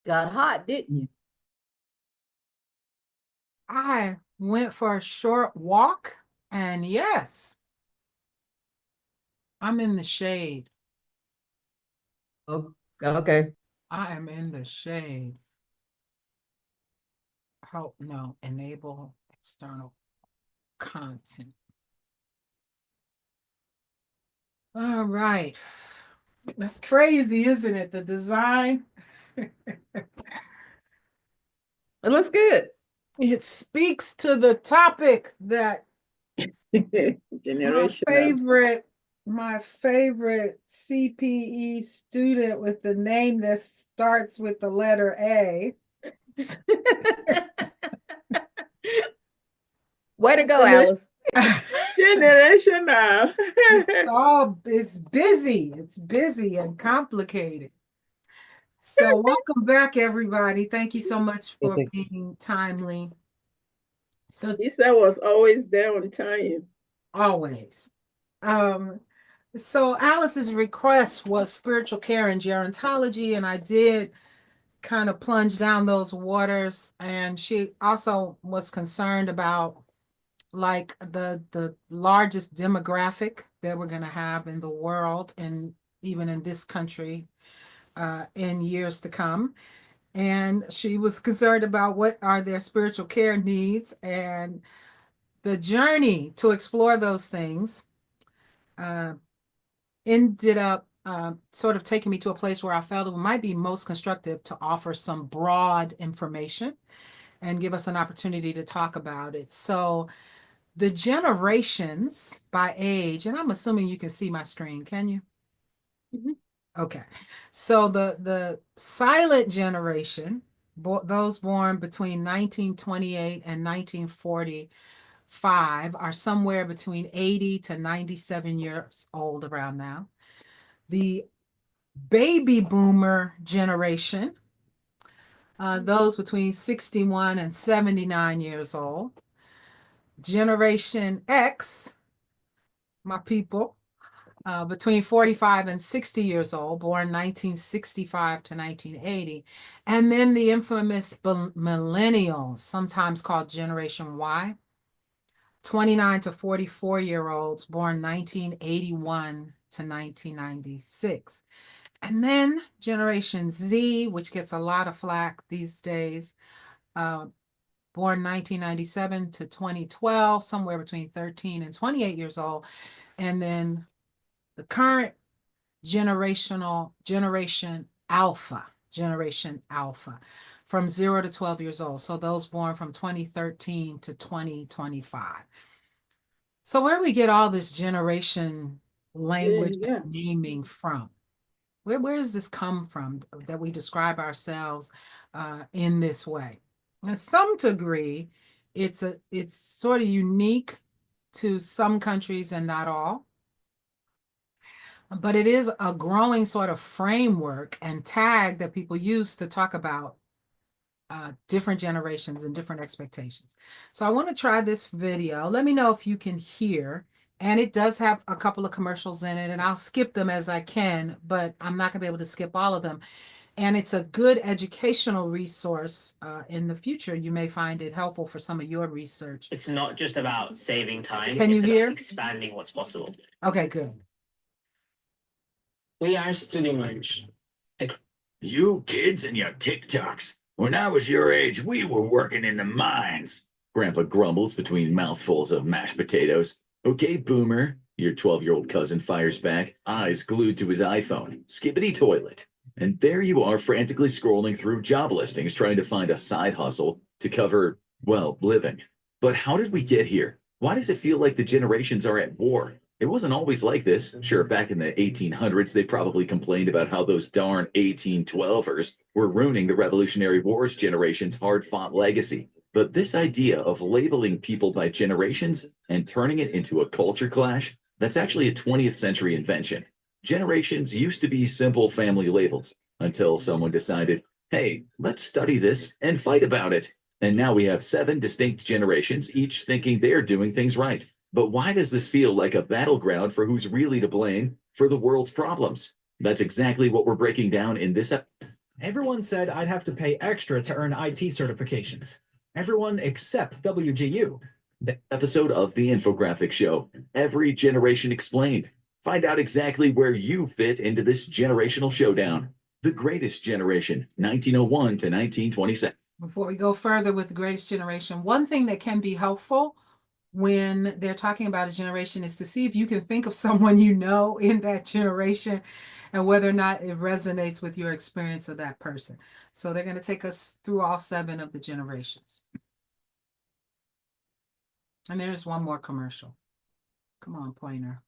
[SPEAKER 1] got hot, didn't you?
[SPEAKER 2] I went for a short walk, and yes, I'm in the shade.
[SPEAKER 1] Oh, okay.
[SPEAKER 2] I am in the shade. Help, no, enable external content. All right. That's crazy, isn't it? The design.
[SPEAKER 1] It looks good.
[SPEAKER 2] It speaks to the topic that
[SPEAKER 3] Generational.
[SPEAKER 2] my favorite CPE student with the name that starts with the letter A.
[SPEAKER 1] Way to go, Alice.
[SPEAKER 3] Generational.
[SPEAKER 2] It's busy. It's busy and complicated. So welcome back, everybody. Thank you so much for
[SPEAKER 4] thank
[SPEAKER 2] being timely. So
[SPEAKER 3] Lisa was always there on time.
[SPEAKER 2] always. So Alice's request was spiritual care and gerontology, and I did kind of plunge down those waters. And she also was concerned about like the largest demographic that we're going to have in the world and even in this country in years to come. And she was concerned about what are their spiritual care needs, and the journey to explore those things ended up sort of taking me to a place where I felt it might be most constructive to offer some broad information and give us an opportunity to talk about it. So the generations by age, and I'm assuming you can see my screen, can you?
[SPEAKER 3] Mhm.
[SPEAKER 2] Okay. So the silent generation, those born between 1928 and 1945, are somewhere between 80 to 97 years old around now. The baby boomer generation, those between 61 and 79 years old. Generation X, my people, between 45 and 60 years old, born 1965 to 1980. And then the infamous millennials, sometimes called Generation Y, 29 to 44-year-olds, born 1981 to 1996. And then Generation Z, which gets a lot of flack these days, born 1997 to 2012, somewhere between 13 and 28 years old. And then the current Generation Alpha, from 0 to 12 years old. So those born from 2013 to 2025. So where do we get all this generation language
[SPEAKER 3] Yeah.
[SPEAKER 2] naming from? Where does this come from that we describe ourselves in this way? To some degree, it's sort of unique to some countries and not all. But it is a growing sort of framework and tag that people use to talk about different generations and different expectations. So I want to try this video. Let me know if you can hear. And it does have a couple of commercials in it, and I'll skip them as I can, but I'm not going to be able to skip all of them. And it's a good educational resource in the future. You may find it helpful for some of your research.
[SPEAKER 5] It's not just about saving time.
[SPEAKER 2] Can you
[SPEAKER 5] it's
[SPEAKER 2] hear?
[SPEAKER 5] about expanding what's possible.
[SPEAKER 2] Okay, good.
[SPEAKER 5] We are studying much.
[SPEAKER 6] You kids and your TikToks. When I was your age, we were working in the mines. Grandpa grumbles between mouthfuls of mashed potatoes. Okay, boomer, your 12-year-old cousin fires back, eyes glued to his iPhone. Skippity toilet. And there you are frantically scrolling through job listings trying to find a side hustle to cover, well, living. But how did we get here? Why does it feel like the generations are at war? It wasn't always like this. Sure, back in the 1800s, they probably complained about how those darn 1812ers were ruining the Revolutionary War's generation's hard-fought legacy. But this idea of labeling people by generations and turning it into a culture clash, that's actually a 20th century invention. Generations used to be simple family labels until someone decided, hey, let's study this and fight about it. And now we have 7 distinct generations, each thinking they're doing things right. But why does this feel like a battleground for who's really to blame for the world's problems? That's exactly what we're breaking down in this episode.
[SPEAKER 7] Everyone said I'd have to pay extra to earn IT certifications. Everyone except WGU.
[SPEAKER 6] Episode of the Infographic Show. Every generation explained. Find out exactly where you fit into this generational showdown. The greatest generation, 1901 to 1927.
[SPEAKER 2] Before we go further with the greatest generation, one thing that can be helpful when they're talking about a generation is to see if you can think of someone you know in that generation and whether or not it resonates with your experience of that person. So they're going to take us through all 7 of the generations. And there's one more commercial. Come on, Pointer.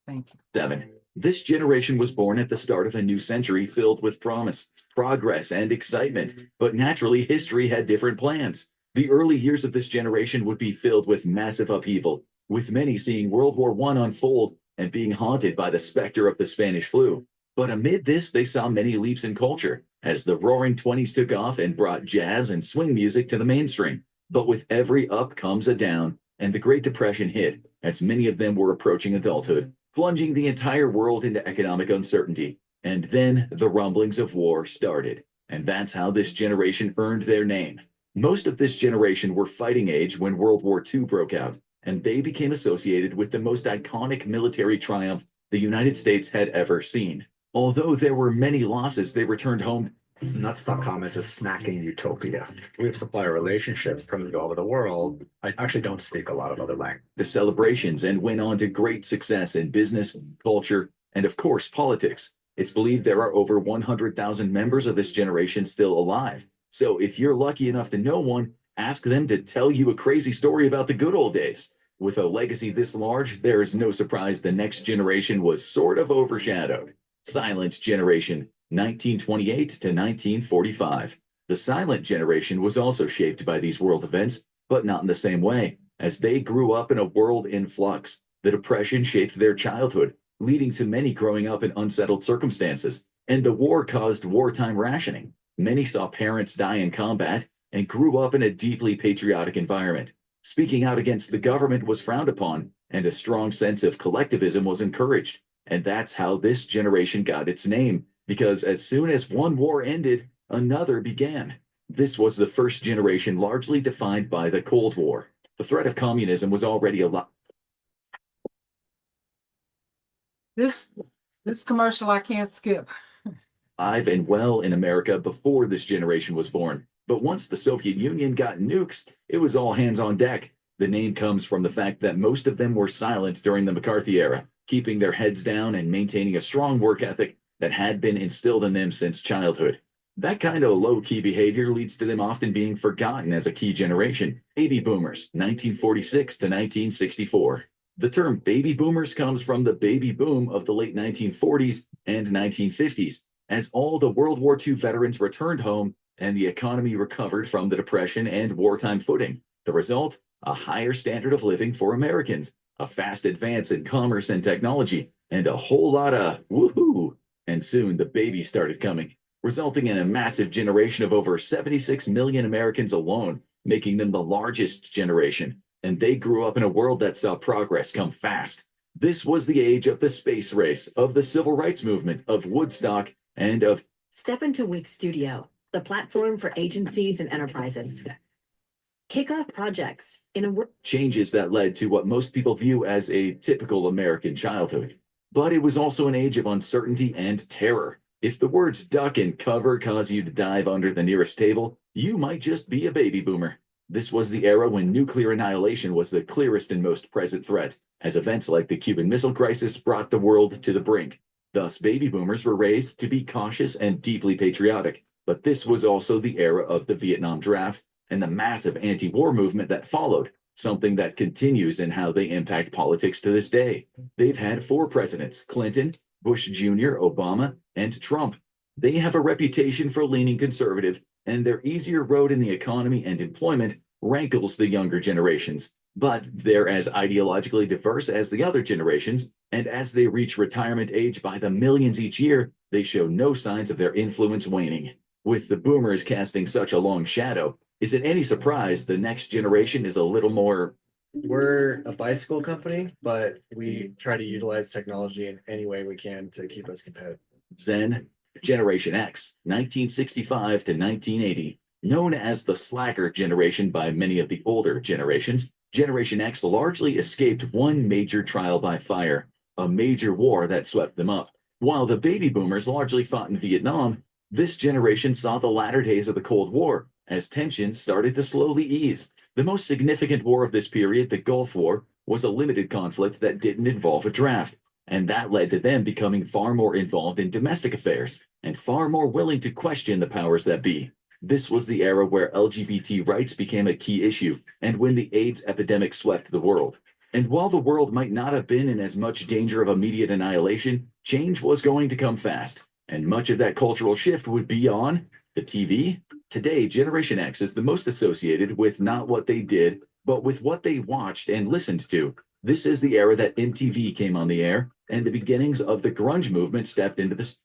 [SPEAKER 2] Thank you.
[SPEAKER 6] 7. This generation was born at the start of a new century filled with promise, progress, and excitement. But naturally, history had different plans. The early years of this generation would be filled with massive upheaval, with many seeing World War I unfold and being haunted by the specter of the Spanish flu. But amid this, they saw many leaps in culture, as the Roaring Twenties took off and brought jazz and swing music to the mainstream. But with every up comes a down, and the Great Depression hit, as many of them were approaching adulthood, plunging the entire world into economic uncertainty. And then the rumblings of war started, and that's how this generation earned their name. Most of this generation were fighting age when World War II broke out, and they became associated with the most iconic military triumph the United States had ever seen. Although there were many losses, they returned home.
[SPEAKER 8] Nuts.com is a snacking utopia. We have supplier relationships from all over the world. I actually don't speak a lot of other languages.
[SPEAKER 6] The celebrations and went on to great success in business, culture, and of course, politics. It's believed there are over 100,000 members of this generation still alive. So if you're lucky enough to know one, ask them to tell you a crazy story about the good old days. With a legacy this large, there is no surprise the next generation was sort of overshadowed. Silent generation, 1928 to 1945. The silent generation was also shaped by these world events, but not in the same way, as they grew up in a world in flux. The Depression shaped their childhood, leading to many growing up in unsettled circumstances, and the war caused wartime rationing. Many saw parents die in combat and grew up in a deeply patriotic environment. Speaking out against the government was frowned upon, and a strong sense of collectivism was encouraged. And that's how this generation got its name, because as soon as one war ended, another began. This was the first generation largely defined by the Cold War. The threat of communism was already alive.
[SPEAKER 2] This commercial I can't skip.
[SPEAKER 6] Alive and well in America before this generation was born. But once the Soviet Union got nukes, it was all hands on deck. The name comes from the fact that most of them were silent during the McCarthy era, keeping their heads down and maintaining a strong work ethic that had been instilled in them since childhood. That kind of low-key behavior leads to them often being forgotten as a key generation. Baby boomers, 1946 to 1964. The term baby boomers comes from the baby boom of the late 1940s and 1950s, as all the World War II veterans returned home and the economy recovered from the Depression and wartime footing. The result? A higher standard of living for Americans, a fast advance in commerce and technology, and a whole lot of woohoo. And soon the babies started coming, resulting in a massive generation of over 76 million Americans alone, making them the largest generation. And they grew up in a world that saw progress come fast. This was the age of the space race, of the civil rights movement, of Woodstock, and of
[SPEAKER 9] Step into Wix Studio, the platform for agencies and enterprises. Kick off projects in a
[SPEAKER 6] changes that led to what most people view as a typical American childhood. But it was also an age of uncertainty and terror. If the words duck and cover cause you to dive under the nearest table, you might just be a baby boomer. This was the era when nuclear annihilation was the clearest and most present threat, as events like the Cuban Missile Crisis brought the world to the brink. Thus, baby boomers were raised to be cautious and deeply patriotic. But this was also the era of the Vietnam draft and the massive anti-war movement that followed, something that continues in how they impact politics to this day. They've had 4 presidents: Clinton, Bush Jr., Obama, and Trump. They have a reputation for leaning conservative, and their easier road in the economy and employment rankles the younger generations. But they're as ideologically diverse as the other generations, and as they reach retirement age by the millions each year, they show no signs of their influence waning. With the boomers casting such a long shadow, is it any surprise the next generation is a little more...
[SPEAKER 10] We're a bicycle company, but we try to utilize technology in any way we can to keep us competitive.
[SPEAKER 6] Zen? Generation X, 1965 to 1980. Known as the slacker generation by many of the older generations, Generation X largely escaped one major trial by fire, a major war that swept them up. While the baby boomers largely fought in Vietnam, this generation saw the latter days of the Cold War as tensions started to slowly ease. The most significant war of this period, the Gulf War, was a limited conflict that didn't involve a draft, and that led to them becoming far more involved in domestic affairs and far more willing to question the powers that be. This was the era where LGBT rights became a key issue and when the AIDS epidemic swept the world. And while the world might not have been in as much danger of immediate annihilation, change was going to come fast, and much of that cultural shift would be on the TV. Today, Generation X is the most associated with not what they did, but with what they watched and listened to. This is the era that MTV came on the air, and the beginnings of the grunge movement stepped into the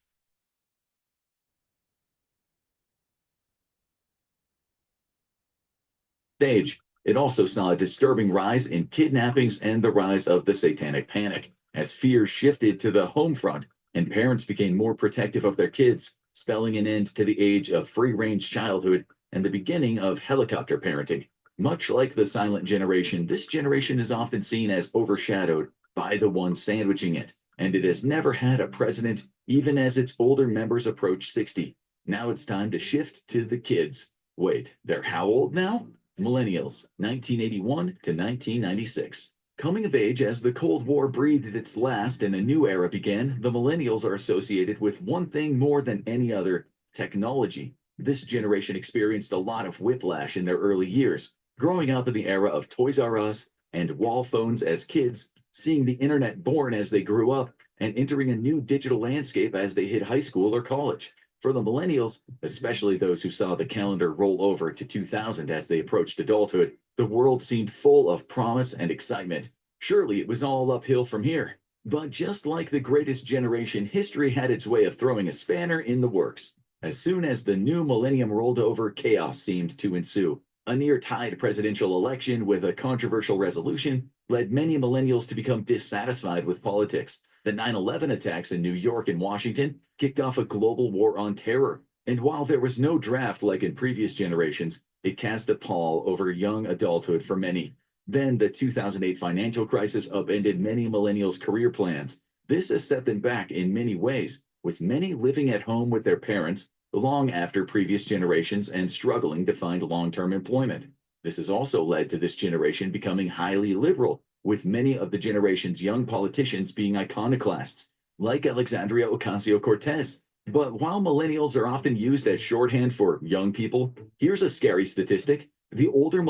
[SPEAKER 6] stage. It also saw a disturbing rise in kidnappings and the rise of the satanic panic, as fears shifted to the home front and parents became more protective of their kids, spelling an end to the age of free-range childhood and the beginning of helicopter parenting. Much like the silent generation, this generation is often seen as overshadowed by the one sandwiching it, and it has never had a president, even as its older members approach 60. Now it's time to shift to the kids. Wait, they're how old now? Millennials, 1981 to 1996. Coming of age as the Cold War breathed its last and a new era began, the millennials are associated with one thing more than any other: technology. This generation experienced a lot of whiplash in their early years, growing up in the era of Toys R Us and wall phones as kids, seeing the internet born as they grew up, and entering a new digital landscape as they hit high school or college. For the millennials, especially those who saw the calendar roll over to 2000 as they approached adulthood, the world seemed full of promise and excitement. Surely it was all uphill from here. But just like the greatest generation, history had its way of throwing a spanner in the works. As soon as the new millennium rolled over, chaos seemed to ensue. A near-tied presidential election with a controversial resolution led many millennials to become dissatisfied with politics. The 9/11 attacks in New York and Washington kicked off a global war on terror. And while there was no draft like in previous generations, it cast a pall over young adulthood for many. Then the 2008 financial crisis upended many millennials' career plans. This has set them back in many ways, with many living at home with their parents long after previous generations and struggling to find long-term employment. This has also led to this generation becoming highly liberal, with many of the generation's young politicians being iconoclasts, like Alexandria Ocasio-Cortez. But while millennials are often used as shorthand for young people, here's a scary statistic. The older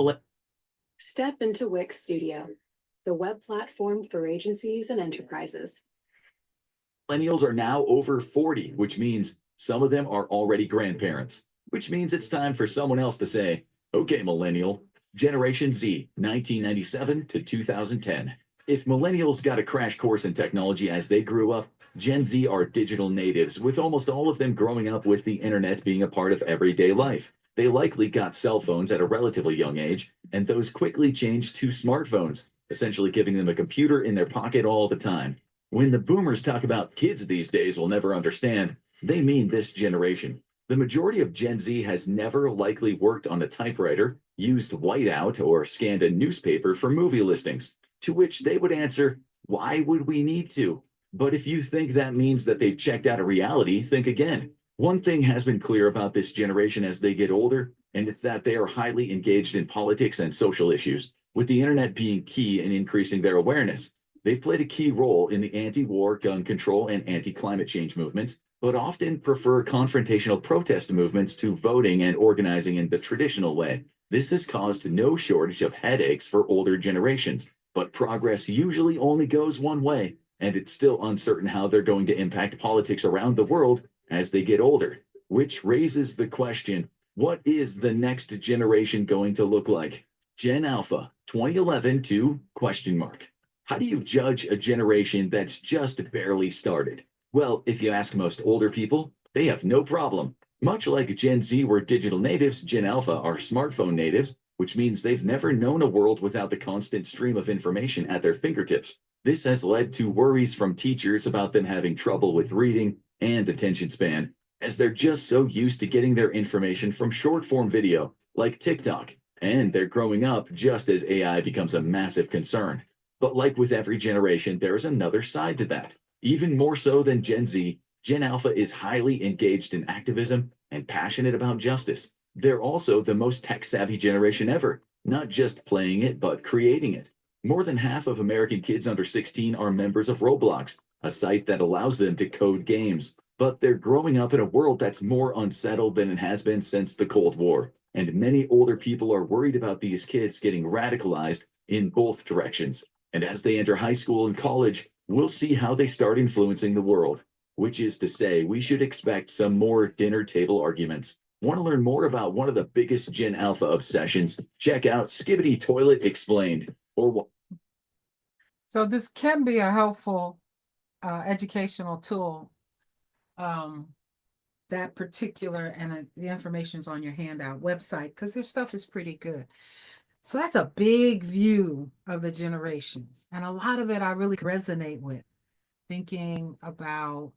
[SPEAKER 11] Step into Wix Studio, the web platform for agencies and enterprises.
[SPEAKER 6] millennials are now over 40, which means some of them are already grandparents, which means it's time for someone else to say, okay, millennial. Generation Z, 1997 to 2010. If millennials got a crash course in technology as they grew up, Gen Z are digital natives, with almost all of them growing up with the internet being a part of everyday life. They likely got cell phones at a relatively young age, and those quickly changed to smartphones, essentially giving them a computer in their pocket all the time. When the boomers talk about kids these days will never understand, they mean this generation. The majority of Gen Z has never likely worked on a typewriter, used whiteout, or scanned a newspaper for movie listings, to which they would answer, why would we need to? But if you think that means that they've checked out of reality, think again. One thing has been clear about this generation as they get older, and it's that they are highly engaged in politics and social issues, with the internet being key in increasing their awareness. They've played a key role in the anti-war, gun control, and anti-climate change movements, but often prefer confrontational protest movements to voting and organizing in the traditional way. This has caused no shortage of headaches for older generations, but progress usually only goes one way, and it's still uncertain how they're going to impact politics around the world as they get older, which raises the question, what is the next generation going to look like? Gen Alpha, 2011 to ? How do you judge a generation that's just barely started? Well, if you ask most older people, they have no problem. Much like Gen Z were digital natives, Gen Alpha are smartphone natives, which means they've never known a world without the constant stream of information at their fingertips. This has led to worries from teachers about them having trouble with reading and attention span. as they're just so used to getting their information from short form video like TikTok. And they're growing up just as AI becomes a massive concern. But like with every generation, there is another side to that. Even more so than Gen Z, Gen Alpha is highly engaged in activism and passionate about justice. They're also the most tech-savvy generation ever, not just playing it, but creating it. More than half of American kids under 16 are members of Roblox, a site that allows them to code games. But they're growing up in a world that's more unsettled than it has been since the Cold War. And many older people are worried about these kids getting radicalized in both directions. And as they enter high school and college, we'll see how they start influencing the world. Which is to say, we should expect some more dinner table arguments. Want to learn more about one of the biggest Gen Alpha obsessions? Check out Skibbity Toilet Explained.
[SPEAKER 2] So this can be a helpful educational tool. That particular, and the information's on your handout website, because their stuff is pretty good. So that's a big view of the generations. And a lot of it I really resonate with, thinking about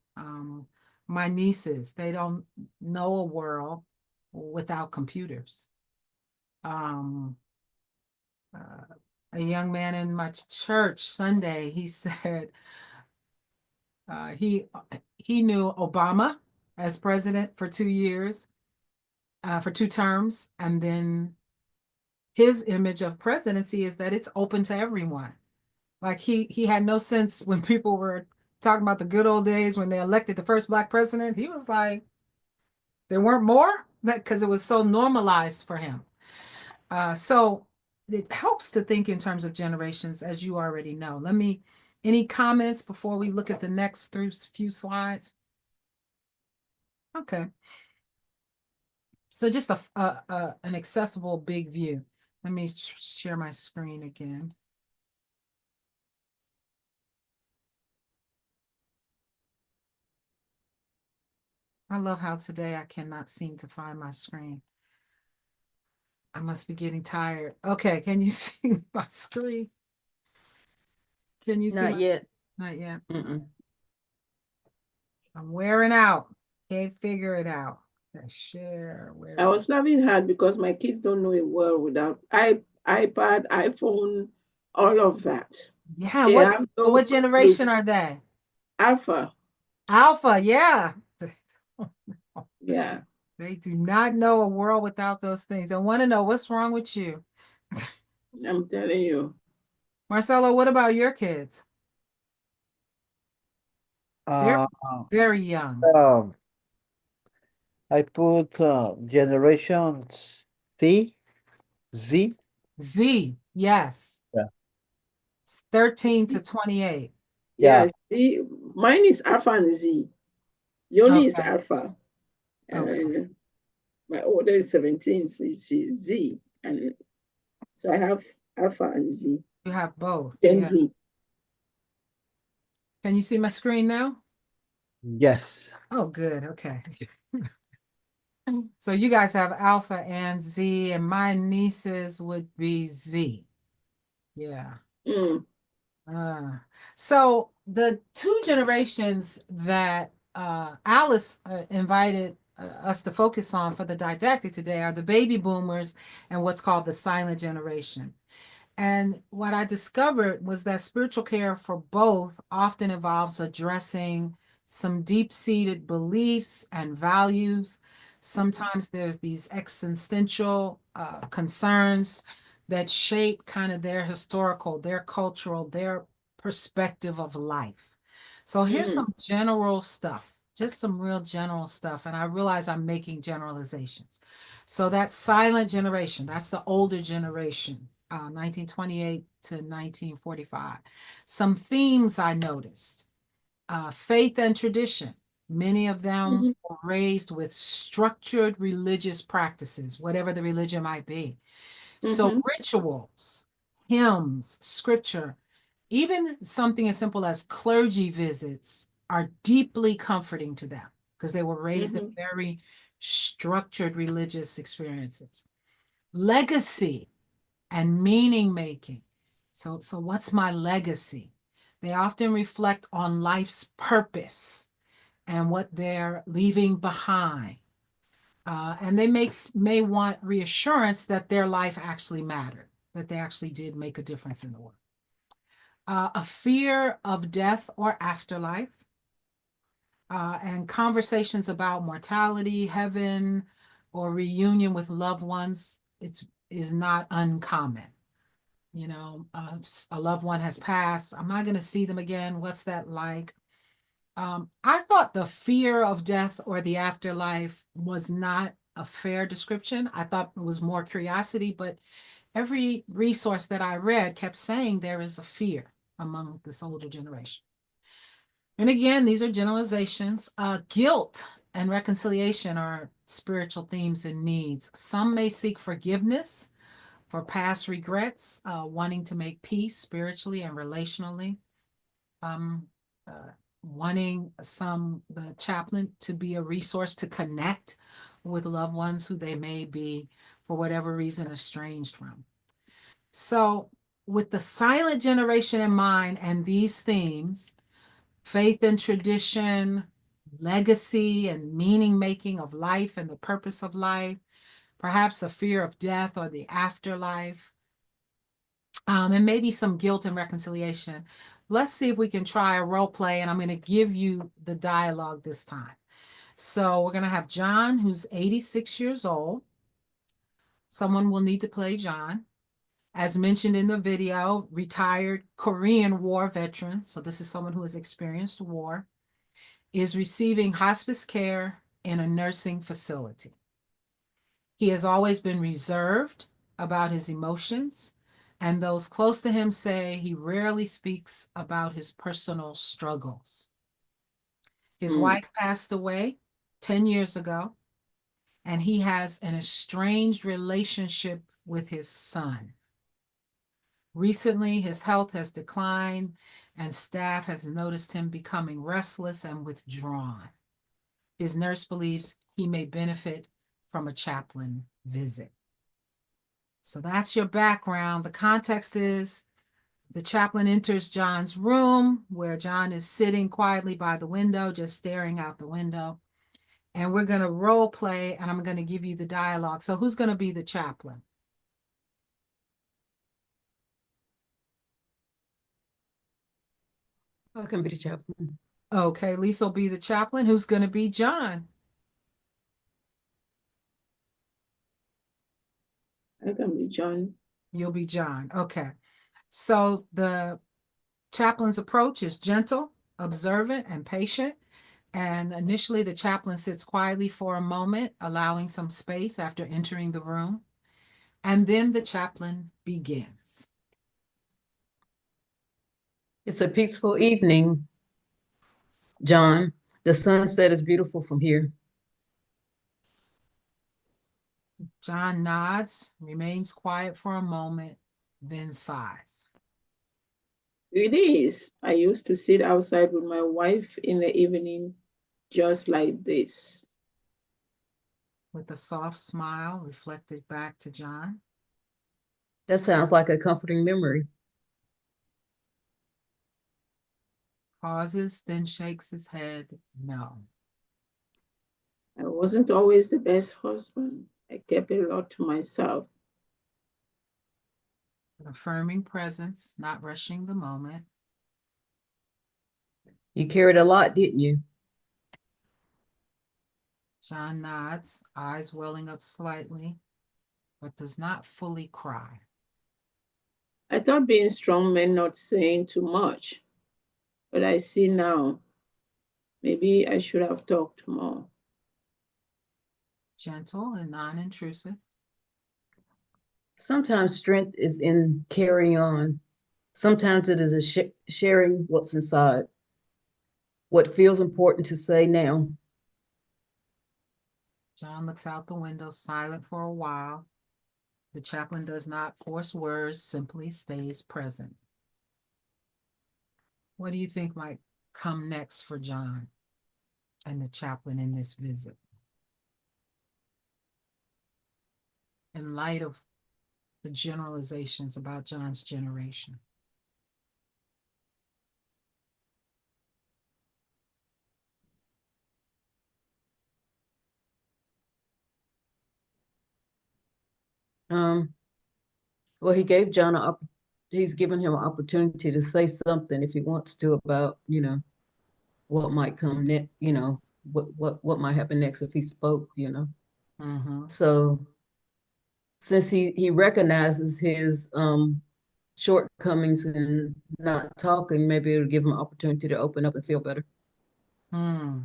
[SPEAKER 2] my nieces. They don't know a world without computers. A young man in my church Sunday, he said he knew Obama as president for 2 years, for 2 terms, and then his image of presidency is that it's open to everyone. Like he had no sense when people were talking about the good old days when they elected the first Black president. He was like, there weren't more, that because it was so normalized for him. So it helps to think in terms of generations, as you already know. Any comments before we look at the next few slides? Okay. So just an accessible big view. Let me share my screen again. I love how today I cannot seem to find my screen. I must be getting tired. Okay, can you see my screen? Can you see?
[SPEAKER 1] Not yet.
[SPEAKER 2] Not yet.
[SPEAKER 1] Mm-mm.
[SPEAKER 2] I'm wearing out. Can't figure it out. Share.
[SPEAKER 3] I was having hard because my kids don't know a world without iPad, iPhone, all of that.
[SPEAKER 2] Yeah.
[SPEAKER 3] They
[SPEAKER 2] What
[SPEAKER 3] have no
[SPEAKER 2] what generation
[SPEAKER 3] clue.
[SPEAKER 2] are they?
[SPEAKER 3] Alpha.
[SPEAKER 2] Alpha. Yeah.
[SPEAKER 3] Yeah.
[SPEAKER 2] They do not know a world without those things. I want to know what's wrong with you.
[SPEAKER 3] I'm telling you.
[SPEAKER 2] Marcelo, what about your kids? They're
[SPEAKER 4] Uh,
[SPEAKER 2] very young.
[SPEAKER 4] I put generation Z.
[SPEAKER 2] Z, yes.
[SPEAKER 4] Yeah.
[SPEAKER 2] 13 to 28.
[SPEAKER 4] Yeah.
[SPEAKER 3] See, mine is Alpha and Z. Yoni is
[SPEAKER 2] Okay.
[SPEAKER 3] Alpha.
[SPEAKER 2] Okay.
[SPEAKER 3] And my older is 17, so she's Z. And so I have Alpha and Z.
[SPEAKER 2] You have both.
[SPEAKER 3] Gen
[SPEAKER 2] Yeah.
[SPEAKER 3] Z.
[SPEAKER 2] Can you see my screen now?
[SPEAKER 4] Yes.
[SPEAKER 2] Oh, good. Okay. So you guys have Alpha and Z, and my nieces would be Z. Yeah.
[SPEAKER 3] Mm.
[SPEAKER 2] So the 2 generations that Alice invited us to focus on for the didactic today are the baby boomers and what's called the silent generation. And what I discovered was that spiritual care for both often involves addressing some deep-seated beliefs and values. Sometimes there's these existential concerns that shape kind of their historical, their cultural, their perspective of life. So here's some general stuff, just some real general stuff. And I realize I'm making generalizations. So that silent generation, that's the older generation, 1928 to 1945. Some themes I noticed, faith and tradition. Many of them were raised with structured religious practices, whatever the religion might be. So rituals, hymns, scripture, even something as simple as clergy visits are deeply comforting to them because they were raised in very structured religious experiences. Legacy and meaning making. So what's my legacy? They often reflect on life's purpose. and what they're leaving behind. And they may want reassurance that their life actually mattered, that they actually did make a difference in the world. A fear of death or afterlife, and conversations about mortality, heaven, or reunion with loved ones, is not uncommon. You know, a loved one has passed. I'm not going to see them again. What's that like? I thought the fear of death or the afterlife was not a fair description. I thought it was more curiosity, but every resource that I read kept saying there is a fear among this older generation. And again, these are generalizations. Guilt and reconciliation are spiritual themes and needs. Some may seek forgiveness for past regrets, wanting to make peace spiritually and relationally. Wanting the chaplain to be a resource to connect with loved ones who they may be, for whatever reason, estranged from. So with the silent generation in mind and these themes, faith and tradition, legacy and meaning making of life and the purpose of life, perhaps a fear of death or the afterlife, and maybe some guilt and reconciliation. Let's see if we can try a role play, and I'm going to give you the dialogue this time. So we're going to have John, who's 86 years old. Someone will need to play John. As mentioned in the video, retired Korean War veteran, so this is someone who has experienced war, is receiving hospice care in a nursing facility. He has always been reserved about his emotions, and those close to him say he rarely speaks about his personal struggles. His wife passed away 10 years ago, and he has an estranged relationship with his son. Recently, his health has declined, and staff has noticed him becoming restless and withdrawn. His nurse believes he may benefit from a chaplain visit. So that's your background. The context is the chaplain enters John's room, where John is sitting quietly by the window, just staring out the window. And we're going to role play, and I'm going to give you the dialogue. So who's going to be the chaplain?
[SPEAKER 1] I can be the chaplain.
[SPEAKER 2] Okay, Lisa will be the chaplain. Who's going to be John?
[SPEAKER 3] I can be John.
[SPEAKER 2] You'll be John. Okay. So the chaplain's approach is gentle, observant, and patient. And initially, the chaplain sits quietly for a moment, allowing some space after entering the room. And then the chaplain begins.
[SPEAKER 1] It's a peaceful evening, John. The sunset is beautiful from here.
[SPEAKER 2] John nods, remains quiet for a moment, then sighs.
[SPEAKER 3] It is. I used to sit outside with my wife in the evening, just like this.
[SPEAKER 2] With a soft smile reflected back to John.
[SPEAKER 1] That sounds like a comforting memory.
[SPEAKER 2] Pauses, then shakes his head, no.
[SPEAKER 3] I wasn't always the best husband. I kept a lot to myself.
[SPEAKER 2] An affirming presence, not rushing the moment.
[SPEAKER 1] You carried a lot, didn't you?
[SPEAKER 2] John nods, eyes welling up slightly, but does not fully cry.
[SPEAKER 3] I thought being strong meant not saying too much, but I see now. Maybe I should have talked more.
[SPEAKER 2] Gentle and non-intrusive.
[SPEAKER 1] Sometimes strength is in carrying on. Sometimes it is a sharing what's inside, what feels important to say now.
[SPEAKER 2] John looks out the window, silent for a while. The chaplain does not force words, simply stays present. What do you think might come next for John and the chaplain in this visit? In light of the generalizations about John's generation.
[SPEAKER 1] Well, he gave John he's given him an opportunity to say something if he wants to about, what might come next, what might happen next if he spoke,
[SPEAKER 2] Mm-hmm.
[SPEAKER 1] So since he recognizes his shortcomings in not talking, maybe it'll give him an opportunity to open up and feel better.
[SPEAKER 2] Hmm.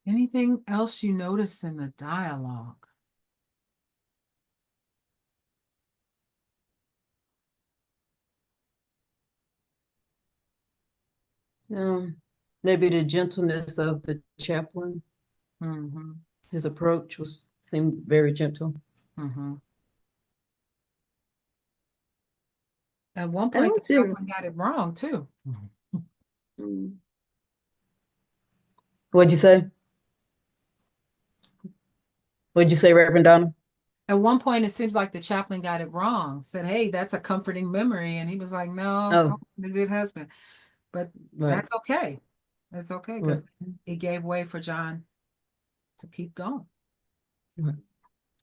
[SPEAKER 2] Anything else you notice in the dialogue?
[SPEAKER 1] Maybe the gentleness of the chaplain.
[SPEAKER 2] Mm-hmm.
[SPEAKER 1] His approach seemed very gentle.
[SPEAKER 2] Mm-hmm. At one
[SPEAKER 3] I
[SPEAKER 2] point,
[SPEAKER 3] don't
[SPEAKER 2] the
[SPEAKER 3] see.
[SPEAKER 2] chaplain got it wrong too.
[SPEAKER 3] Mm.
[SPEAKER 1] What'd you say? What'd you say, Reverend Donna?
[SPEAKER 2] At one point, it seems like the chaplain got it wrong. Said, "Hey, that's a comforting memory," and he was like, "No,
[SPEAKER 1] Oh,
[SPEAKER 2] I'm a good husband." But
[SPEAKER 1] right.
[SPEAKER 2] that's okay. That's okay because
[SPEAKER 1] Right.
[SPEAKER 2] it gave way for John to keep going.
[SPEAKER 1] Right.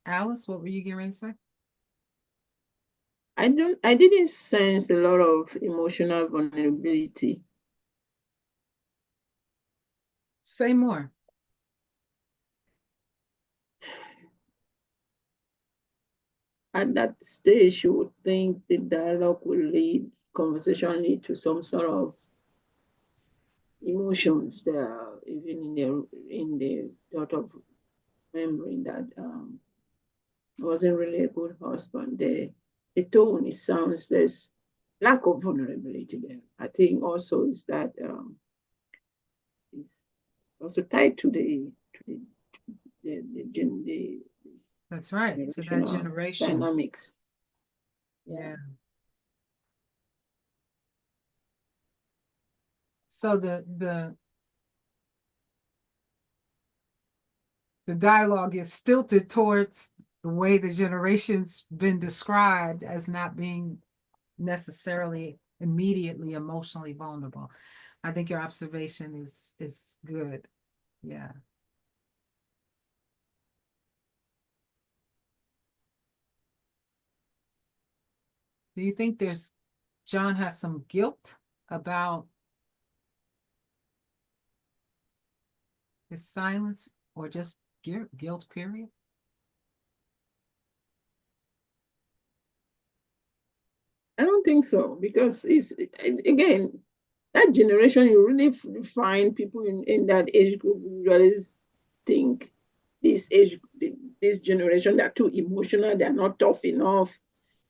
[SPEAKER 2] Alice, what were you getting ready to say?
[SPEAKER 3] I didn't sense a lot of emotional vulnerability.
[SPEAKER 2] Say more.
[SPEAKER 3] At that stage, you would think the dialogue will conversation lead to some sort of emotions there, even in the thought of remembering that wasn't really a good husband. The tone, it sounds there's lack of vulnerability there. I think also is that it's also tied to this
[SPEAKER 2] That's right. To that
[SPEAKER 3] generational
[SPEAKER 2] generation.
[SPEAKER 3] dynamics.
[SPEAKER 2] Yeah. So the dialogue is stilted towards the way the generation's been described as not being necessarily immediately emotionally vulnerable. I think your observation is good. Yeah. Do you think John has some guilt about his silence or just guilt, period?
[SPEAKER 3] I don't think so, because again, that generation, you really find people in that age group who usually think this generation, they're too emotional, they're not tough enough,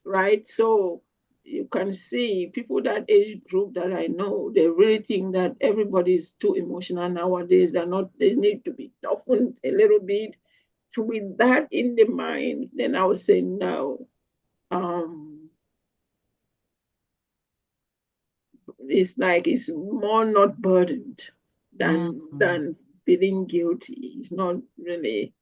[SPEAKER 3] right? So you can see people that age group that I know, they really think that everybody's too emotional nowadays. They need to be toughened a little bit. So with that in the mind, then I would say no. It's like it's more not burdened than feeling guilty. It's not really.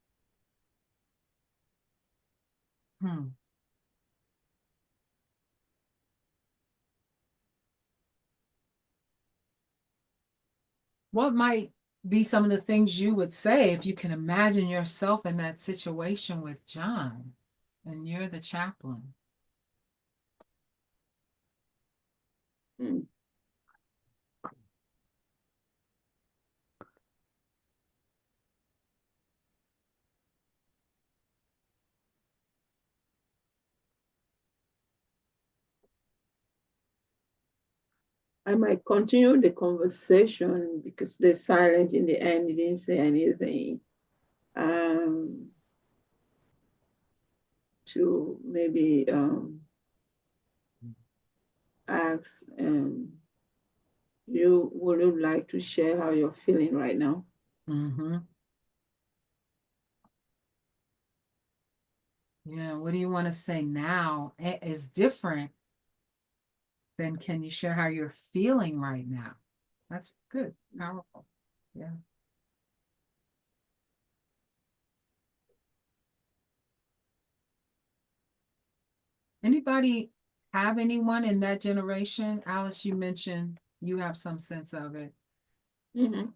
[SPEAKER 2] What might be some of the things you would say if you can imagine yourself in that situation with John and you're the chaplain?
[SPEAKER 3] I might continue the conversation because they're silent in the end. He didn't say anything. To maybe ask, would you like to share how you're feeling right now?
[SPEAKER 2] Mm-hmm. Yeah, what do you want to say now? It is different than can you share how you're feeling right now? That's good, powerful. Yeah. Anybody have anyone in that generation? Alice, you mentioned you have some sense of it.
[SPEAKER 3] Mhm.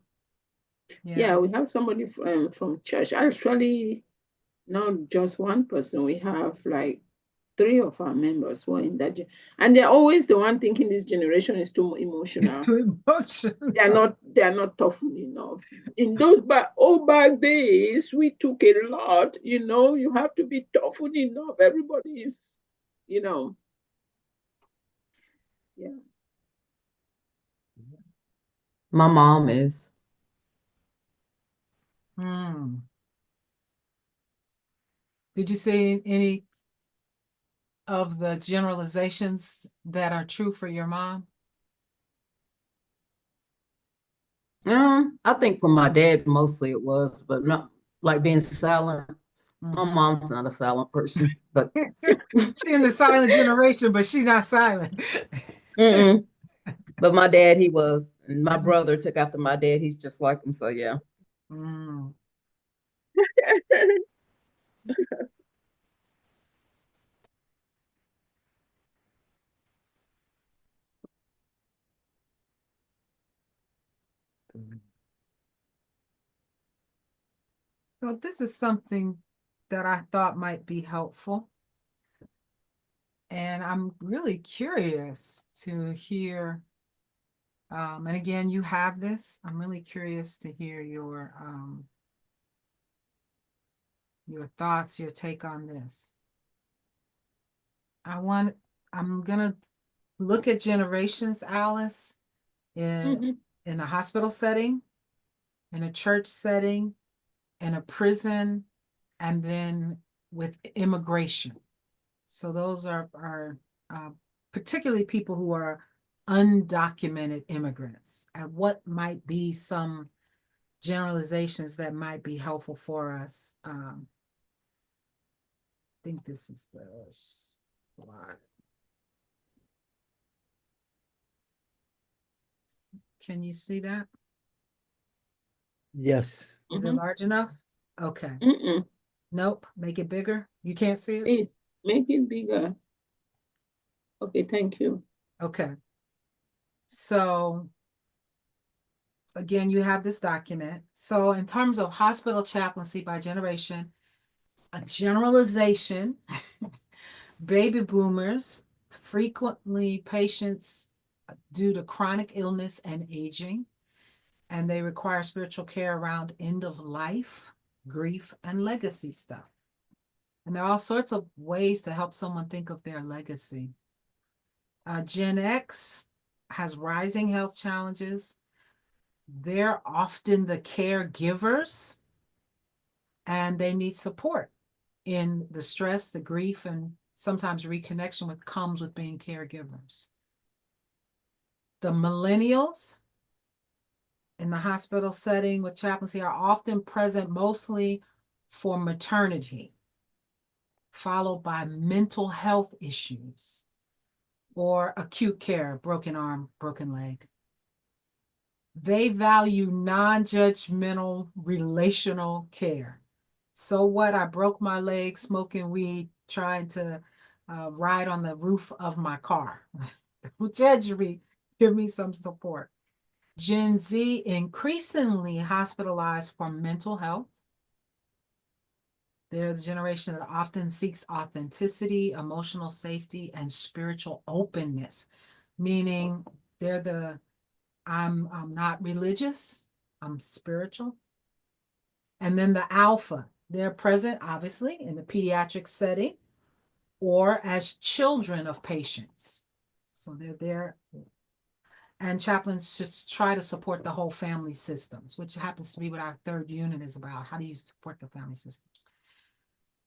[SPEAKER 2] Yeah.
[SPEAKER 3] Yeah, we have somebody from church. Actually, not just one person. We have like 3 of our members who are in that, and they're always the one thinking this generation is too
[SPEAKER 2] It's
[SPEAKER 3] emotional.
[SPEAKER 2] too emotional.
[SPEAKER 3] They are not tough enough. In those back days, we took a lot. You have to be tough enough. Everybody is, yeah.
[SPEAKER 1] My mom is.
[SPEAKER 2] Did you see any of the generalizations that are true for your mom?
[SPEAKER 1] I think for my dad mostly it was, but not like being silent. My mom's not a silent person, but
[SPEAKER 2] She in the silent generation, but she not silent.
[SPEAKER 1] mm-mm. But my dad, he was, and my brother took after my dad. He's just like him, so yeah.
[SPEAKER 2] So this is something that I thought might be helpful. And I'm really curious to hear, and again, you have this. I'm really curious to hear your thoughts, your take on this. I'm gonna look at generations, Alice, in a hospital setting, in a church setting, in a prison, and then with immigration. So those are particularly people who are undocumented immigrants, and what might be some generalizations that might be helpful for us. I think this is the slide. Can you see that?
[SPEAKER 4] Yes.
[SPEAKER 2] Is it large enough? Okay. Nope. Make it bigger. You can't see it?
[SPEAKER 3] Please make it bigger. Okay, thank you.
[SPEAKER 2] Okay. So again, you have this document. So in terms of hospital chaplaincy by generation, a generalization, baby boomers, frequently patients due to chronic illness and aging, and they require spiritual care around end of life, grief, and legacy stuff. And there are all sorts of ways to help someone think of their legacy. Gen X has rising health challenges. They're often the caregivers, and they need support in the stress, the grief, and sometimes reconnection with comes with being caregivers. The millennials in the hospital setting with chaplaincy are often present mostly for maternity, followed by mental health issues or acute care, broken arm, broken leg. They value non-judgmental relational care. So what? I broke my leg smoking weed, trying to ride on the roof of my car. Don't judge me, give me some support. Gen Z increasingly hospitalized for mental health. They're the generation that often seeks authenticity, emotional safety, and spiritual openness, meaning they're I'm not religious, I'm spiritual. And then the alpha, they're present, obviously, in the pediatric setting or as children of patients. So they're there. And chaplains should try to support the whole family systems, which happens to be what our third unit is about. How do you support the family systems?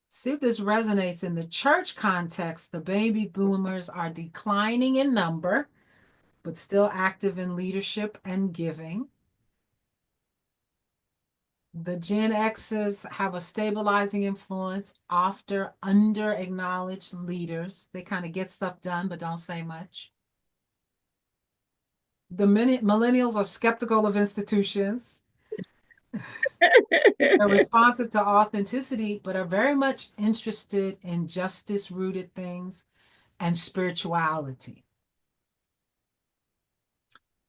[SPEAKER 2] See if this resonates in the church context. The baby boomers are declining in number, but still active in leadership and giving. The Gen X's have a stabilizing influence after under-acknowledged leaders. They kind of get stuff done, but don't say much. The millennials are skeptical of institutions. They're responsive to authenticity, but are very much interested in justice-rooted things. and spirituality.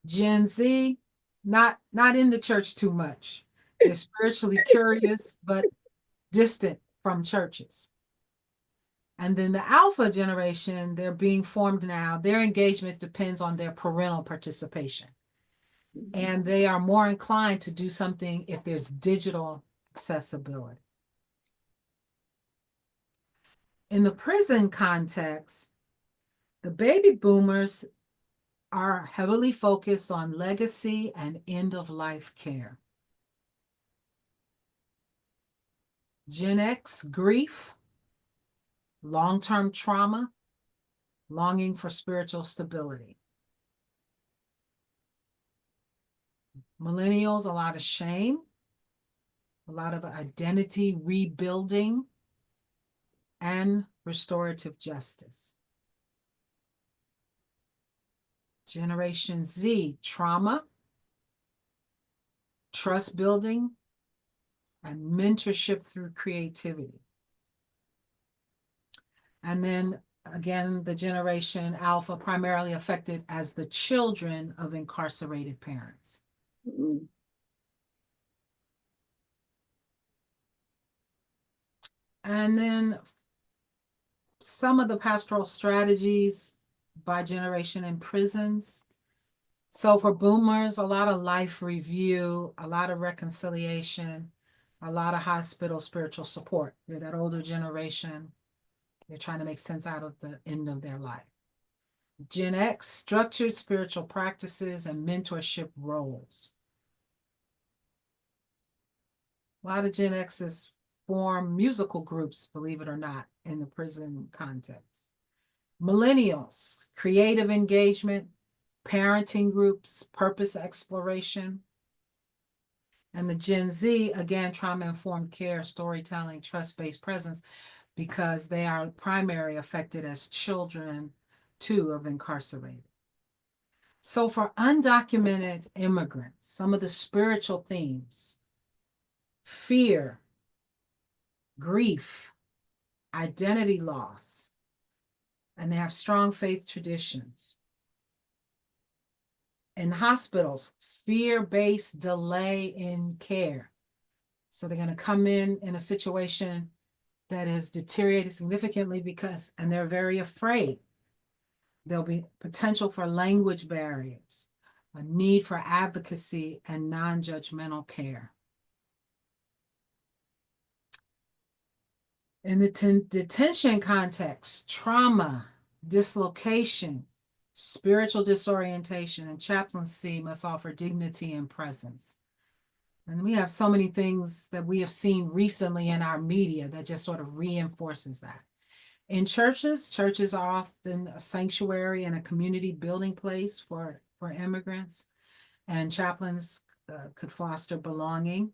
[SPEAKER 2] Gen Z, not in the church too much. They're spiritually curious, but distant from churches. And then the Alpha generation, they're being formed now. Their engagement depends on their parental participation. And they are more inclined to do something if there's digital accessibility. In the prison context, the baby boomers are heavily focused on legacy and end-of-life care. Gen X, grief, long-term trauma, longing for spiritual stability. Millennials, a lot of shame, a lot of identity rebuilding, and restorative justice. Generation Z, trauma, trust building, and mentorship through creativity. And then again, the Generation Alpha, primarily affected as the children of incarcerated parents.
[SPEAKER 3] Mm.
[SPEAKER 2] And then some of the pastoral strategies by generation in prisons. So for boomers, a lot of life review, a lot of reconciliation, a lot of hospital spiritual support. They're that older generation. They're trying to make sense out of the end of their life. Gen X, structured spiritual practices and mentorship roles. A lot of Gen X's form musical groups, believe it or not, in the prison context. Millennials, creative engagement, parenting groups, purpose exploration. And the Gen Z, again, trauma-informed care, storytelling, trust-based presence, because they are primarily affected as children, too, of incarcerated. So for undocumented immigrants, some of the spiritual themes: fear, grief, identity loss, and they have strong faith traditions. In hospitals, fear-based delay in care. So they're going to come in a situation that has deteriorated significantly and they're very afraid. There'll be potential for language barriers, a need for advocacy and non-judgmental care. In the detention context, trauma, dislocation, spiritual disorientation, and chaplaincy must offer dignity and presence. And we have so many things that we have seen recently in our media that just sort of reinforces that. In churches are often a sanctuary and a community building place for immigrants, and chaplains could foster belonging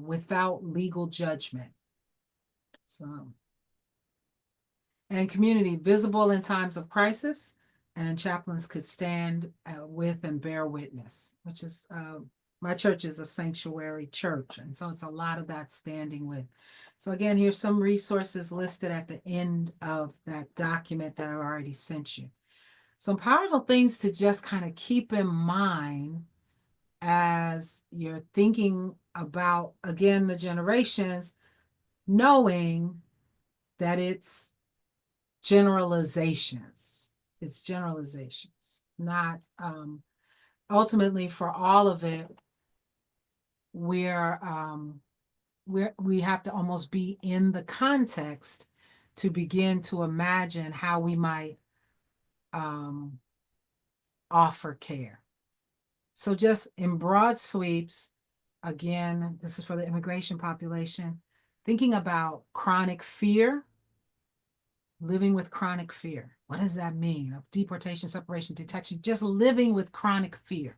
[SPEAKER 2] without legal judgment. So, and community, visible in times of crisis, and chaplains could stand with and bear witness, which is, my church is a sanctuary church. And so it's a lot of that standing with. So again, here's some resources listed at the end of that document that I already sent you. Some powerful things to just kind of keep in mind as you're thinking about, again, the generations, knowing that it's generalizations. It's generalizations, not ultimately for all of it. We have to almost be in the context to begin to imagine how we might offer care. So just in broad sweeps, again, this is for the immigration population, thinking about chronic fear, living with chronic fear. What does that mean? Of deportation, separation, detection, just living with chronic fear.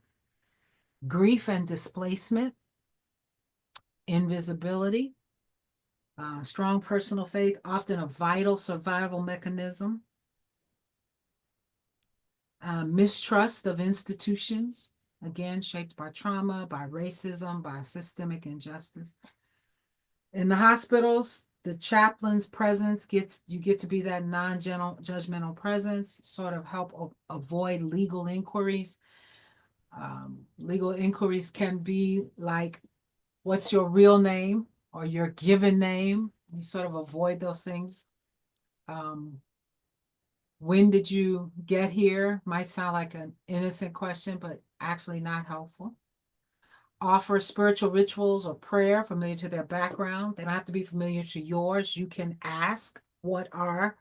[SPEAKER 2] Grief and displacement, invisibility, strong personal faith, often a vital survival mechanism. Mistrust of institutions, again, shaped by trauma, by racism, by systemic injustice. In the hospitals, the chaplain's presence you get to be that non-judgmental presence, sort of help avoid legal inquiries. Legal inquiries can be like, what's your real name or your given name? You sort of avoid those things. When did you get here? Might sound like an innocent question, but actually not helpful. Offer spiritual rituals or prayer familiar to their background. They don't have to be familiar to yours. You can ask, what are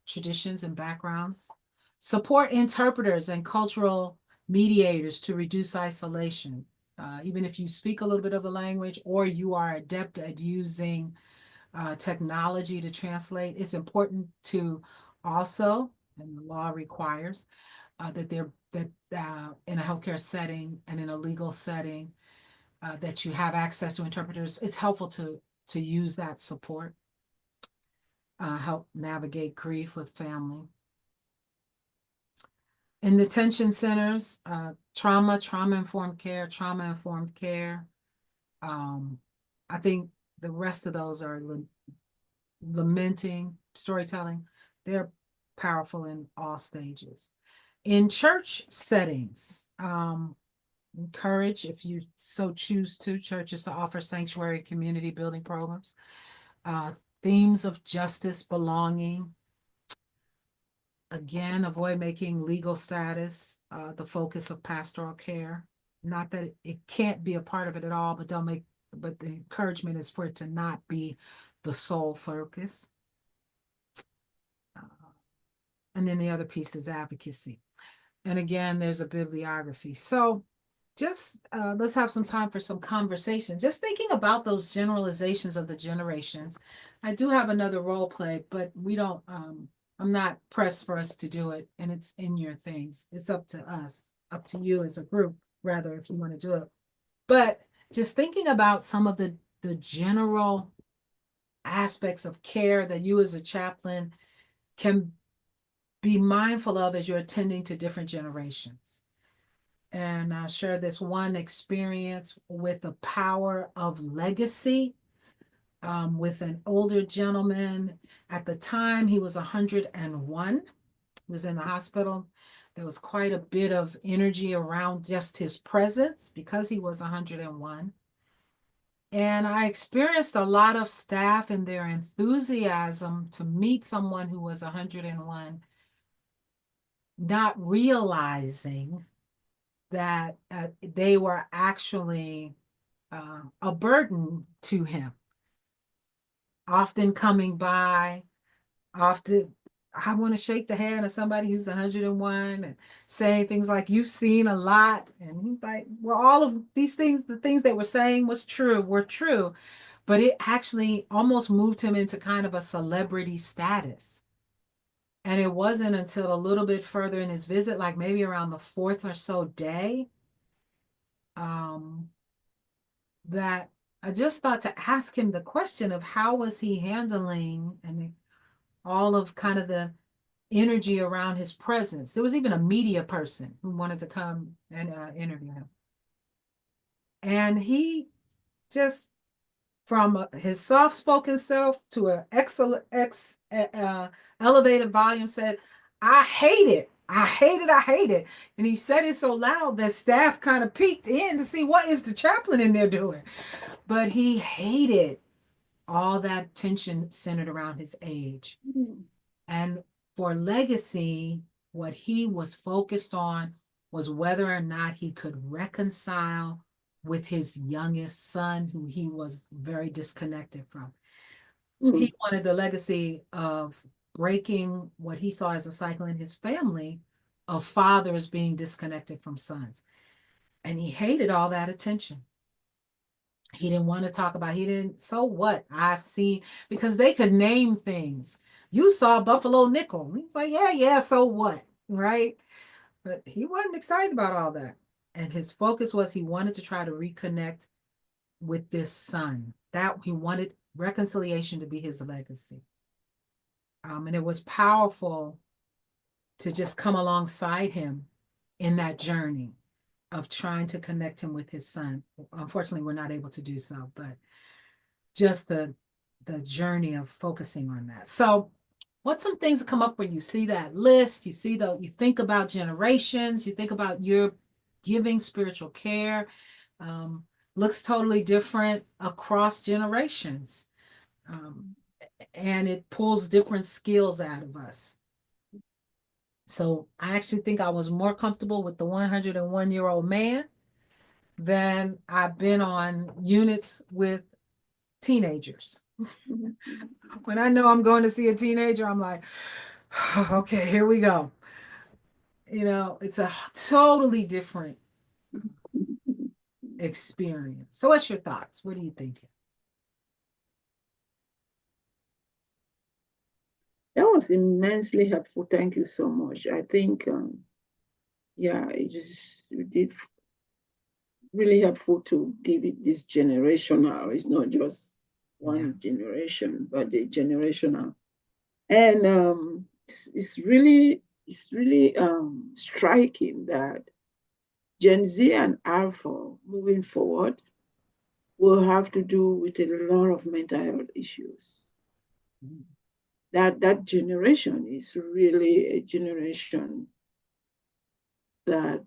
[SPEAKER 2] traditions and backgrounds? Support interpreters and cultural mediators to reduce isolation. Even if you speak a little bit of the language or you are adept at using technology to translate, it's important to also, and the law requires, that in a healthcare setting and in a legal setting, that you have access to interpreters. It's helpful to use that support. Help navigate grief with family. In detention centers, trauma-informed care. I think the rest of those are lamenting, storytelling. They're powerful in all stages. In church settings, encourage, if you so choose to, churches to offer sanctuary community building programs. Themes of justice, belonging. Again, avoid making legal status the focus of pastoral care. Not that it can't be a part of it at all, but the encouragement is for it to not be the sole focus. And then the other piece is advocacy. And again, there's a bibliography. So just let's have some time for some conversation. Just thinking about those generalizations of the generations. I do have another role play, but we don't, I'm not pressed for us to do it, and it's in your things. It's up to us, up to you as a group, rather, if you want to do it. But just thinking about some of the general aspects of care that you as a chaplain can be mindful of as you're attending to different generations. And I'll share this one experience with the power of legacy with an older gentleman. At the time, he was 101. He was in the hospital. There was quite a bit of energy around just his presence because he was 101. And I experienced a lot of staff and their enthusiasm to meet someone who was 101, not realizing that they were actually a burden to him. Often coming by, I want to shake the hand of somebody who's 101 and saying things like, you've seen a lot. And he's like, well, all of these things, the things they were saying were true, but it actually almost moved him into kind of a celebrity status. And it wasn't until a little bit further in his visit, like maybe around the 4th or so day, that I just thought to ask him the question of how was he handling and all of kind of the energy around his presence. There was even a media person who wanted to come and interview him. And he just, from his soft-spoken self to an elevated volume, said, I hate it. I hate it. I hate it. And he said it so loud that staff kind of peeked in to see what is the chaplain in there doing. But he hated all that tension centered around his age. And for legacy, what he was focused on was whether or not he could reconcile with his youngest son, who he was very disconnected from. He wanted the legacy of breaking what he saw as a cycle in his family of fathers being disconnected from sons. And he hated all that attention. He didn't want to talk about, so what? I've seen, because they could name things. You saw Buffalo Nickel. He's like, yeah, so what? Right? But he wasn't excited about all that. And his focus was he wanted to try to reconnect with this son. That he wanted reconciliation to be his legacy. And it was powerful to just come alongside him in that journey of trying to connect him with his son. Unfortunately, we're not able to do so, but just the the journey of focusing on that. So what's some things that come up when you see that list, you think about generations, you think about your giving spiritual care, looks totally different across generations. And it pulls different skills out of us. So I actually think I was more comfortable with the 101-year-old man than I've been on units with teenagers. When I know I'm going to see a teenager, I'm like, okay, here we go. It's a totally different experience. So what's your thoughts? What are you thinking?
[SPEAKER 3] That was immensely helpful. Thank you so much. I think, it did really helpful to give it this generational. It's not just one generation, but the generational. And it's really striking that Gen Z and Alpha moving forward will have to do with a lot of mental health issues. That generation is really a generation that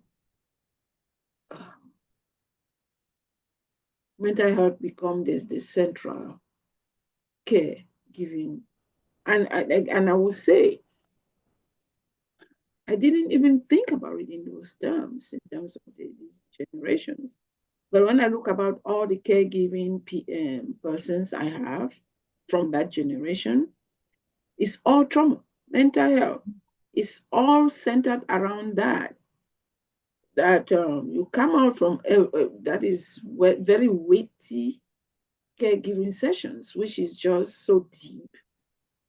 [SPEAKER 3] mental health becomes the central care given. And I would say, I didn't even think about it in those terms, in terms of these generations. But when I look about all the caregiving persons I have from that generation, it's all trauma, mental health. It's all centered around that. That you come out from, that is very weighty caregiving sessions, which is just so deep.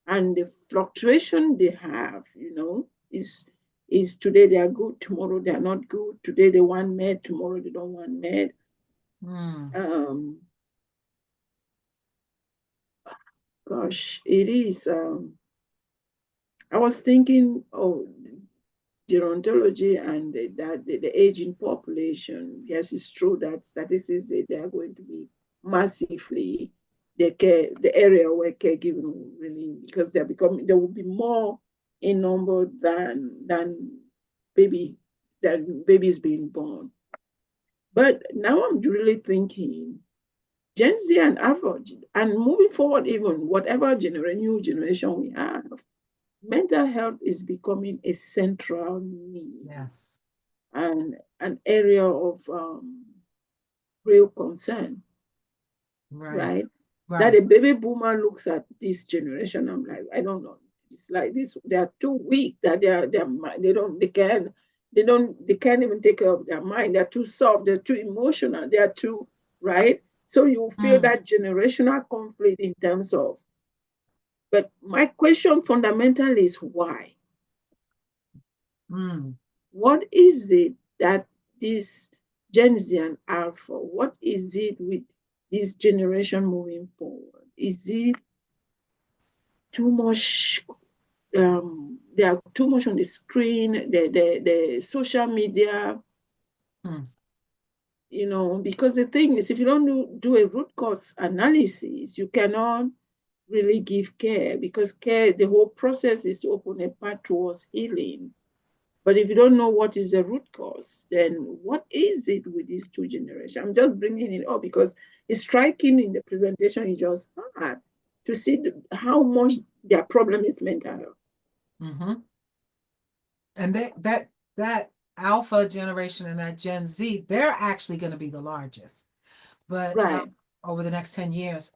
[SPEAKER 3] And the fluctuation they have, is today they are good, tomorrow they are not good. Today they want med, tomorrow they don't want med. Gosh, it is. I was thinking, gerontology and the aging population. Yes, it's true that statistics they are going to be massively the area where caregiving will really, because there will be more in number than babies being born. But now I'm really thinking Gen Z and Alpha, and moving forward, even whatever new generation we have, mental health is becoming a central need.
[SPEAKER 2] Yes.
[SPEAKER 3] And an area of real concern. Right? That a baby boomer looks at this generation, I'm like, I don't know. It's like this, they are too weak, that they can't even take care of their mind. They're too soft, they're too emotional, they are too, right? So you feel that generational conflict in terms of, but my question fundamentally is why? What is it that this Gen Z and Alpha, what is it with this generation moving forward? Is it too much, they are too much on the screen, the social media, because the thing is, if you don't do a root cause analysis, you cannot really give care, because care, the whole process is to open a path towards healing. But if you don't know what is the root cause, then what is it with these two generations? I'm just bringing it up because it's striking in the presentation you just had to see how much their problem is mental health.
[SPEAKER 2] And that Alpha generation and that Gen Z, they're actually going to be the largest. But over the next 10 years,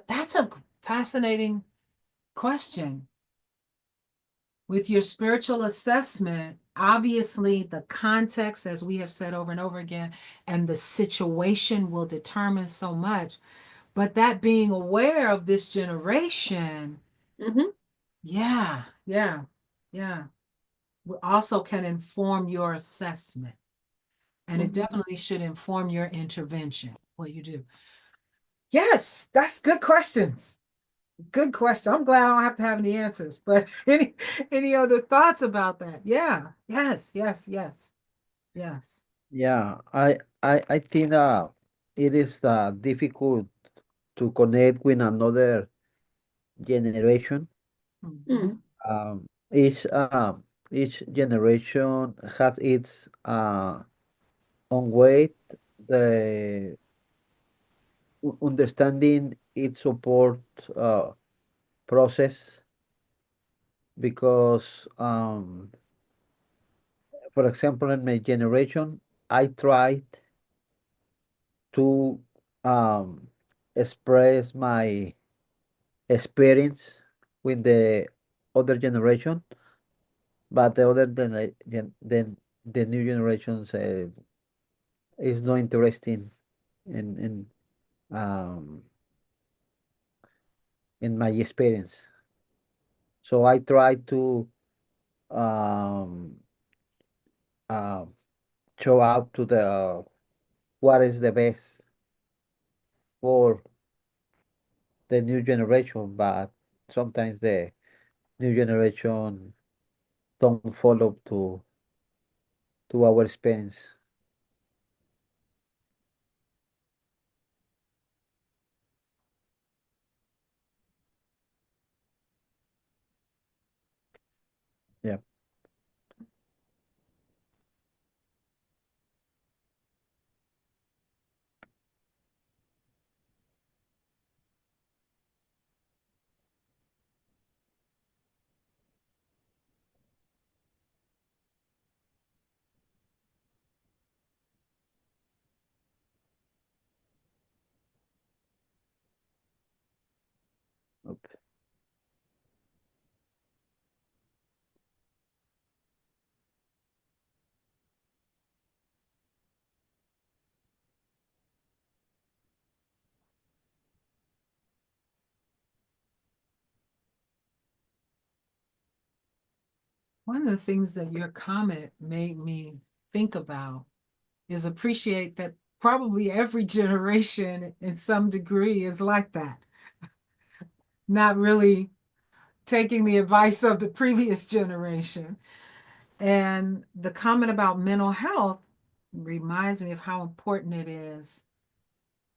[SPEAKER 2] that's a fascinating question. With your spiritual assessment, obviously the context, as we have said over and over again, and the situation will determine so much. But that being aware of this generation, also can inform your assessment. And it definitely should inform your intervention, what you do. Yes, that's good questions. Good question. I'm glad I don't have to have any answers, but any other thoughts about that? Yeah. Yes.
[SPEAKER 4] Yeah, I think it is difficult to connect with another generation.
[SPEAKER 3] Mm.
[SPEAKER 4] Um, each each generation has its own way, the understanding its support process, because for example, in my generation, I tried to um, express my experience with the other generation, but the other then the new generations is not interesting um in my experience. So I try to um uh, show out to the what is the best for the new generation, but sometimes the new generation don't follow to our experience. Yeah. Okay.
[SPEAKER 2] One of the things that your comment made me think about is appreciate that probably every generation in some degree is like that. Not really taking the advice of the previous generation. And the comment about mental health reminds me of how important it is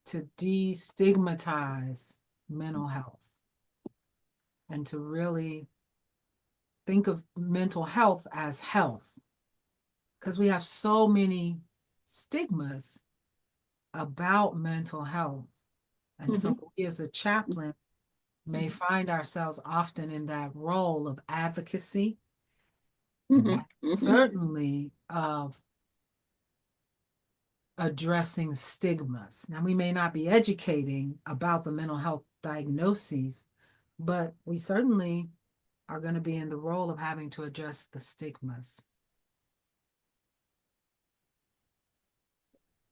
[SPEAKER 2] to destigmatize mental health and to really think of mental health as health, because we have so many stigmas about mental health. And so we as a chaplain may find ourselves often in that role of advocacy, and certainly of addressing stigmas. Now, we may not be educating about the mental health diagnoses, but we certainly are going to be in the role of having to address the stigmas.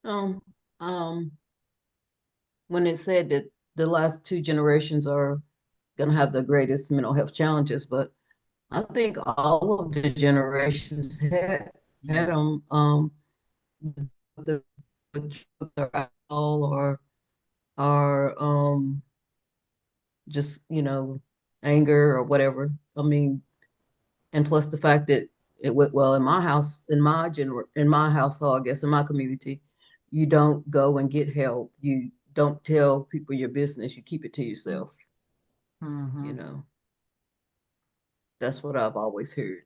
[SPEAKER 1] Um, when it said that the last two generations are gonna have the greatest mental health challenges, but I think all of the generations had them the or alcohol or just anger or whatever. I mean, and plus the fact that it went well in my house, in my household, I guess in my community, you don't go and get help. You don't tell people your business. You keep it to yourself. You know, that's what I've always heard.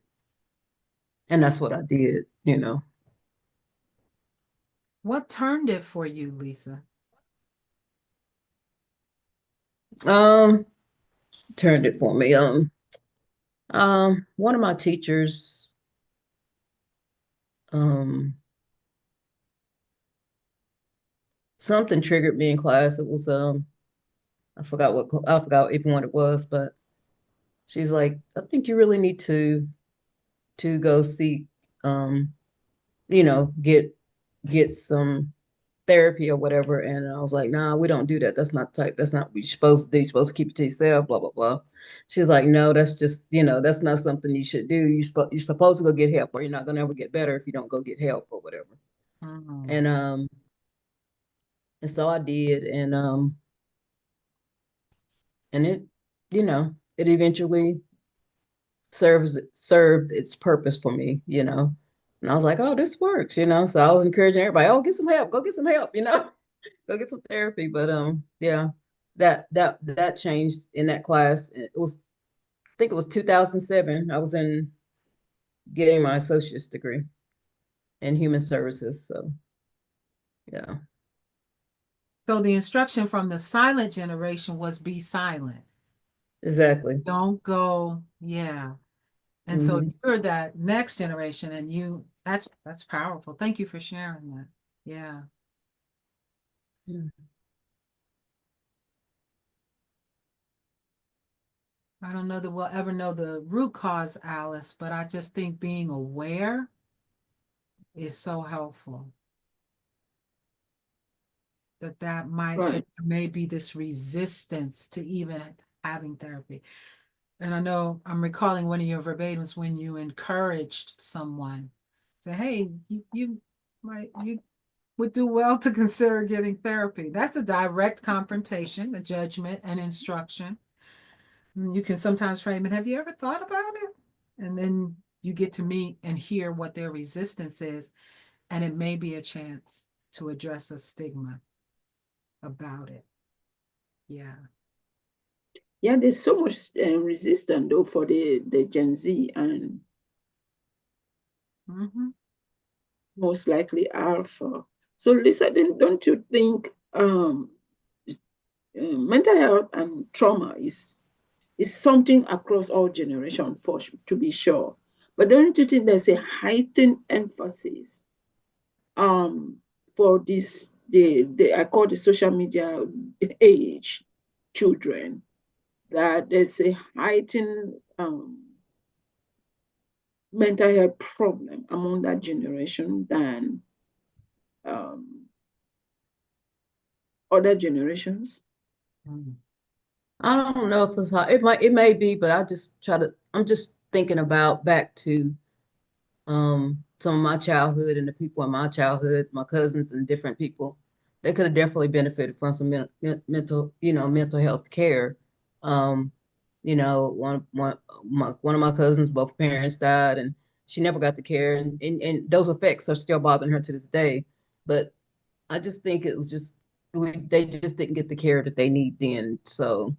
[SPEAKER 1] And that's what I did,
[SPEAKER 2] What turned it for you, Lisa?
[SPEAKER 1] Turned it for me. One of my teachers, something triggered me in class. It was I forgot even what it was, but she's like, I think you really need to go seek get some therapy or whatever. And I was like, nah, we don't do that. That's not what you're supposed to do. You're supposed to keep it to yourself, blah, blah, blah. She's like, no, that's just, that's not something you should do. You're supposed to go get help, or you're not gonna ever get better if you don't go get help or whatever. And so I did, and it eventually served its purpose for me, And I was like, oh, this works, So I was encouraging everybody, oh, get some help, go get some help, go get some therapy. But yeah, that changed in that class. It was, I think it was 2007. I was in getting my associate's degree in human services. So, yeah.
[SPEAKER 2] So the instruction from the silent generation was be silent.
[SPEAKER 1] Exactly.
[SPEAKER 2] Don't go, yeah. And so
[SPEAKER 1] Mhm.
[SPEAKER 2] you're that next generation, and that's powerful. Thank you for sharing that. Yeah.
[SPEAKER 1] Yeah.
[SPEAKER 2] I don't know that we'll ever know the root cause, Alice, but I just think being aware is so helpful. That that
[SPEAKER 3] Right.
[SPEAKER 2] there may be this resistance to even having therapy. And I know I'm recalling one of your verbatims when you encouraged someone, say, hey, you would do well to consider getting therapy. That's a direct confrontation, a judgment, and instruction. And you can sometimes frame it, have you ever thought about it? And then you get to meet and hear what their resistance is, and it may be a chance to address a stigma about it. Yeah.
[SPEAKER 3] Yeah, there's so much resistance though for the Gen Z and most likely Alpha. So Lisa, don't you think mental health and trauma is something across all generations, to be sure, but don't you think there's a heightened emphasis for this I call the social media age children, that there's a heightened mental health problem among that generation than other generations?
[SPEAKER 1] I don't know if it's hard. It may be, but I'm just thinking about back to some of my childhood and the people in my childhood, my cousins and different people. They could have definitely benefited from some mental health care. Um, one of my cousins, both parents died, and she never got the care, and those effects are still bothering her to this day. But I just think it was just they just didn't get the care that they need then. So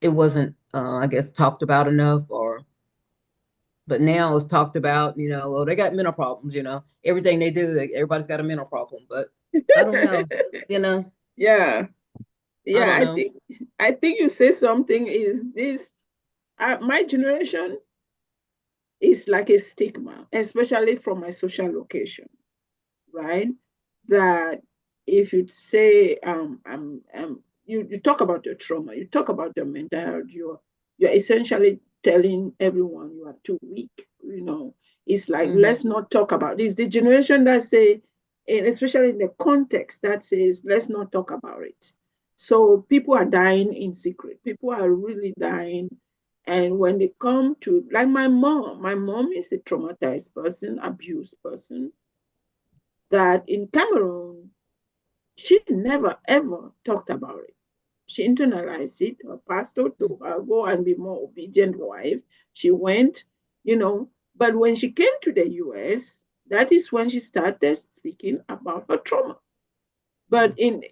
[SPEAKER 1] it wasn't, I guess, talked about enough, but now it's talked about, well, they got mental problems, everything they do, everybody's got a mental problem, but I don't know,
[SPEAKER 3] Yeah.
[SPEAKER 1] I don't
[SPEAKER 3] Yeah,
[SPEAKER 1] know.
[SPEAKER 3] I think you say something is this, my generation is like a stigma, especially from my social location, right? That if you say you talk about your trauma, you talk about your mental health, you're essentially telling everyone you are too weak. It's like, let's not talk about this. The generation that say, and especially in the context that says, let's not talk about it. So people are dying in secret. People are really dying. And when they come to, like my mom is a traumatized person, abused person, that in Cameroon, she never ever talked about it. She internalized it. Her pastor told her, go and be more obedient wife. She went, but when she came to the US, that is when she started speaking about her trauma. But in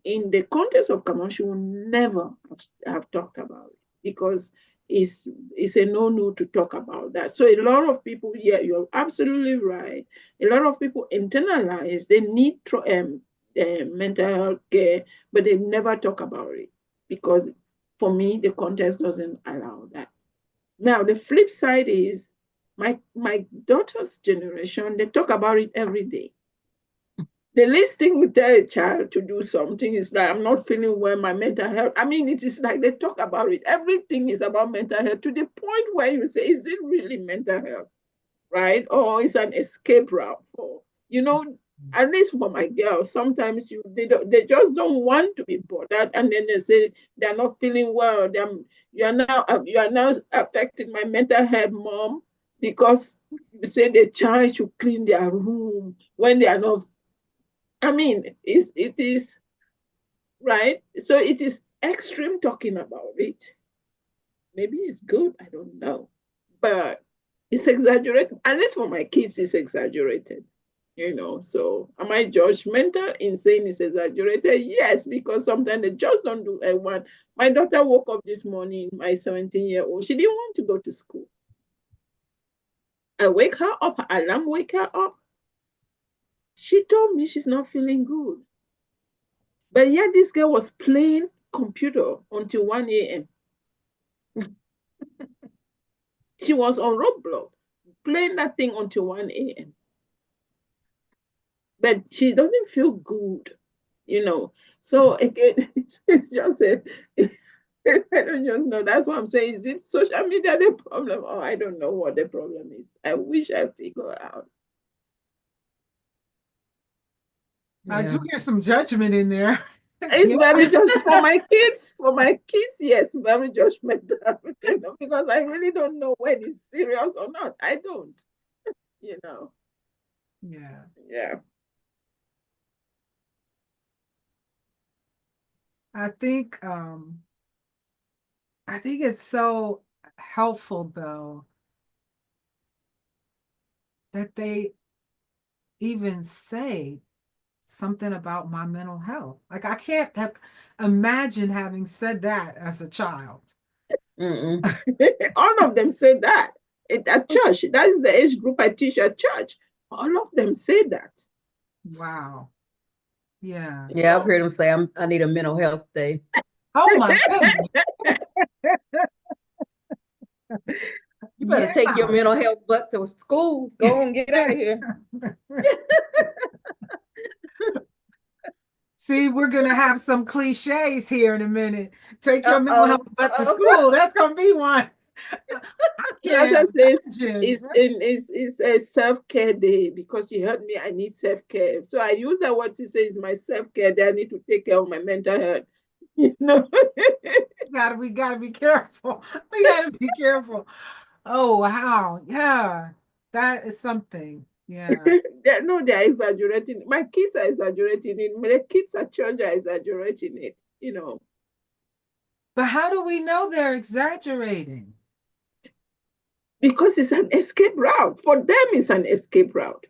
[SPEAKER 3] the context of Cameroon, she will never have talked about it because it's a no-no to talk about that. So a lot of people, yeah, you're absolutely right. A lot of people internalize, they need mental health care, but they never talk about it because for me, the context doesn't allow that. Now, the flip side is my daughter's generation, they talk about it every day. The least thing we tell a child to do something is like, I'm not feeling well, my mental health. I mean, it is like they talk about it. Everything is about mental health to the point where you say, is it really mental health? Right? Or is an escape route for, at least for my girls, sometimes they just don't want to be bothered. And then they say they're not feeling well. You are now affecting my mental health, mom, because you say the child should clean their room when they are not. I mean, it is right. So it is extreme talking about it. Maybe it's good. I don't know, but it's exaggerated. At least for my kids, it's exaggerated. So am I judgmental in saying it's exaggerated? Yes, because sometimes they just don't do one. My daughter woke up this morning, my 17-year-old, she didn't want to go to school. I wake her up, alarm wake her up. She told me she's not feeling good. But yet this girl was playing computer until 1 a.m. She was on Roblox, playing that thing until 1 a.m. But she doesn't feel good, So again, it's just I don't just know. That's what I'm saying. Is it social media the problem? Or I don't know what the problem is. I wish I figured out.
[SPEAKER 2] I do hear some judgment in there.
[SPEAKER 3] It's very just for my kids. For my kids, yes, very judgmental. Because I really don't know when it's serious or not. I don't.
[SPEAKER 2] Yeah.
[SPEAKER 3] Yeah.
[SPEAKER 2] I think it's so helpful though that they even say something about my mental health. Like I can't imagine having said that as a child.
[SPEAKER 3] All of them say that at church. That is the age group I teach at church. All of them say that.
[SPEAKER 2] Wow. Yeah.
[SPEAKER 1] Yeah, I've heard them say I need a mental health day.
[SPEAKER 2] Oh my goodness.
[SPEAKER 1] You better take your mental health butt to school. Go and get out of here.
[SPEAKER 2] See, we're gonna have some cliches here in a minute. Take your mental health butt to school. That's gonna be one.
[SPEAKER 3] It's a self-care day because you heard me. I need self-care, so I use that word to say it's my self-care day. I need to take care of my mental health.
[SPEAKER 2] We gotta be careful. We gotta be careful. Oh wow, yeah, that is something. Yeah.
[SPEAKER 3] No, they're exaggerating. My kids are exaggerating it. My kids at church are exaggerating it.
[SPEAKER 2] But how do we know they're exaggerating?
[SPEAKER 3] Because it's an escape route. For them, it's an escape route.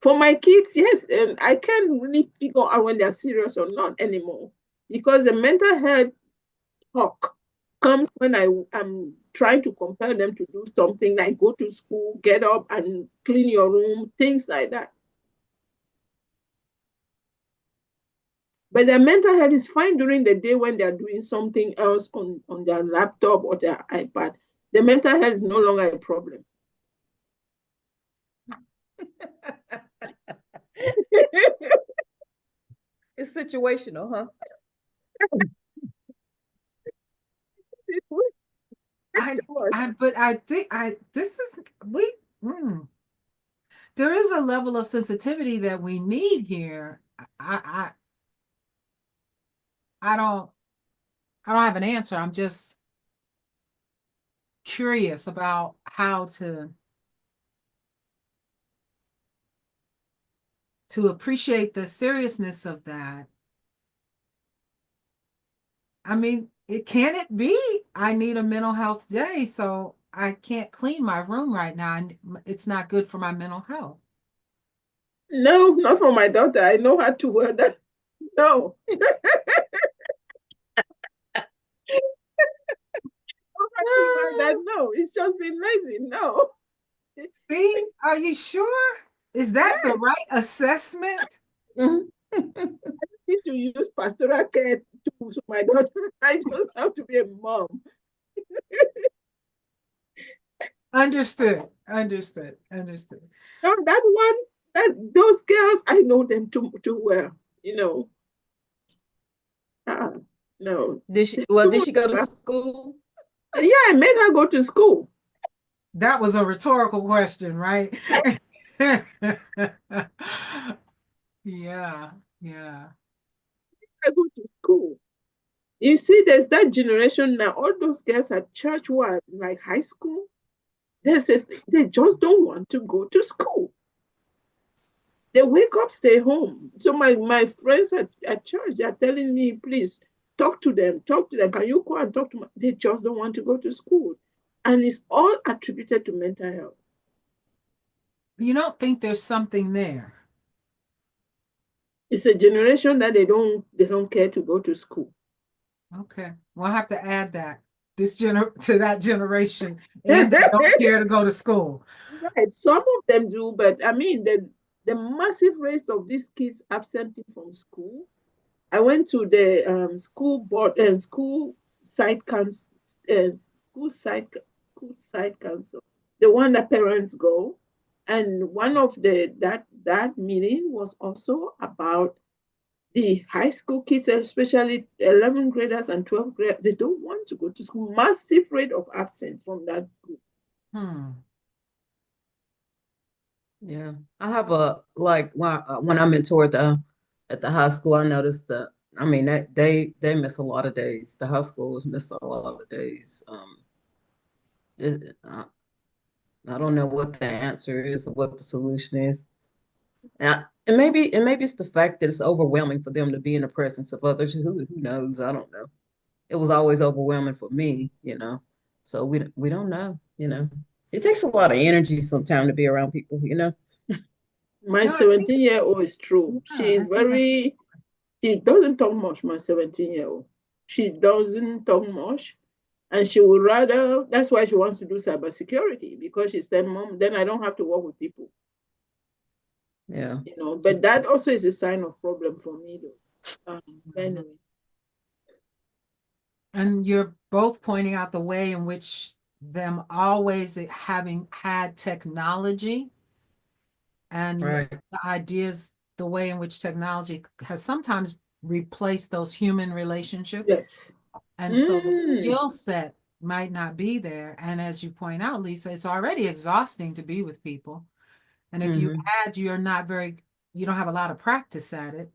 [SPEAKER 3] For my kids, yes, and I can't really figure out when they're serious or not anymore. Because the mental health talk comes when I'm trying to compel them to do something like go to school, get up and clean your room, things like that. But their mental health is fine during the day when they're doing something else on their laptop or their iPad. The mental health is no longer a problem.
[SPEAKER 1] It's situational, huh?
[SPEAKER 2] But I think there is a level of sensitivity that we need here. I don't have an answer. I'm just curious about how to appreciate the seriousness of that. I mean, can it be I need a mental health day, so I can't clean my room right now, and it's not good for my mental health?
[SPEAKER 3] No, not for my daughter. I know how to wear that. No. No, it's just been lazy. No.
[SPEAKER 2] See, are you sure? Is that the right assessment?
[SPEAKER 3] I need to use pastoral care to my daughter. I just have to be a mom.
[SPEAKER 2] Understood. No,
[SPEAKER 3] those girls, I know them too well. No.
[SPEAKER 1] Did she go to school?
[SPEAKER 3] Yeah, I made her go to school.
[SPEAKER 2] That was a rhetorical question, right? Yeah.
[SPEAKER 3] I go to school. You see, there's that generation now. All those girls at church who are like high school, they just don't want to go to school. They wake up, stay home. So my friends at church, they're telling me, please talk to them. Can you go and talk to them? They just don't want to go to school. And it's all attributed to mental health.
[SPEAKER 2] You don't think there's something there?
[SPEAKER 3] It's a generation that they don't care to go to school.
[SPEAKER 2] Okay, well, I have to add that to that generation, and they don't care to go to school.
[SPEAKER 3] Right. Some of them do, but I mean the massive rate of these kids absenting from school. I went to the school board and school site council, school site council, the one that parents go, and one of that meeting was also about the high school kids, especially 11th graders and 12th graders. They don't want to go to school. Massive rate of absence from that group.
[SPEAKER 1] Yeah, I have a like when I mentored at the high school, I noticed that I mean that they miss a lot of days. The high schools miss a lot of days. It, I don't know what the answer is or what the solution is. And maybe it's the fact that it's overwhelming for them to be in the presence of others. Who knows? I don't know. It was always overwhelming for me, you know. So we don't know, you know. It takes a lot of energy sometimes to be around people, you know.
[SPEAKER 3] My
[SPEAKER 2] No, I think-
[SPEAKER 3] 17-year-old is true.
[SPEAKER 2] Yeah,
[SPEAKER 3] She is
[SPEAKER 2] I think that's-
[SPEAKER 3] she doesn't talk much, my 17-year-old. She doesn't talk much. And she would rather, that's why she wants to do cybersecurity, because she said, Mom, then I don't have to work with people.
[SPEAKER 1] Yeah.
[SPEAKER 3] You know, but that also is a sign of problem for me though. Anyway.
[SPEAKER 2] And you're both pointing out the way in which them always having had technology and
[SPEAKER 1] Right.
[SPEAKER 2] the ideas, the way in which technology has sometimes replaced those human relationships.
[SPEAKER 3] Yes.
[SPEAKER 2] And so the skill set might not be there. And as you point out, Lisa, it's already exhausting to be with people. And if you add, you don't have a lot of practice at it,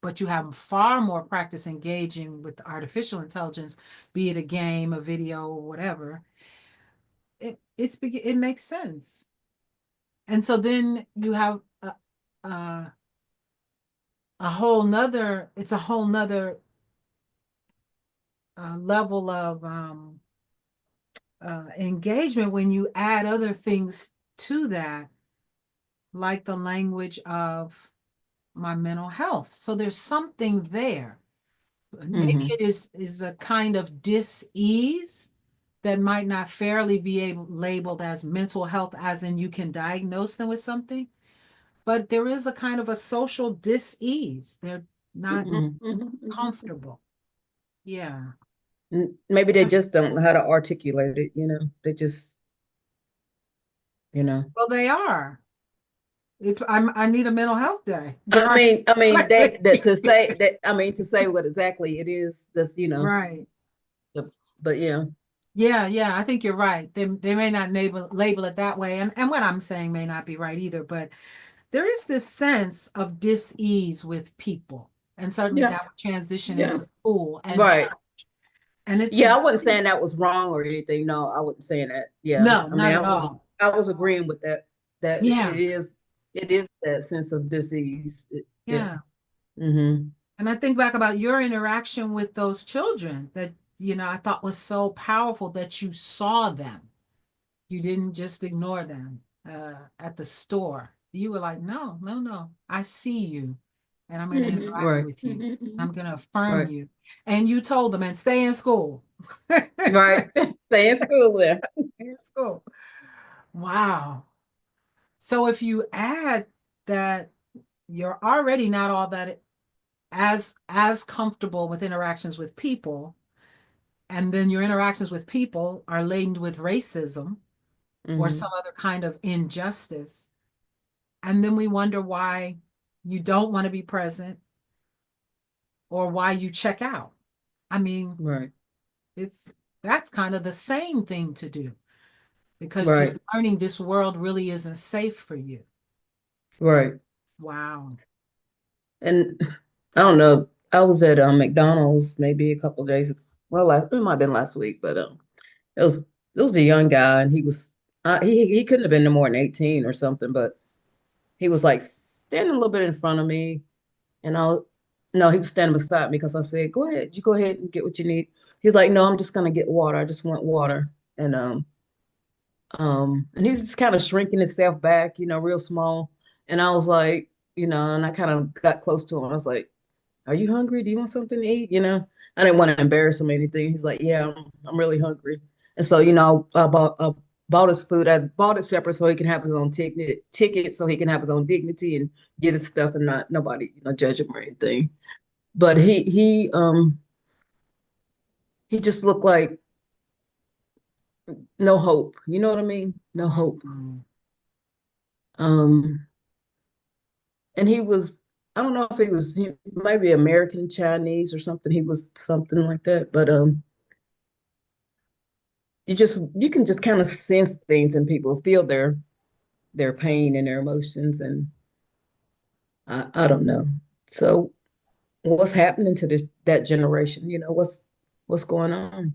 [SPEAKER 2] but you have far more practice engaging with artificial intelligence, be it a game, a video, or whatever. It makes sense. And so then you have a whole nother level of engagement when you add other things to that, like the language of my mental health. So there's something there. Maybe it is a kind of dis-ease that might not fairly be labeled as mental health, as in you can diagnose them with something, but there is a kind of a social dis-ease. They're not comfortable. Yeah.
[SPEAKER 1] Maybe they just don't know how to articulate it, you know. They just, you know.
[SPEAKER 2] Well, they are. I need a mental health day.
[SPEAKER 1] I mean that to say that, I mean to say what exactly it is, that's, you know.
[SPEAKER 2] Right.
[SPEAKER 1] But yeah.
[SPEAKER 2] Yeah, I think you're right. They may not label it that way, and what I'm saying may not be right either, but there is this sense of dis-ease with people, and certainly that would transition into school and
[SPEAKER 1] right.
[SPEAKER 2] church. And it's
[SPEAKER 1] I wasn't saying that was wrong or anything. No, I wasn't saying that. Yeah.
[SPEAKER 2] No,
[SPEAKER 1] I
[SPEAKER 2] not at all.
[SPEAKER 1] I was agreeing with that. That
[SPEAKER 2] Yeah.
[SPEAKER 1] it is that sense of disease.
[SPEAKER 2] Yeah.
[SPEAKER 1] Mm-hmm.
[SPEAKER 2] And I think back about your interaction with those children that, you know, I thought was so powerful, that you saw them. You didn't just ignore them at the store. You were like, no, I see you, and I'm going to interact with you. I'm going to affirm you. And you told them, and stay in school.
[SPEAKER 1] Right. Stay in school there.
[SPEAKER 2] Stay in school. Wow. So if you add that you're already not all that as comfortable with interactions with people, and then your interactions with people are laden with racism or some other kind of injustice, and then we wonder why you don't want to be present or why you check out. I mean,
[SPEAKER 1] right.
[SPEAKER 2] That's kind of the same thing to do, because you're learning this world really isn't safe for you.
[SPEAKER 1] Right.
[SPEAKER 2] Wow.
[SPEAKER 1] And I don't know, I was at McDonald's maybe a couple of days, well, it might have been last week, but it was a young guy, and he was he couldn't have been no more than 18 or something, but he was like standing a little bit in front of me, and no, he was standing beside me, because I said, go ahead and get what you need. He's like, no, I'm just gonna get water. I just want water. And And he was just kind of shrinking himself back, real small. And I was like, and I kind of got close to him. I was like, "Are you hungry? Do you want something to eat?" I didn't want to embarrass him or anything. He's like, "Yeah, I'm really hungry." And so, I bought his food. I bought it separate so he can have his own ticket, so he can have his own dignity and get his stuff and not nobody, judge him or anything. But he just looked like no hope. You know what I mean? No hope.
[SPEAKER 2] Mm.
[SPEAKER 1] Um, and I don't know if he might be American Chinese or something. He was something like that. But you can just kind of sense things in people, feel their pain and their emotions, and I don't know. So what's happening to that generation? What's going on?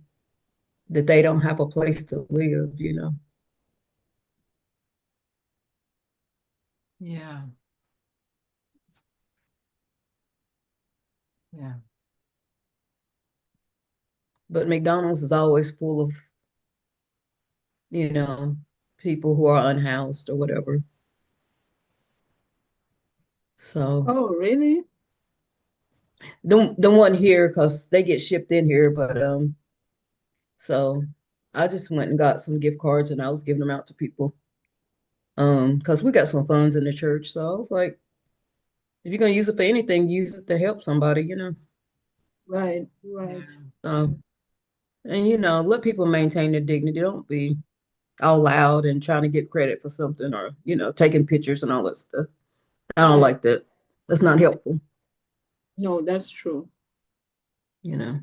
[SPEAKER 1] That they don't have a place to live.
[SPEAKER 2] Yeah. Yeah.
[SPEAKER 1] But McDonald's is always full of, you know, people who are unhoused or whatever. So
[SPEAKER 3] Oh, really?
[SPEAKER 1] the one here, because they get shipped in here, but so I just went and got some gift cards and I was giving them out to people. Because we got some funds in the church. So I was like, if you're gonna use it for anything, use it to help somebody.
[SPEAKER 3] Right, right.
[SPEAKER 1] Um, and let people maintain their dignity. Don't be all loud and trying to get credit for something or, taking pictures and all that stuff. I don't
[SPEAKER 3] Right.
[SPEAKER 1] like that. That's not helpful,
[SPEAKER 3] No, that's true.
[SPEAKER 1] you know.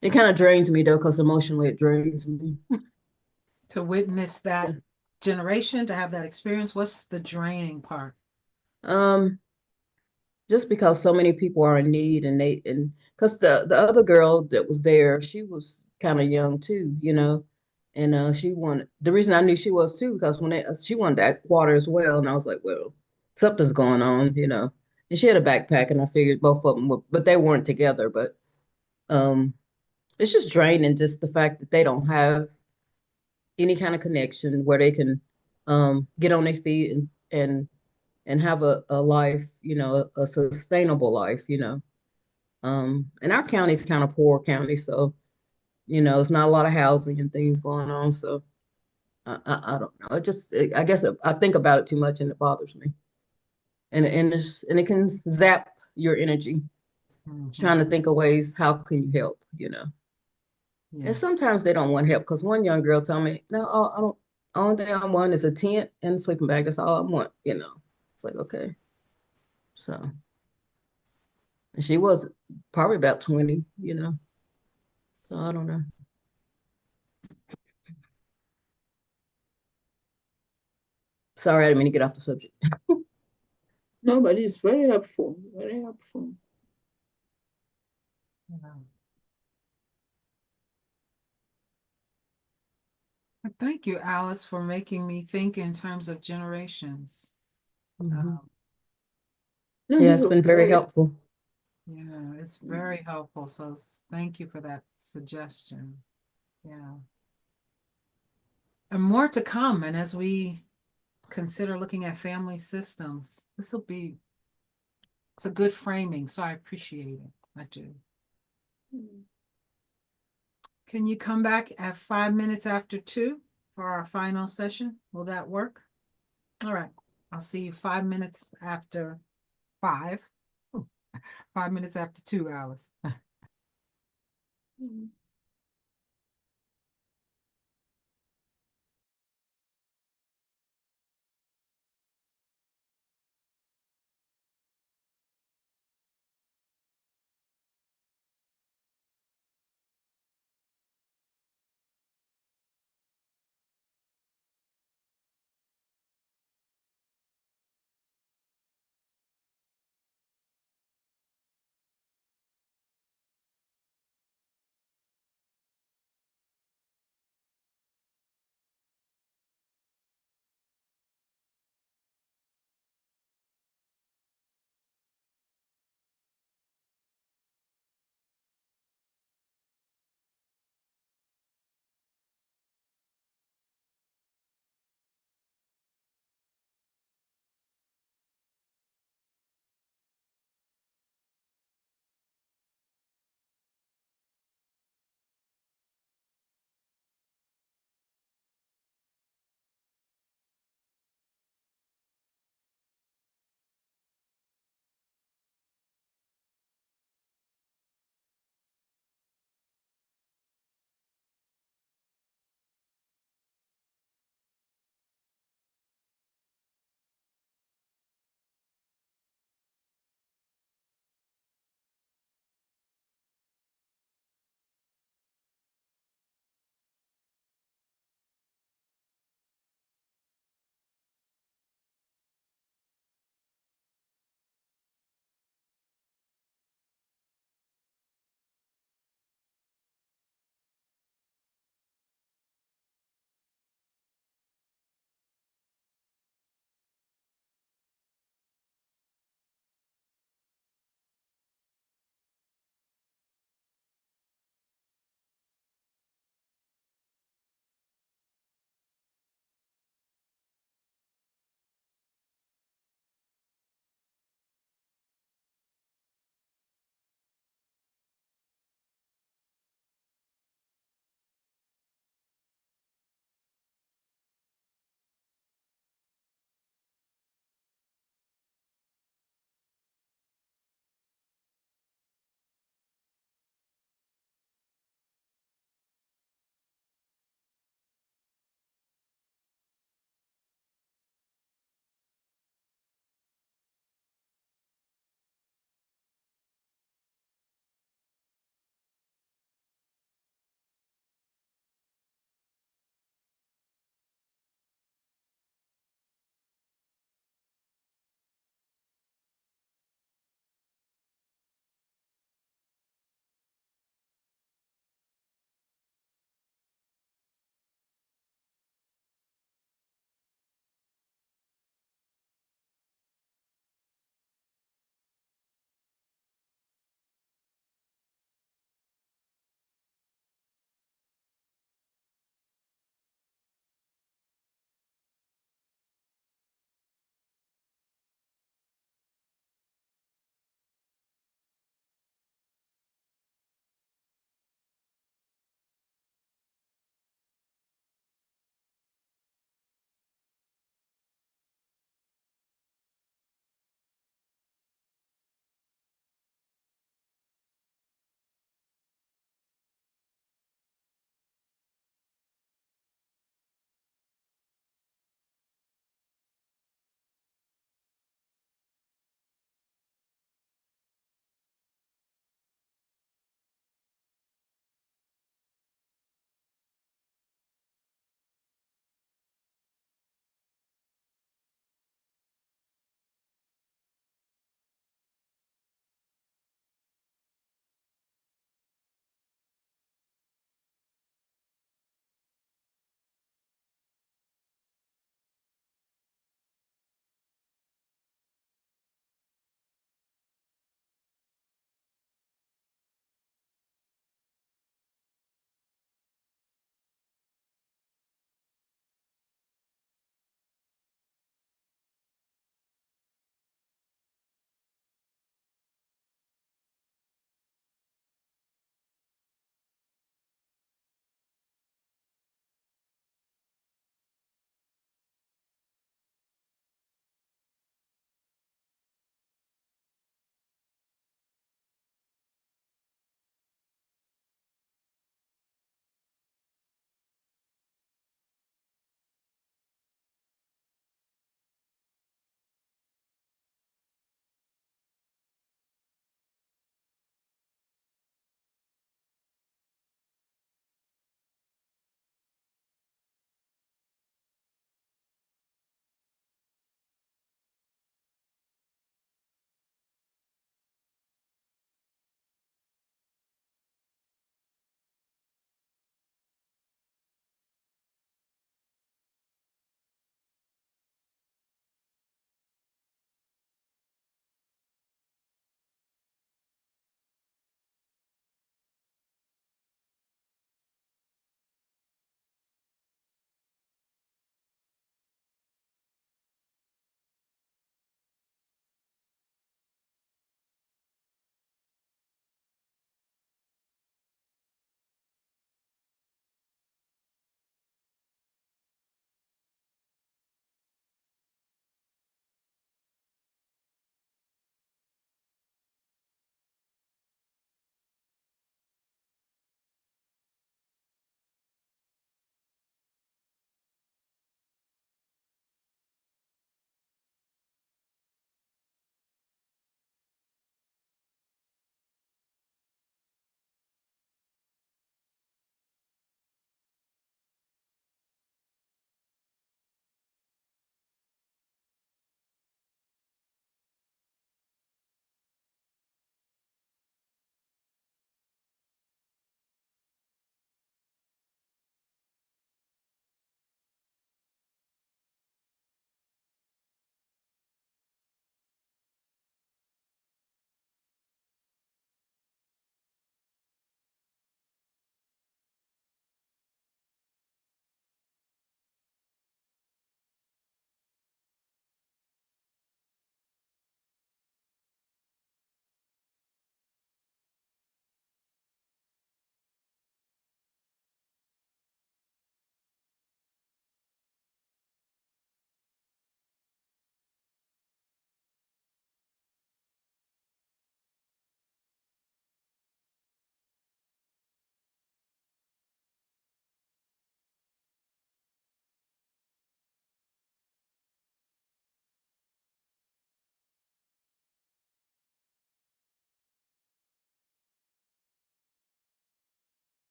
[SPEAKER 1] It kind of drains me though, because emotionally it drains me.
[SPEAKER 2] To witness that generation, to have that experience, what's the draining part?
[SPEAKER 1] Um, just because so many people are in need and because the other girl that was there, she was kind of young too. And she wanted the reason I knew she was too, because she wanted that water as well, and I was like, well, something's going on. And she had a backpack, and I figured both of them were, but they weren't together. But um, it's just draining, just the fact that they don't have any kind of connection where they can get on their feet and have a life, a sustainable life. And our county's kind of poor county, so it's not a lot of housing and things going on. So I don't know. I guess I think about it too much and it bothers me. And it can zap your energy trying to think of ways how can you help.
[SPEAKER 2] Yeah.
[SPEAKER 1] And sometimes they don't want help, because one young girl told me, no, I don't. Only thing I want is a tent and a sleeping bag. That's all I want. It's like, okay. So, and she was probably about 20. So I don't know. Sorry, I didn't mean to get off the subject.
[SPEAKER 3] No, but it's very helpful. Very helpful.
[SPEAKER 2] Yeah. Thank you, Alice, for making me think in terms of generations.
[SPEAKER 1] Mhm.
[SPEAKER 3] No,
[SPEAKER 1] Yeah,
[SPEAKER 3] this
[SPEAKER 1] it's
[SPEAKER 3] was
[SPEAKER 1] been very
[SPEAKER 3] very
[SPEAKER 1] helpful.
[SPEAKER 2] Yeah, it's very helpful. So thank you for that suggestion. Yeah. And more to come. And as we consider looking at family systems, it's a good framing. So I appreciate it. I do. Can you come back at 5 minutes after 2 for our final session? Will that work? All right. I'll see you 5 minutes after 5. 5 minutes after 2, Alice.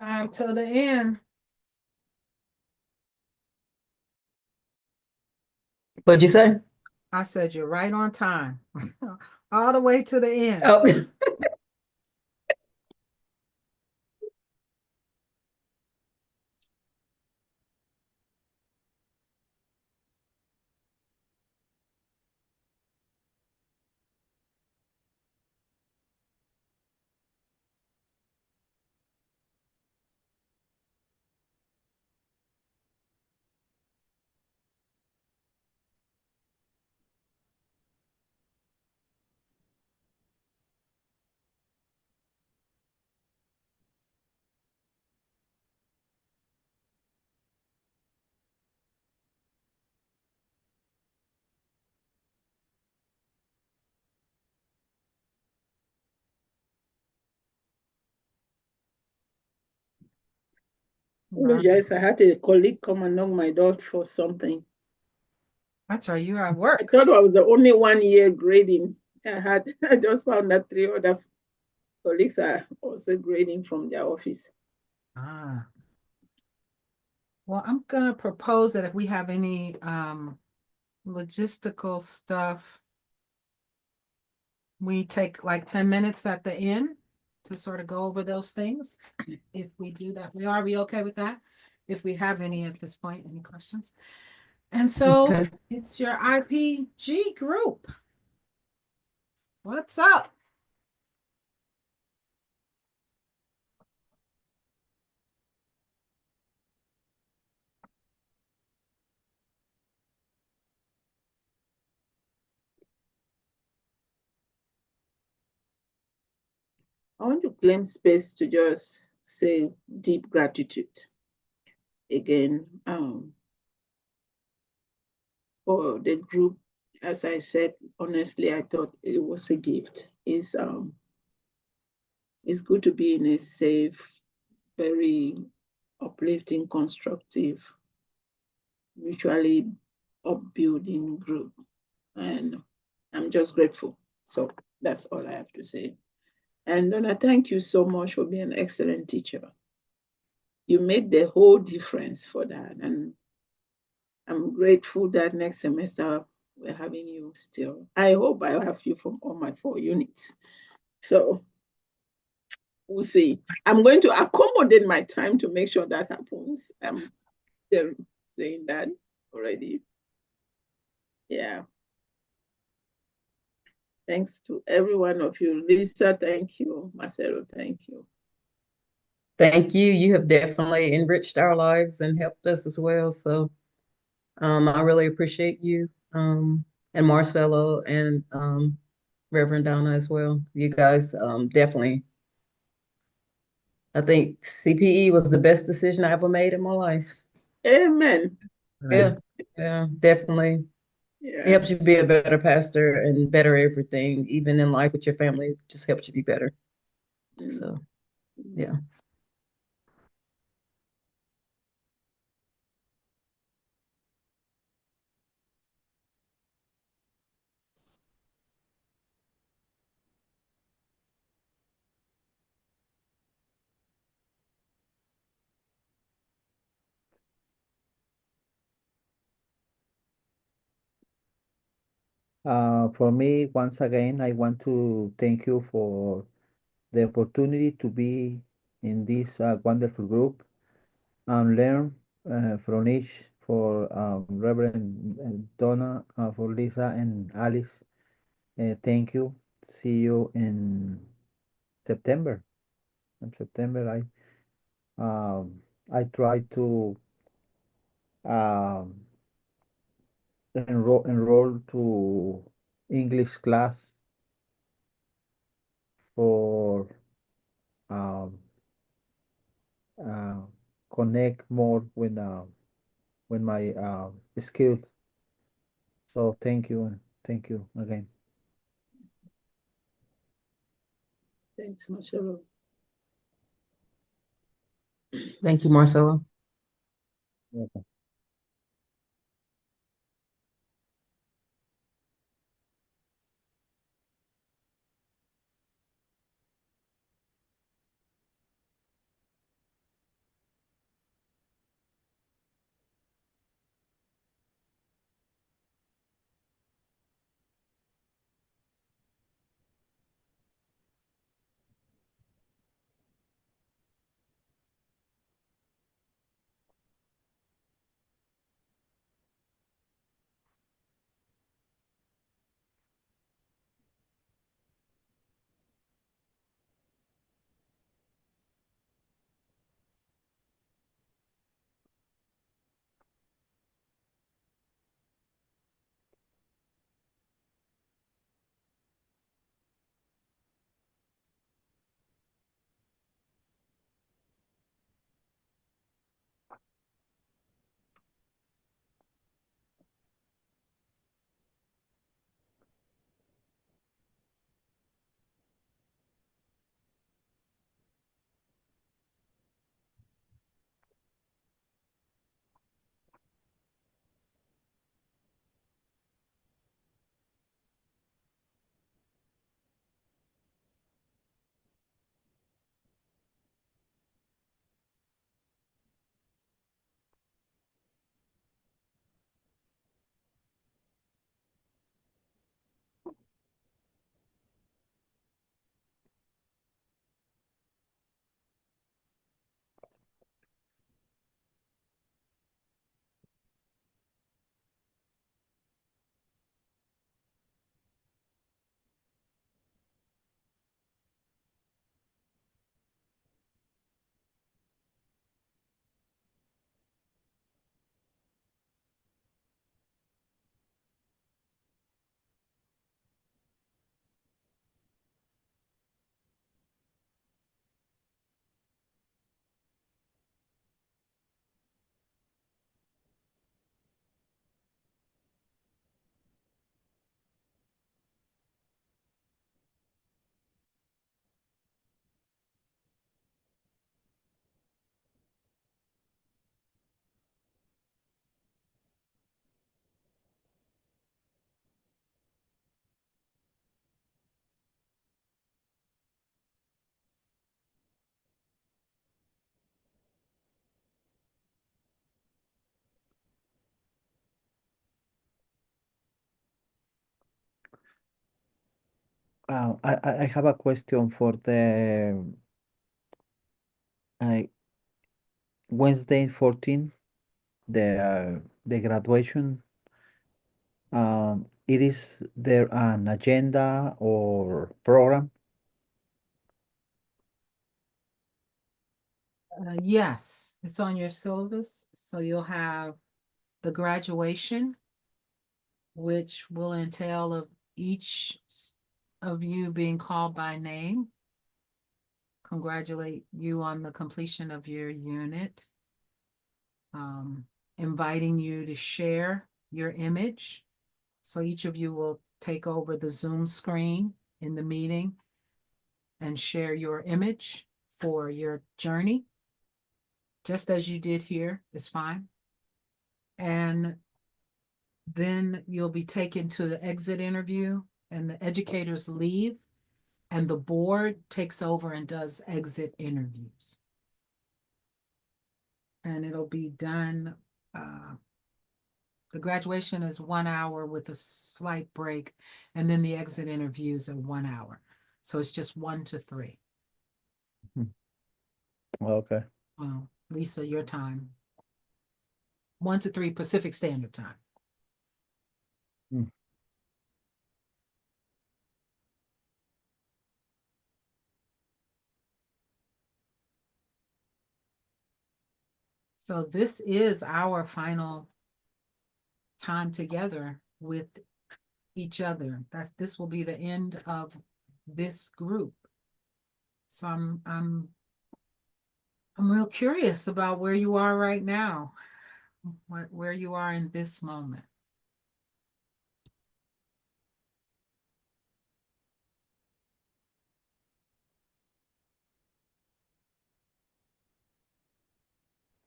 [SPEAKER 2] Till the end.
[SPEAKER 1] What'd you say?
[SPEAKER 2] I said you're right on time. All the way to the end.
[SPEAKER 1] Oh,
[SPEAKER 3] Apologize. I had a colleague come and knock my door for something.
[SPEAKER 2] That's right, you're at
[SPEAKER 3] I
[SPEAKER 2] work.
[SPEAKER 3] thought I was the only one here grading. I just found that 3 other colleagues are also grading from their office.
[SPEAKER 2] Ah. Well, I'm gonna propose that if we have any logistical stuff, we take like 10 minutes at the end to sort of go over those things. If we do that, are we okay with that? If we have any at this point, any questions? And so
[SPEAKER 1] okay.
[SPEAKER 2] it's your IPG group. What's up?
[SPEAKER 3] I want to claim space to just say deep gratitude again for the group. As I said, honestly, I thought it was a gift. It's good to be in a safe, very uplifting, constructive, mutually upbuilding group. And I'm just grateful. So that's all I have to say. And Donna, thank you so much for being an excellent teacher. You made the whole difference for that. And I'm grateful that next semester we're having you still. I hope I have you from all my 4 units. So we'll see. I'm going to accommodate my time to make sure that happens. I'm saying that already. Yeah. Thanks to every one of you. Lisa, thank you. Marcelo, thank you.
[SPEAKER 1] Thank you. You have definitely enriched our lives and helped us as well. So I really appreciate you and Marcelo and Reverend Donna as well. You guys definitely, I think CPE was the best decision I ever made in my life.
[SPEAKER 3] Amen.
[SPEAKER 1] Yeah, yeah, definitely. It
[SPEAKER 3] Yeah.
[SPEAKER 1] helps you be a better pastor and better everything, even in life with your family, it just helps you be better. So, yeah.
[SPEAKER 4] For me, once again, I want to thank you for the opportunity to be in this wonderful group and learn from each for Reverend Donna, for Lisa and Alice. Thank you. See you in September. In September, I try to um, enroll to English class for um, uh, connect more with my skills. So thank you again.
[SPEAKER 3] Thanks, Marcelo.
[SPEAKER 1] Thank you, Marcelo.
[SPEAKER 4] Welcome. I have a question for the uh, Wednesday 14, the graduation. It is there an agenda or program?
[SPEAKER 2] Yes, it's on your syllabus. So you'll have the graduation, which will entail of each of you being called by name. Congratulate you on the completion of your unit. Inviting you to share your image. So each of you will take over the Zoom screen in the meeting and share your image for your journey. Just as you did here is fine. And then you'll be taken to the exit interview and the educators leave and the board takes over and does exit interviews. And it'll be done, the graduation is 1 hour with a slight break, and then the exit interviews are 1 hour. So it's just 1 to 3.
[SPEAKER 4] Okay.
[SPEAKER 2] Well, Lisa, your time. 1 to 3 Pacific Standard Time. So this is our final time together with each other. This will be the end of this group. So I'm real curious about where you are right now, where you are in this moment.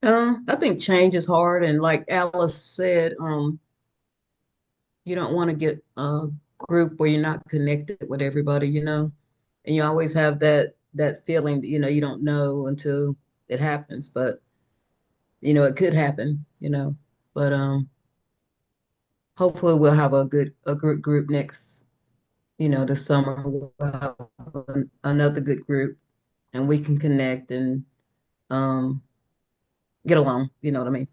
[SPEAKER 1] I think change is hard, and like Alice said, you don't want to get a group where you're not connected with everybody, and you always have that feeling that, you don't know until it happens, but it could happen, but hopefully we'll have a good group next, this summer. We'll have another good group and we can connect and get along, you know what I mean?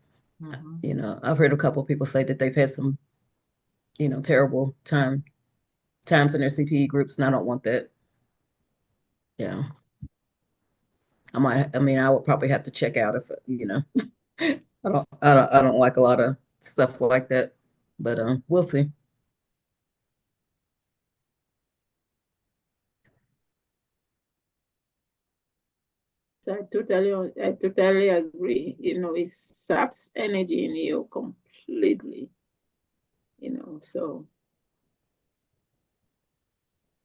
[SPEAKER 1] I've heard a couple of people say that they've had some, terrible times in their CPE groups, and I don't want that. Yeah. I would probably have to check out if, I don't like a lot of stuff like that, but we'll see.
[SPEAKER 3] So I totally agree. It saps energy in you completely. So.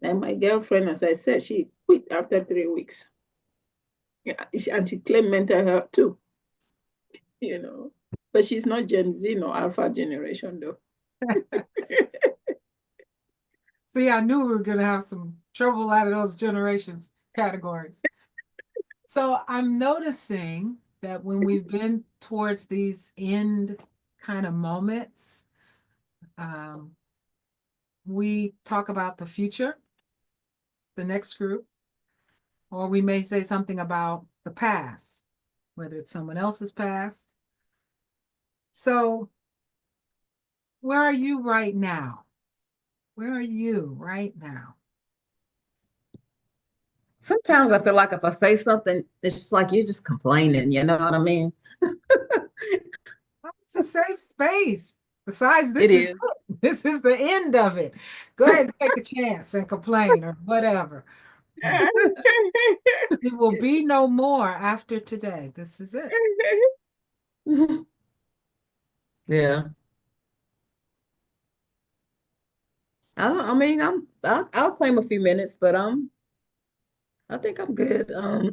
[SPEAKER 3] And my girlfriend, as I said, she quit after 3 weeks. Yeah, and she claimed mental health too. But she's not Gen Z nor Alpha generation though.
[SPEAKER 2] See, I knew we were going to have some trouble out of those generations categories. So I'm noticing that when we've been towards these end kind of moments, we talk about the future, the next group, or we may say something about the past, whether it's someone else's past. So where are you right now? Where are you right now?
[SPEAKER 1] Sometimes I feel like if I say something, it's just like you're just complaining, you know what I mean?
[SPEAKER 2] It's a safe space. Besides, this is the end of it. Go ahead and take a chance and complain or whatever. It will be no more after today. This is it.
[SPEAKER 1] Yeah. I'll claim a few minutes, but I think I'm good. I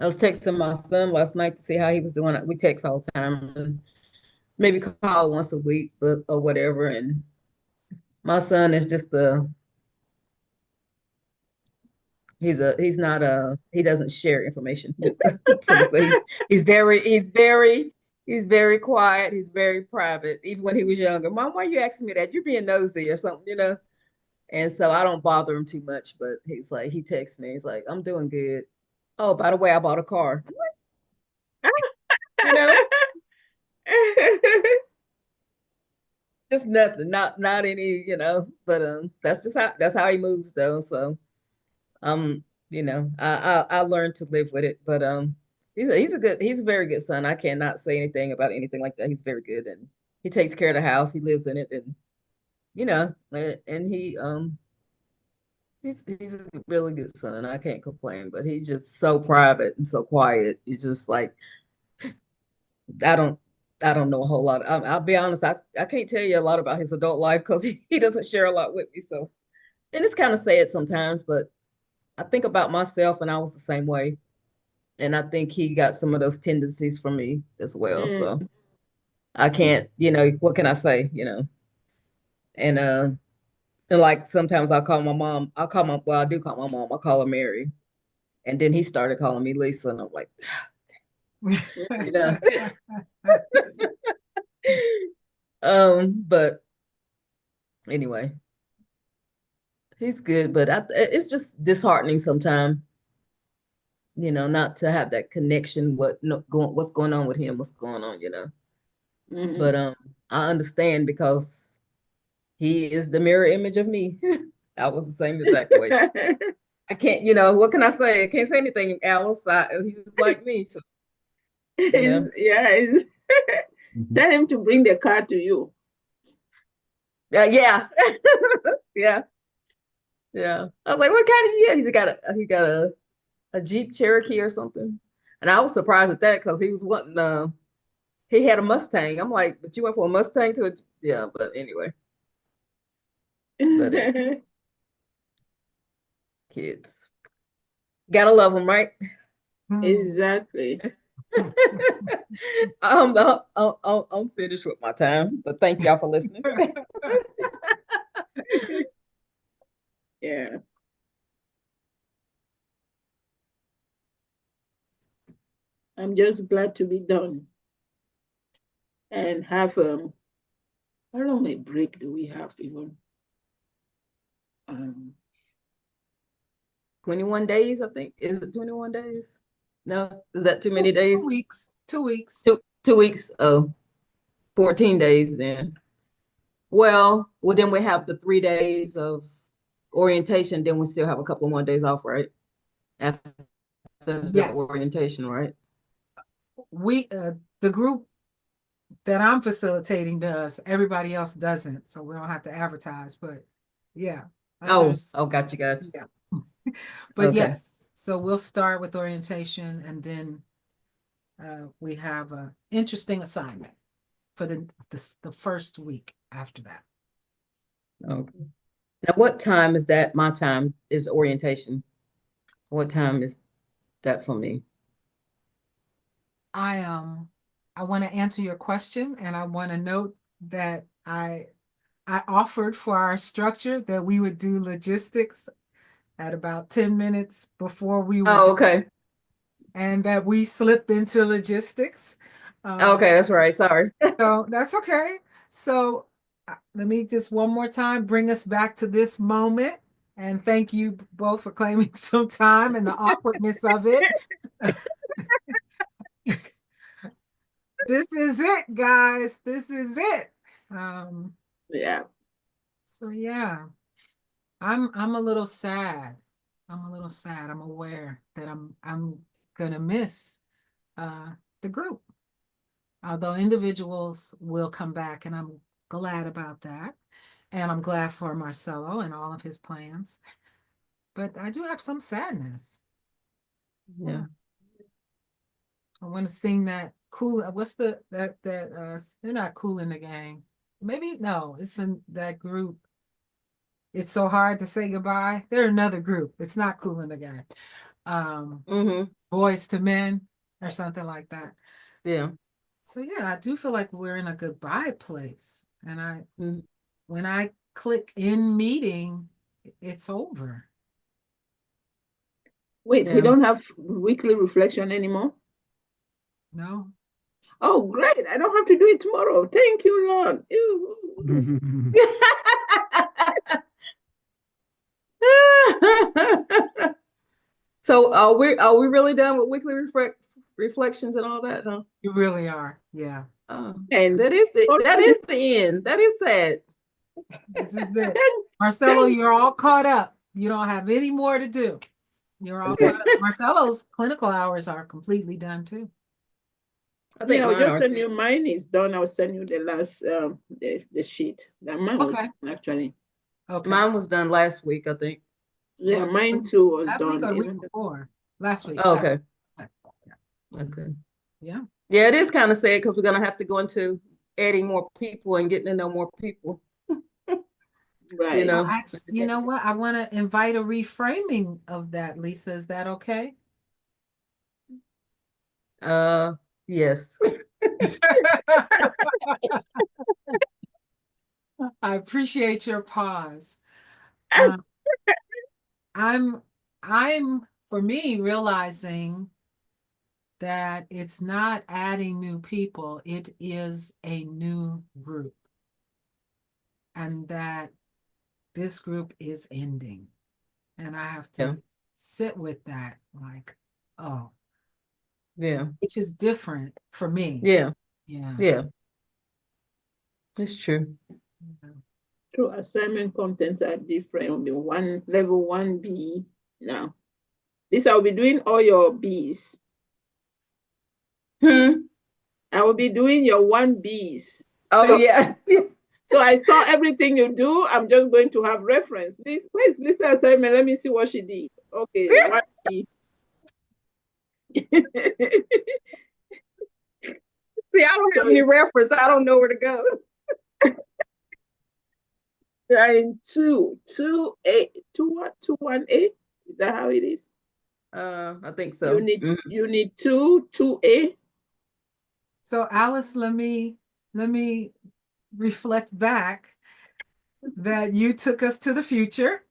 [SPEAKER 1] was texting my son last night to see how he was doing. We text all the time, and maybe call once a week, or whatever. And my son is just he doesn't share information. So he's very quiet. He's very private. Even when he was younger, Mom, why are you asking me that? You're being nosy or something, And so I don't bother him too much, but he's like, he texts me, he's like, I'm doing good. Oh, by the way, I bought a car. You know, just nothing, not any, but that's how he moves though. So I learned to live with it, but he's a very good son. I cannot say anything about anything like that. He's very good, and he takes care of the house. He lives in it, and and he's a really good son. I can't complain, but he's just so private and so quiet. He's just like I don't I don't know a whole lot. I'll be honest, I can't tell you a lot about his adult life because he doesn't share a lot with me. So, and it's kind of sad sometimes, but I think about myself and I was the same way. And I think he got some of those tendencies from me as well. So I can't, what can I say, and like sometimes I'll call my mom, I do call my mom, I call her Mary. And then he started calling me Lisa, and I'm like, you know. But anyway, he's good, but it's just disheartening sometimes, not to have that connection. What's going on with him? What's going on? But I understand because he is the mirror image of me. I was the same exact way. I can't, what can I say? I can't say anything, Alice. He's just like me. So,
[SPEAKER 3] tell him to bring the car to you.
[SPEAKER 1] Yeah. Yeah. I was like, what kind of yeah? He got a Jeep Cherokee or something. And I was surprised at that because he was wanting he had a Mustang. I'm like, but you went for a Mustang to yeah, but anyway. But kids. Gotta love them, right?
[SPEAKER 3] Exactly.
[SPEAKER 1] I'm finished with my time, but thank y'all for listening.
[SPEAKER 3] Yeah. I'm just glad to be done and have how long a break do we have even?
[SPEAKER 1] 21 days, I think. Is it 21 days? No, is that too many days?
[SPEAKER 2] 2 weeks. 2 weeks.
[SPEAKER 1] 2 weeks. Oh, 14 days then. Well, then we have the 3 days of orientation. Then we still have a couple more days off, right? After the
[SPEAKER 2] Yes.
[SPEAKER 1] orientation, right?
[SPEAKER 2] We the group that I'm facilitating does. Everybody else doesn't, so we don't have to advertise. But yeah.
[SPEAKER 1] Got you guys.
[SPEAKER 2] Yeah. But
[SPEAKER 1] Okay.
[SPEAKER 2] yes, so we'll start with orientation, and then we have an interesting assignment for the first week after that.
[SPEAKER 1] Okay. Now, what time is that? My time is orientation. What time is that for me?
[SPEAKER 2] I want to answer your question, and I want to note that I offered for our structure that we would do logistics at about 10 minutes before we were
[SPEAKER 1] Okay.
[SPEAKER 2] and that we slipped into logistics.
[SPEAKER 1] Okay, that's right. Sorry.
[SPEAKER 2] So that's okay. So let me just one more time bring us back to this moment. And thank you both for claiming some time and the awkwardness of it. This is it, guys. This is it.
[SPEAKER 3] Yeah.
[SPEAKER 2] So yeah, I'm a little sad. I'm a little sad. I'm aware that I'm gonna miss the group. Although individuals will come back, and I'm glad about that. And I'm glad for Marcelo and all of his plans. But I do have some sadness.
[SPEAKER 1] Yeah.
[SPEAKER 2] I want to sing that cool. What's that they're not Kool in the Gang. Maybe no, it's in that group. It's so hard to say goodbye. They're another group. It's not Kool in the Gang. Boys to Men or something like that.
[SPEAKER 1] Yeah.
[SPEAKER 2] So yeah, I do feel like we're in a goodbye place. And when I click in meeting, it's over.
[SPEAKER 3] Wait, we don't have weekly reflection anymore?
[SPEAKER 2] No.
[SPEAKER 3] Oh, great. I don't have to do it tomorrow. Thank you, Lord.
[SPEAKER 1] So are we really done with weekly reflections and all that, huh?
[SPEAKER 2] You really are. Yeah.
[SPEAKER 1] Oh,
[SPEAKER 3] And
[SPEAKER 1] that is the end. That is sad.
[SPEAKER 2] This is it. Marcelo, you're all caught up. You don't have any more to do. You're all caught up. Marcelo's clinical hours are completely done too.
[SPEAKER 1] I think
[SPEAKER 3] yeah, I'll
[SPEAKER 1] mine
[SPEAKER 3] just
[SPEAKER 1] are
[SPEAKER 3] send
[SPEAKER 1] too.
[SPEAKER 3] you mine is done. I'll send you the last the sheet. That mine was
[SPEAKER 2] Okay.
[SPEAKER 3] actually.
[SPEAKER 2] Okay.
[SPEAKER 1] Mine was done last week, I think.
[SPEAKER 3] Yeah,
[SPEAKER 2] Well,
[SPEAKER 3] mine
[SPEAKER 2] was it
[SPEAKER 3] too was
[SPEAKER 2] last week
[SPEAKER 3] done.
[SPEAKER 2] or the week
[SPEAKER 3] Even
[SPEAKER 2] before? Last week.
[SPEAKER 1] Oh,
[SPEAKER 2] last
[SPEAKER 1] okay.
[SPEAKER 2] week.
[SPEAKER 1] Okay.
[SPEAKER 2] Yeah.
[SPEAKER 1] Yeah, it is kind of sad because we're gonna have to go into adding more people and getting to know more people.
[SPEAKER 3] right.
[SPEAKER 1] You know.
[SPEAKER 2] Actually, you know what? I want to invite a reframing of that, Lisa. Is that okay?
[SPEAKER 1] Yes.
[SPEAKER 2] I appreciate your pause.
[SPEAKER 3] Ah.
[SPEAKER 2] I'm for me realizing that it's not adding new people, it is a new group. And that this group is ending. And I have to
[SPEAKER 1] Yeah.
[SPEAKER 2] sit with that, like, oh,
[SPEAKER 1] Yeah.
[SPEAKER 2] which is different for me.
[SPEAKER 1] Yeah.
[SPEAKER 2] Yeah.
[SPEAKER 1] Yeah. It's true.
[SPEAKER 3] True, assignment contents are different on the one level 1B now. This I'll be doing all your Bs. I will be doing your 1Bs.
[SPEAKER 1] Oh yeah.
[SPEAKER 3] So I saw everything you do. I'm just going to have reference. This where's Lisa assignment? Let me see what she did. Okay, 1B.
[SPEAKER 1] See, I don't have any reference. I don't know where to go.
[SPEAKER 3] In 2A, 1A. Is that how it is?
[SPEAKER 1] I think so.
[SPEAKER 3] You need 2A.
[SPEAKER 2] So Alice, let me reflect back that you took us to the future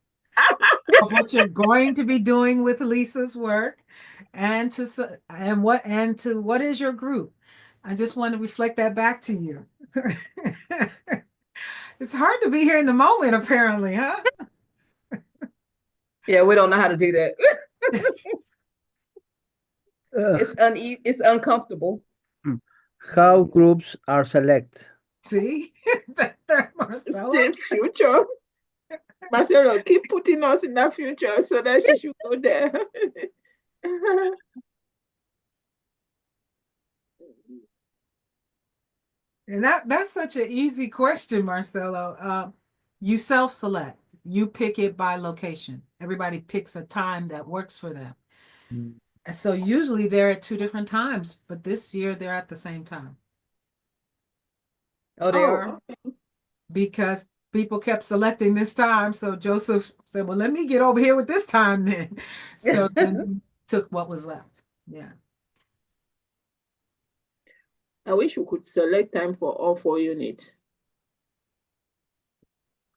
[SPEAKER 2] of what you're going to be doing with Lisa's work and what is your group. I just want to reflect that back to you. It's hard to be here in the moment, apparently, huh?
[SPEAKER 1] Yeah, we don't know how to do that. It's uncomfortable.
[SPEAKER 4] How groups are select?
[SPEAKER 2] See? Marcelo?
[SPEAKER 3] Still future. Marcelo, keep putting us in that future so that she should go there.
[SPEAKER 2] And that's such an easy question, Marcelo. You self-select. You pick it by location. Everybody picks a time that works for them. And so usually they're at 2 different times, but this year they're at the same time.
[SPEAKER 1] Oh, they are?
[SPEAKER 3] Okay.
[SPEAKER 2] Because people kept selecting this time. So Joseph said, well, let me get over here with this time then. So then took what was left. Yeah.
[SPEAKER 3] I wish we could select time for all 4 units.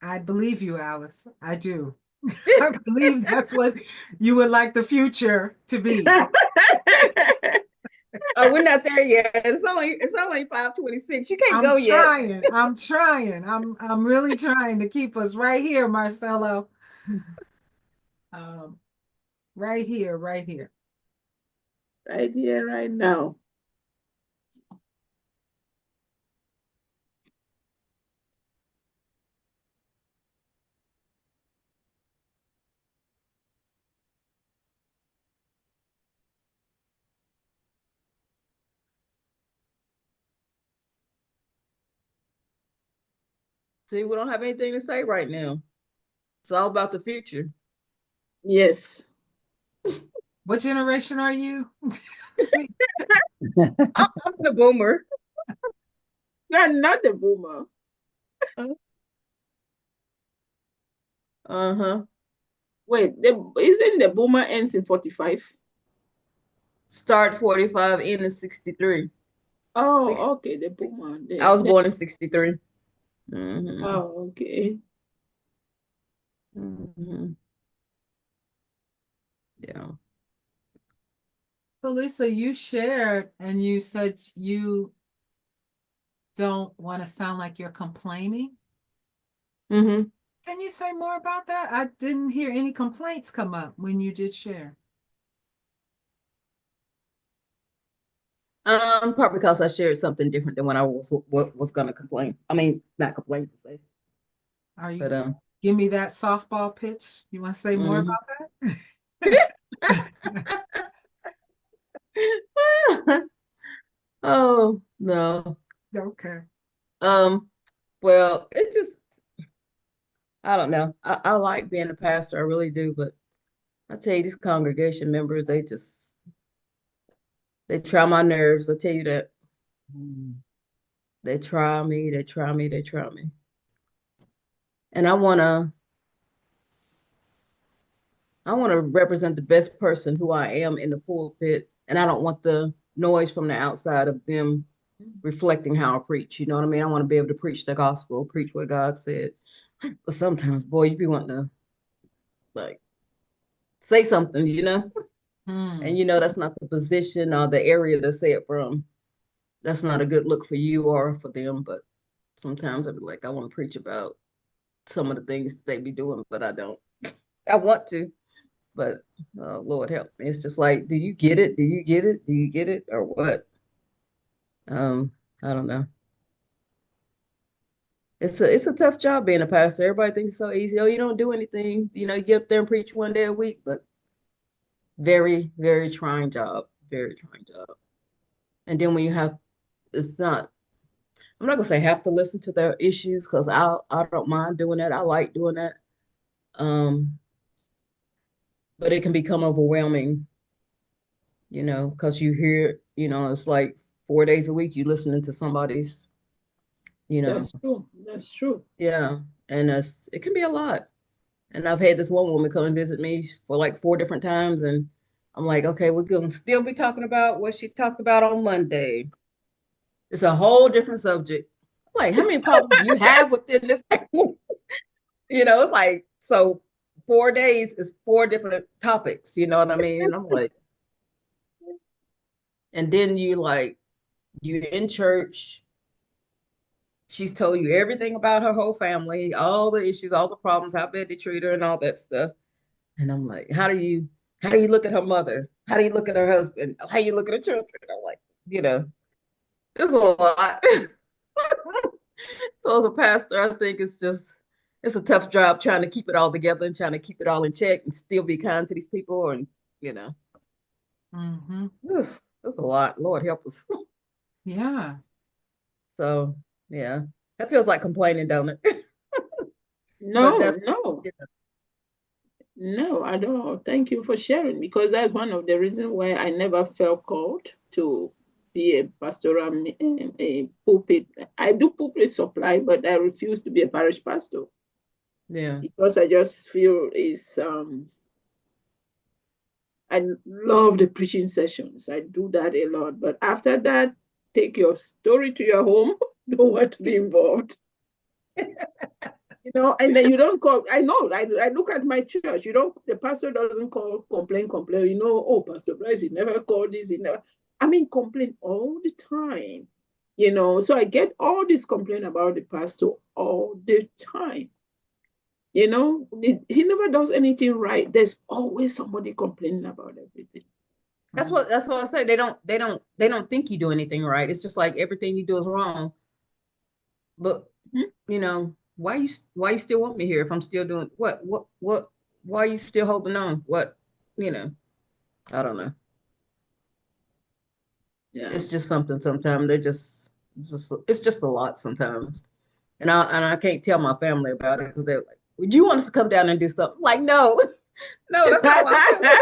[SPEAKER 2] I believe you, Alice. I do. I believe that's what you would like the future to be.
[SPEAKER 1] Oh, we're not there yet. It's only 5:26. You can't go yet.
[SPEAKER 2] I'm trying. I'm really trying to keep us right here, Marcelo. Right here, right here.
[SPEAKER 3] Right here, right now.
[SPEAKER 1] See, we don't have anything to say right now. It's all about the future.
[SPEAKER 3] Yes.
[SPEAKER 2] What generation are you?
[SPEAKER 1] I'm the boomer.
[SPEAKER 3] You're not the boomer.
[SPEAKER 1] Uh-huh.
[SPEAKER 3] Wait, isn't the boomer ends in 45?
[SPEAKER 1] Start 45, end in 63.
[SPEAKER 3] Oh, okay, the boomer.
[SPEAKER 1] I was born in 63.
[SPEAKER 3] Oh, okay.
[SPEAKER 1] Yeah.
[SPEAKER 2] So Lisa, you shared and you said you don't want to sound like you're complaining. Can you say more about that? I didn't hear any complaints come up when you did share.
[SPEAKER 1] Probably because I shared something different than what I was gonna complain. I mean, not complain to say,
[SPEAKER 2] Are you
[SPEAKER 1] but
[SPEAKER 2] give me that softball pitch? You want to say more
[SPEAKER 1] mhm.
[SPEAKER 2] about that?
[SPEAKER 1] Oh no.
[SPEAKER 2] Okay.
[SPEAKER 1] Well, it just I don't know. I like being a pastor, I really do, but I tell you, these congregation members, they try my nerves. I tell you that. They try me, they try me, they try me. And I wanna represent the best person who I am in the pulpit, and I don't want the noise from the outside of them reflecting how I preach. You know what I mean? I want to be able to preach the gospel, preach what God said. But sometimes, boy, you be wanting to like say something, and that's not the position or the area to say it from. That's not a good look for you or for them. But sometimes I be like, I want to preach about some of the things they be doing, but I don't. I want to, but Lord help me. It's just like, do you get it? Do you get it? Do you get it? Or what? I don't know. It's a tough job being a pastor. Everybody thinks it's so easy. Oh, you don't do anything. You get up there and preach one day a week, but very, very trying job. Very trying job. And then when you have, it's not, I'm not gonna say have to listen to their issues because I don't mind doing that. I like doing that. Um, but it can become overwhelming, because you hear, it's like 4 days a week you listening to somebody's,
[SPEAKER 3] That's true. That's true.
[SPEAKER 1] yeah, and it can be a lot. And I've had this one woman come and visit me for like 4 different times, and I'm like, okay, we're gonna still be talking about what she talked about on Monday. It's a whole different subject. I'm like, how many problems do you have within this family? It's like, so 4 days is 4 different topics, you know what I mean? I'm like, and then you're in church. She's told you everything about her whole family, all the issues, all the problems, how bad they treat her, and all that stuff. And I'm like, how do you look at her mother? How do you look at her husband? How you look at her children? I'm like, there's a lot. So as a pastor, I think it's a tough job trying to keep it all together and trying to keep it all in check and still be kind to these people. And that's a lot. Lord help us.
[SPEAKER 2] Yeah.
[SPEAKER 1] So yeah, that feels like complaining, don't it?
[SPEAKER 3] No,
[SPEAKER 1] that's
[SPEAKER 3] no. No, I don't. Thank you for sharing because that's one of the reasons why I never felt called to be a pastoral a pulpit. I do pulpit supply, but I refuse to be a parish pastor
[SPEAKER 1] Yeah.
[SPEAKER 3] because I just feel I love the preaching sessions. I do that a lot. But after that, take your story to your home. Don't want to be involved. And then you don't call. I know. I look at my church. The pastor doesn't complain. Oh, Pastor Bryce, he never called this. He never. I mean, complain all the time. So I get all this complaint about the pastor all the time. He never does anything right. There's always somebody complaining about everything.
[SPEAKER 1] That's what I say. They don't think you do anything right. It's just like everything you do is wrong. But why you still want me here if I'm still doing what why are you still holding on? What, I don't know.
[SPEAKER 3] Yeah.
[SPEAKER 1] It's just something sometimes it's just a lot sometimes. And I can't tell my family about it because they're like, would you want us to come down and do something? I'm like, no, no, that's not what I'm doing.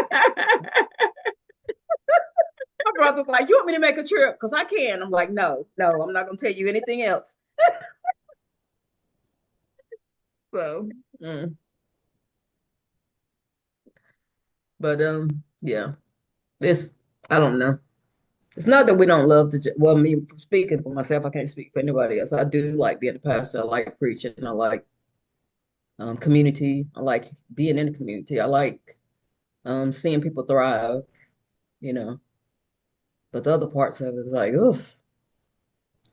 [SPEAKER 1] My brother's like, you want me to make a trip? Because I can. I'm like, no, I'm not gonna tell you anything else. So but yeah, this I don't know. It's not that we don't love to, well, me speaking for myself, I can't speak for anybody else. I do like being a pastor. I like preaching. I like community. I like being in the community. I like seeing people thrive, you know. But the other parts of it is like, oof,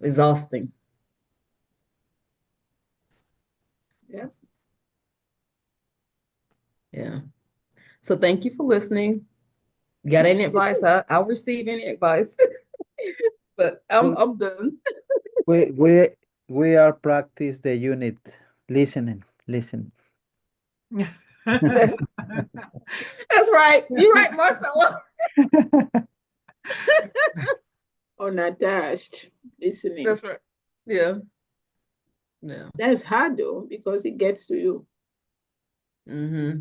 [SPEAKER 1] exhausting.
[SPEAKER 3] Yeah.
[SPEAKER 1] Yeah. So thank you for listening. Got any advice? I'll receive any advice. But I'm done.
[SPEAKER 4] We we we are practice the unit listening, listen.
[SPEAKER 1] That's right. You're right, Marcella.
[SPEAKER 3] Unattached, listening.
[SPEAKER 1] That's right. Yeah. Yeah.
[SPEAKER 3] That's hard though, because it gets to you.
[SPEAKER 1] Mm-hmm.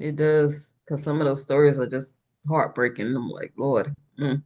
[SPEAKER 1] It does. Because some of those stories are just heartbreaking. I'm like, Lord. Mm.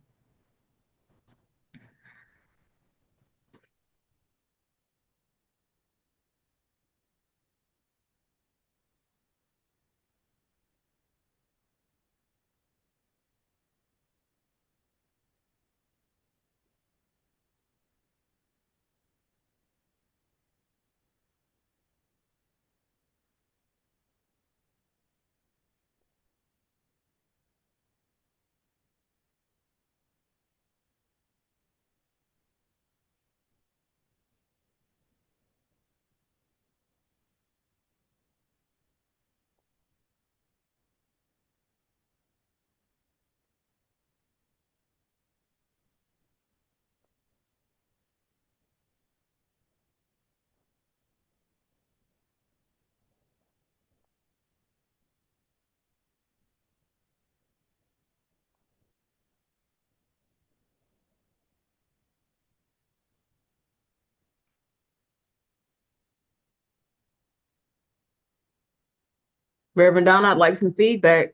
[SPEAKER 1] Reverend Don, I'd like some feedback.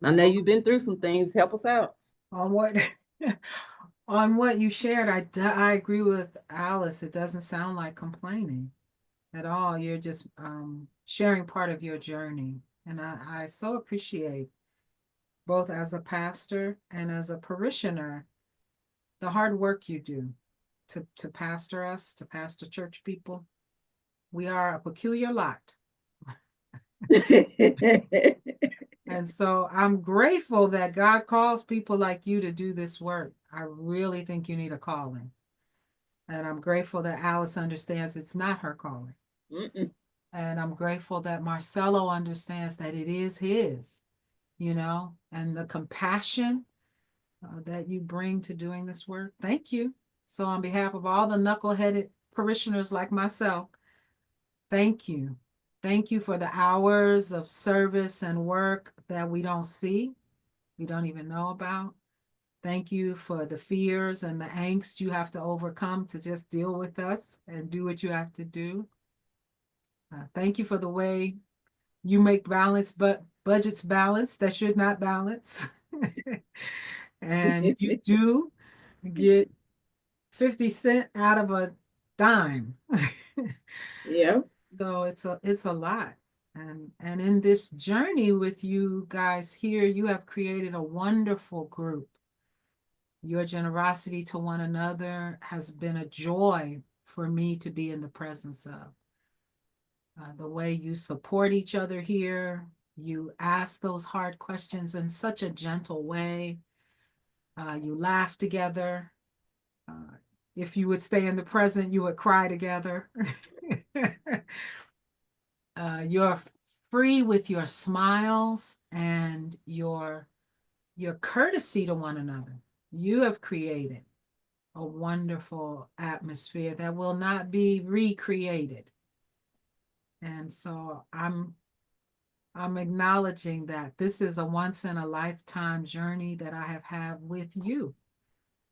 [SPEAKER 1] I know you've been through some things. Help us out.
[SPEAKER 2] On what on what you shared, I agree with Alice. It doesn't sound like complaining at all. You're just sharing part of your journey. And I so appreciate, both as a pastor and as a parishioner, the hard work you do to pastor us, to pastor church people. We are a peculiar lot. And so I'm grateful that God calls people like you to do this work. I really think you need a calling. And I'm grateful that Alice understands it's not her calling.
[SPEAKER 3] Mm-mm.
[SPEAKER 2] And I'm grateful that Marcelo understands that it is his, and the compassion that you bring to doing this work. Thank you. So on behalf of all the knuckleheaded parishioners like myself, thank you. Thank you for the hours of service and work that we don't see, we don't even know about. Thank you for the fears and the angst you have to overcome to just deal with us and do what you have to do. Thank you for the way you make budgets balance that should not balance. And you do get 50 cents out of a dime.
[SPEAKER 3] Yeah.
[SPEAKER 2] So it's a lot. And in this journey with you guys here, you have created a wonderful group. Your generosity to one another has been a joy for me to be in the presence of. The way you support each other here, you ask those hard questions in such a gentle way. You laugh together. If you would stay in the present, you would cry together. You're free with your smiles and your courtesy to one another. You have created a wonderful atmosphere that will not be recreated. And so I'm acknowledging that this is a once in a lifetime journey that I have had with you.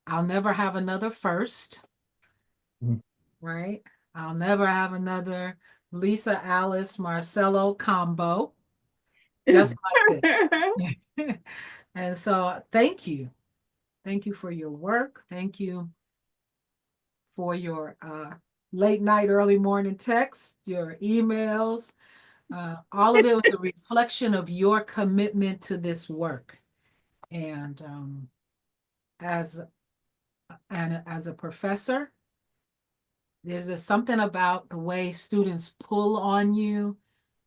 [SPEAKER 2] I'll never have another first, right? I'll never have another Lisa, Alice, Marcelo combo, just like this. And so thank you. Thank you for your work. Thank you for your late night, early morning texts, your emails. All of it was a reflection of your commitment to this work. And as a professor, there's just something about the way students pull on you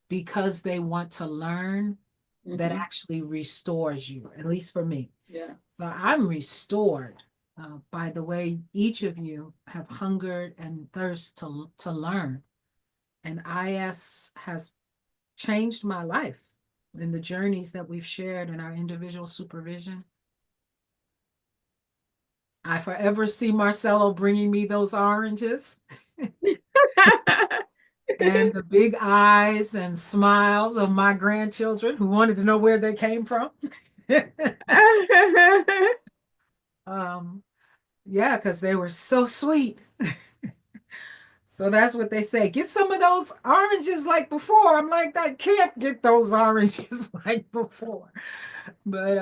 [SPEAKER 2] because they want to learn that actually restores you, at least for me.
[SPEAKER 3] Yeah.
[SPEAKER 2] So I'm restored by the way each of you have hungered and thirst to learn. And IS has changed my life and the journeys that we've shared in our individual supervision. I forever see Marcelo bringing me those oranges and the big eyes and smiles of my grandchildren who wanted to know where they came from. Yeah, because they were so sweet. So that's what they say. Get some of those oranges like before. I'm like, I can't get those oranges like before. But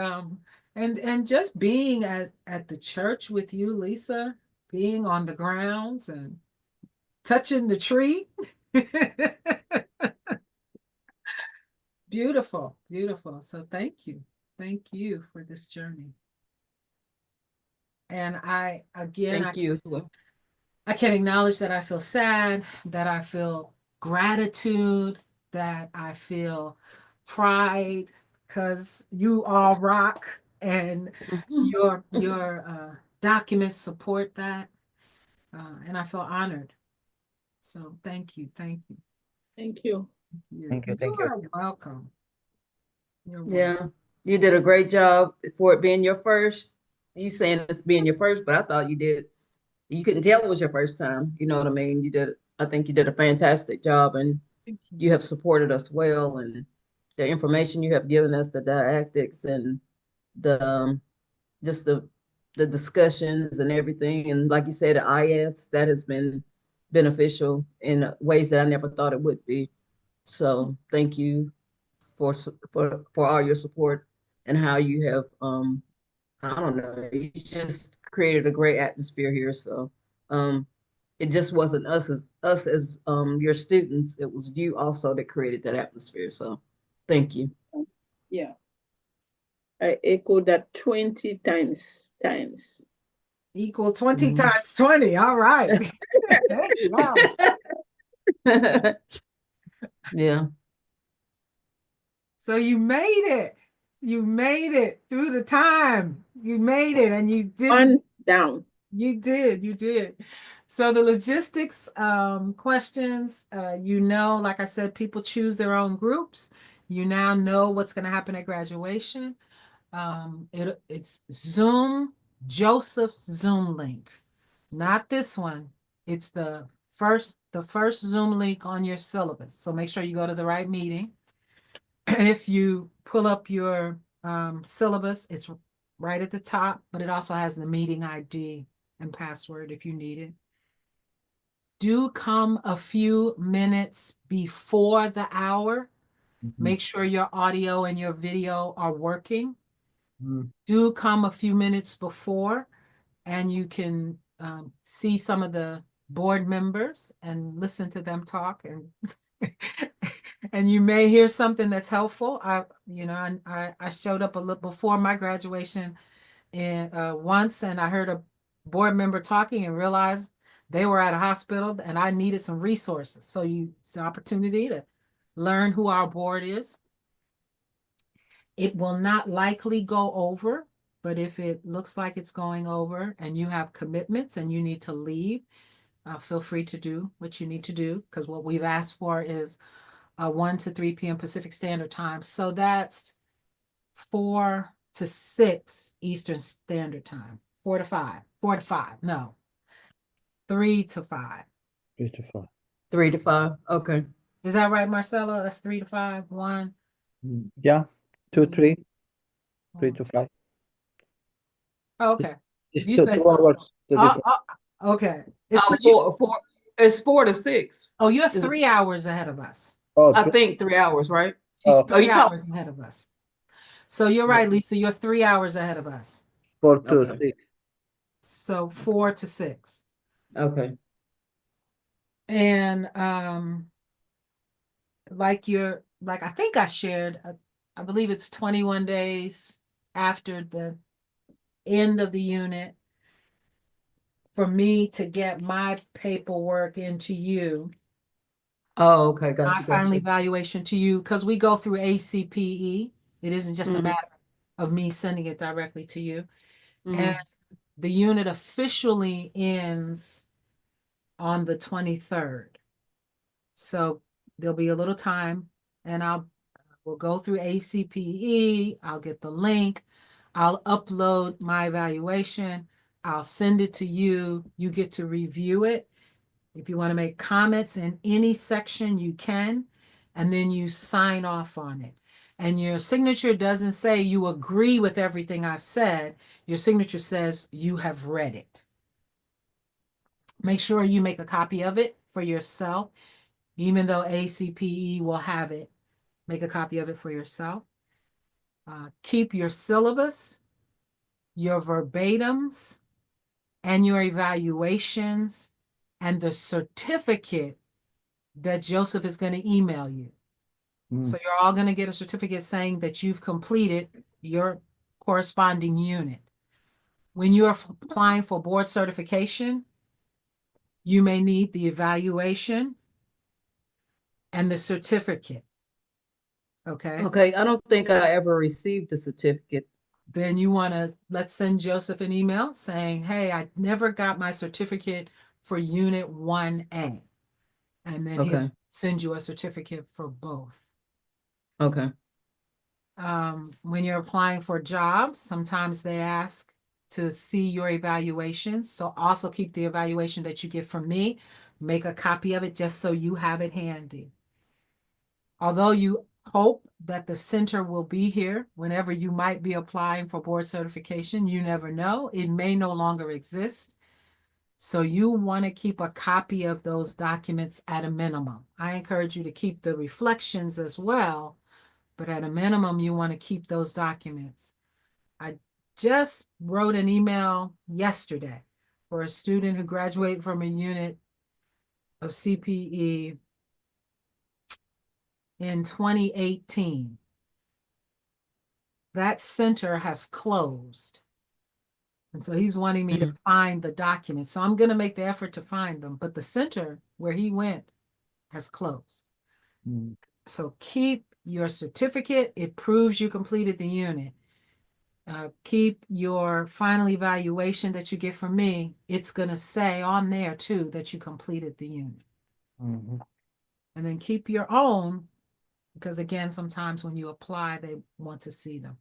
[SPEAKER 2] and just being at the church with you, Lisa, being on the grounds and touching the tree. Beautiful, beautiful. So thank you. Thank you for this journey. And
[SPEAKER 1] Thank you as well.
[SPEAKER 2] I can acknowledge that I feel sad, that I feel gratitude, that I feel pride, because you all rock and your documents support that. And I feel honored. So thank you, thank you.
[SPEAKER 3] Thank you.
[SPEAKER 4] Thank you. Thank
[SPEAKER 2] You
[SPEAKER 4] you.
[SPEAKER 2] are welcome. You're welcome.
[SPEAKER 1] Yeah, you did a great job for it being your first. You saying it's being your first, but I thought you couldn't tell it was your first time. You know what I mean? I think you did a fantastic job, and
[SPEAKER 2] Thank you.
[SPEAKER 1] you have supported us well, and the information you have given us, the didactics and the just the discussions and everything. And like you said, the IS, that has been beneficial in ways that I never thought it would be. So thank you for all your support and how you have I don't know, you just created a great atmosphere here. So it just wasn't us as your students, it was you also that created that atmosphere. So thank you.
[SPEAKER 3] Yeah. I echo that 20 times.
[SPEAKER 2] Equal 20
[SPEAKER 1] Mhm.
[SPEAKER 2] times 20. All right. Wow.
[SPEAKER 1] Yeah.
[SPEAKER 2] So you made it. You made it through the time. You made it and you didn't.
[SPEAKER 3] One down.
[SPEAKER 2] You did. So the logistics questions, like I said, people choose their own groups. You now know what's going to happen at graduation. It's Zoom, Joseph's Zoom link, not this one. It's the first Zoom link on your syllabus. So make sure you go to the right meeting. And if you pull up your syllabus, it's right at the top, but it also has the meeting ID and password if you need it. Do come a few minutes before the hour. Make sure your audio and your video are working. Do come a few minutes before, and you can see some of the board members and listen to them talk, and and you may hear something that's helpful. I showed up a little before my graduation and once, and I heard a board member talking and realized they were at a hospital and I needed some resources. So it's an opportunity to learn who our board is. It will not likely go over, but if it looks like it's going over and you have commitments and you need to leave, feel free to do what you need to do, because what we've asked for is 1 to 3 p.m. Pacific Standard Time. So that's 4 to 6 Eastern Standard Time. 4 to 5. 4 to 5. No. 3 to 5.
[SPEAKER 4] 3 to 5.
[SPEAKER 1] 3 to 5. Okay.
[SPEAKER 2] Is that right, Marcelo? That's 3 to 5. 1.
[SPEAKER 4] Yeah. 2, 3. 3 to 5.
[SPEAKER 2] Okay.
[SPEAKER 4] It's
[SPEAKER 2] You
[SPEAKER 4] two,
[SPEAKER 2] say
[SPEAKER 4] 2
[SPEAKER 2] so.
[SPEAKER 4] hours. The difference.
[SPEAKER 2] Okay.
[SPEAKER 1] It's 4 to 6.
[SPEAKER 2] Oh, you're
[SPEAKER 1] Is it-
[SPEAKER 2] 3 hours ahead of us.
[SPEAKER 4] Oh,
[SPEAKER 1] I
[SPEAKER 4] three-
[SPEAKER 1] think 3 hours, right?
[SPEAKER 2] She's
[SPEAKER 4] Oh.
[SPEAKER 2] 3
[SPEAKER 1] you
[SPEAKER 2] hours ahead of us. So you're right, Lisa. You're 3 hours ahead of us.
[SPEAKER 4] 4 to
[SPEAKER 1] Okay.
[SPEAKER 4] 6.
[SPEAKER 2] So 4 to 6.
[SPEAKER 1] Okay.
[SPEAKER 2] And like I think I shared, I believe it's 21 days after the end of the unit for me to get my paperwork into you,
[SPEAKER 1] Oh, okay.
[SPEAKER 2] my
[SPEAKER 1] Gotcha.
[SPEAKER 2] final
[SPEAKER 1] Gotcha.
[SPEAKER 2] evaluation to you, because we go through ACPE. It isn't just a matter of me sending it directly to you. And the unit officially ends on the 23rd. So there'll be a little time and we'll go through ACPE. I'll get the link. I'll upload my evaluation. I'll send it to you. You get to review it. If you want to make comments in any section, you can, and then you sign off on it. And your signature doesn't say you agree with everything I've said. Your signature says you have read it. Make sure you make a copy of it for yourself, even though ACPE will have it. Make a copy of it for yourself. Keep your syllabus, your verbatims, and your evaluations, and the certificate that Joseph is going to email you. So you're all going to get a certificate saying that you've completed your corresponding unit. When you're applying for board certification, you may need the evaluation and the certificate. Okay.
[SPEAKER 1] Okay, I don't think I ever received the certificate.
[SPEAKER 2] Then you want to, let's send Joseph an email saying, hey, I never got my certificate for Unit 1A. And then he'll
[SPEAKER 1] Okay,
[SPEAKER 2] send you a certificate for both.
[SPEAKER 1] okay,
[SPEAKER 2] When you're applying for jobs, sometimes they ask to see your evaluations. So also keep the evaluation that you get from me. Make a copy of it just so you have it handy. Although you hope that the center will be here whenever you might be applying for board certification, you never know. It may no longer exist. So you want to keep a copy of those documents at a minimum. I encourage you to keep the reflections as well, but at a minimum, you want to keep those documents. I just wrote an email yesterday for a student who graduated from a unit of CPE in 2018. That center has closed. And so he's wanting me to find the documents. So I'm going to make the effort to find them. But the center where he went has closed. So keep your certificate. It proves you completed the unit. Keep your final evaluation that you get from me. It's going to say on there too that you completed the unit. And then keep your own, because again, sometimes when you apply, they want to see them,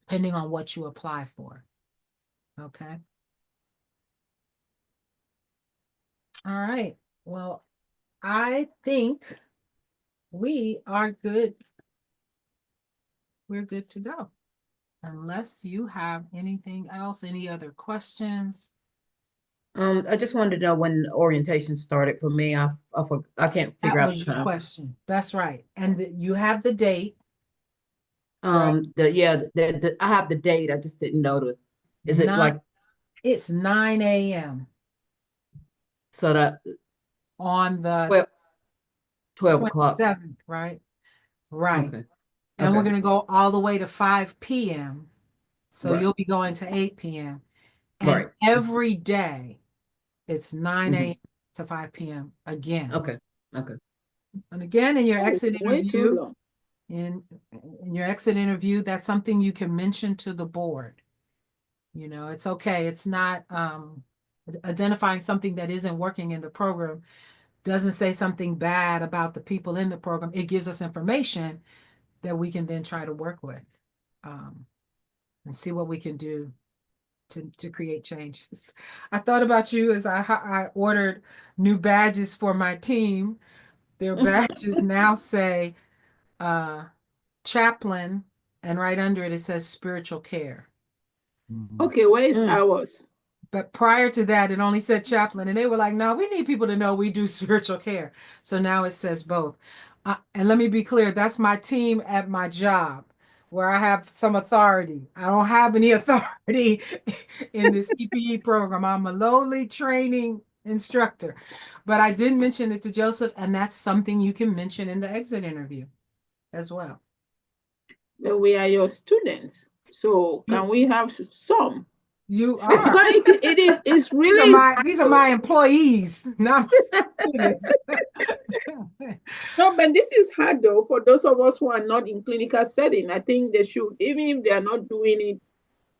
[SPEAKER 2] depending on what you apply for. Okay. All right. Well, I think we are good. We're good to go. Unless you have anything else, any other questions?
[SPEAKER 1] I just wanted to know when orientation started for me. I can't figure
[SPEAKER 2] That
[SPEAKER 1] out
[SPEAKER 2] was
[SPEAKER 1] the
[SPEAKER 2] your
[SPEAKER 1] time.
[SPEAKER 2] question. That's right. And you have the date. Right.
[SPEAKER 1] I have the date. I just didn't know is it like
[SPEAKER 2] it's 9 a.m.
[SPEAKER 1] so that
[SPEAKER 2] on the
[SPEAKER 1] 12 o'clock.
[SPEAKER 2] 27th, right? Right.
[SPEAKER 1] Okay.
[SPEAKER 2] And we're going to go all the way to 5 p.m. So you'll be going to 8 p.m. And every day it's 9 a.m. to 5 p.m. again.
[SPEAKER 1] Okay.
[SPEAKER 2] And again, in your exit
[SPEAKER 3] Way too
[SPEAKER 2] interview,
[SPEAKER 3] long.
[SPEAKER 2] in your exit interview, that's something you can mention to the board. You know, it's okay. It's not identifying something that isn't working in the program doesn't say something bad about the people in the program. It gives us information that we can then try to work with and see what we can do to create changes. I thought about you as I ordered new badges for my team. Their badges now say chaplain, and right under it, it says spiritual care.
[SPEAKER 3] Okay, where is ours?
[SPEAKER 2] But prior to that, it only said chaplain, and they were like, no, we need people to know we do spiritual care. So now it says both. And let me be clear, that's my team at my job where I have some authority. I don't have any authority in the CPE program. I'm a lowly training instructor, but I did mention it to Joseph, and that's something you can mention in the exit interview as well.
[SPEAKER 3] But we are your students, so can we have some?
[SPEAKER 2] You are.
[SPEAKER 3] Because it's really
[SPEAKER 2] these are my employees, not students.
[SPEAKER 3] No, but this is hard though for those of us who are not in clinical setting. I think they should, even if they are not doing it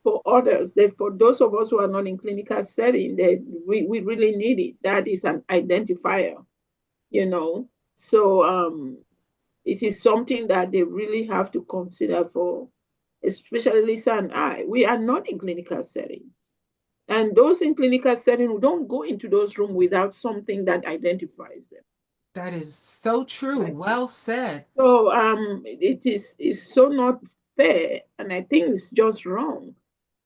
[SPEAKER 3] for others, that for those of us who are not in clinical setting, that we really need it. That is an identifier, you know. So it is something that they really have to consider for, especially Lisa and I. We are not in clinical settings. And those in clinical setting, we don't go into those rooms without something that identifies them.
[SPEAKER 2] That is so true.
[SPEAKER 3] Right.
[SPEAKER 2] Well said.
[SPEAKER 3] So it's so not fair, and I think it's just wrong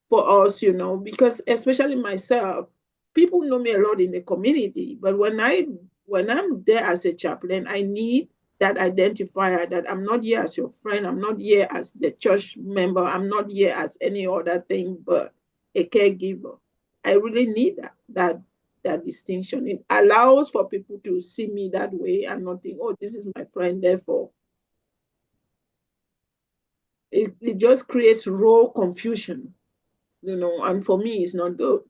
[SPEAKER 3] for us, because especially myself, people know me a lot in the community, but when I'm there as a chaplain, I need that identifier that I'm not here as your friend, I'm not here as the church member, I'm not here as any other thing but a caregiver. I really need that distinction. It allows for people to see me that way and not think, oh, this is my friend, therefore. It just creates raw confusion, and for me, it's not good.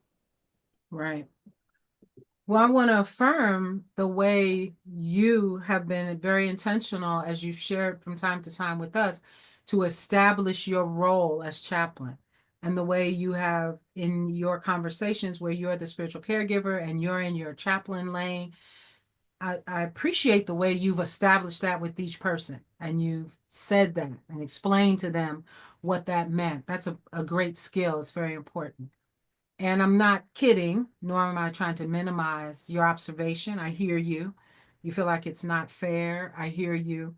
[SPEAKER 2] Right. Well, I want to affirm the way you have been very intentional, as you've shared from time to time with us, to establish your role as chaplain, and the way you have in your conversations where you're the spiritual caregiver and you're in your chaplain lane. I appreciate the way you've established that with each person, and you've said that and explained to them what that meant. That's a great skill. It's very important. And I'm not kidding, nor am I trying to minimize your observation. I hear you. You feel like it's not fair. I hear you.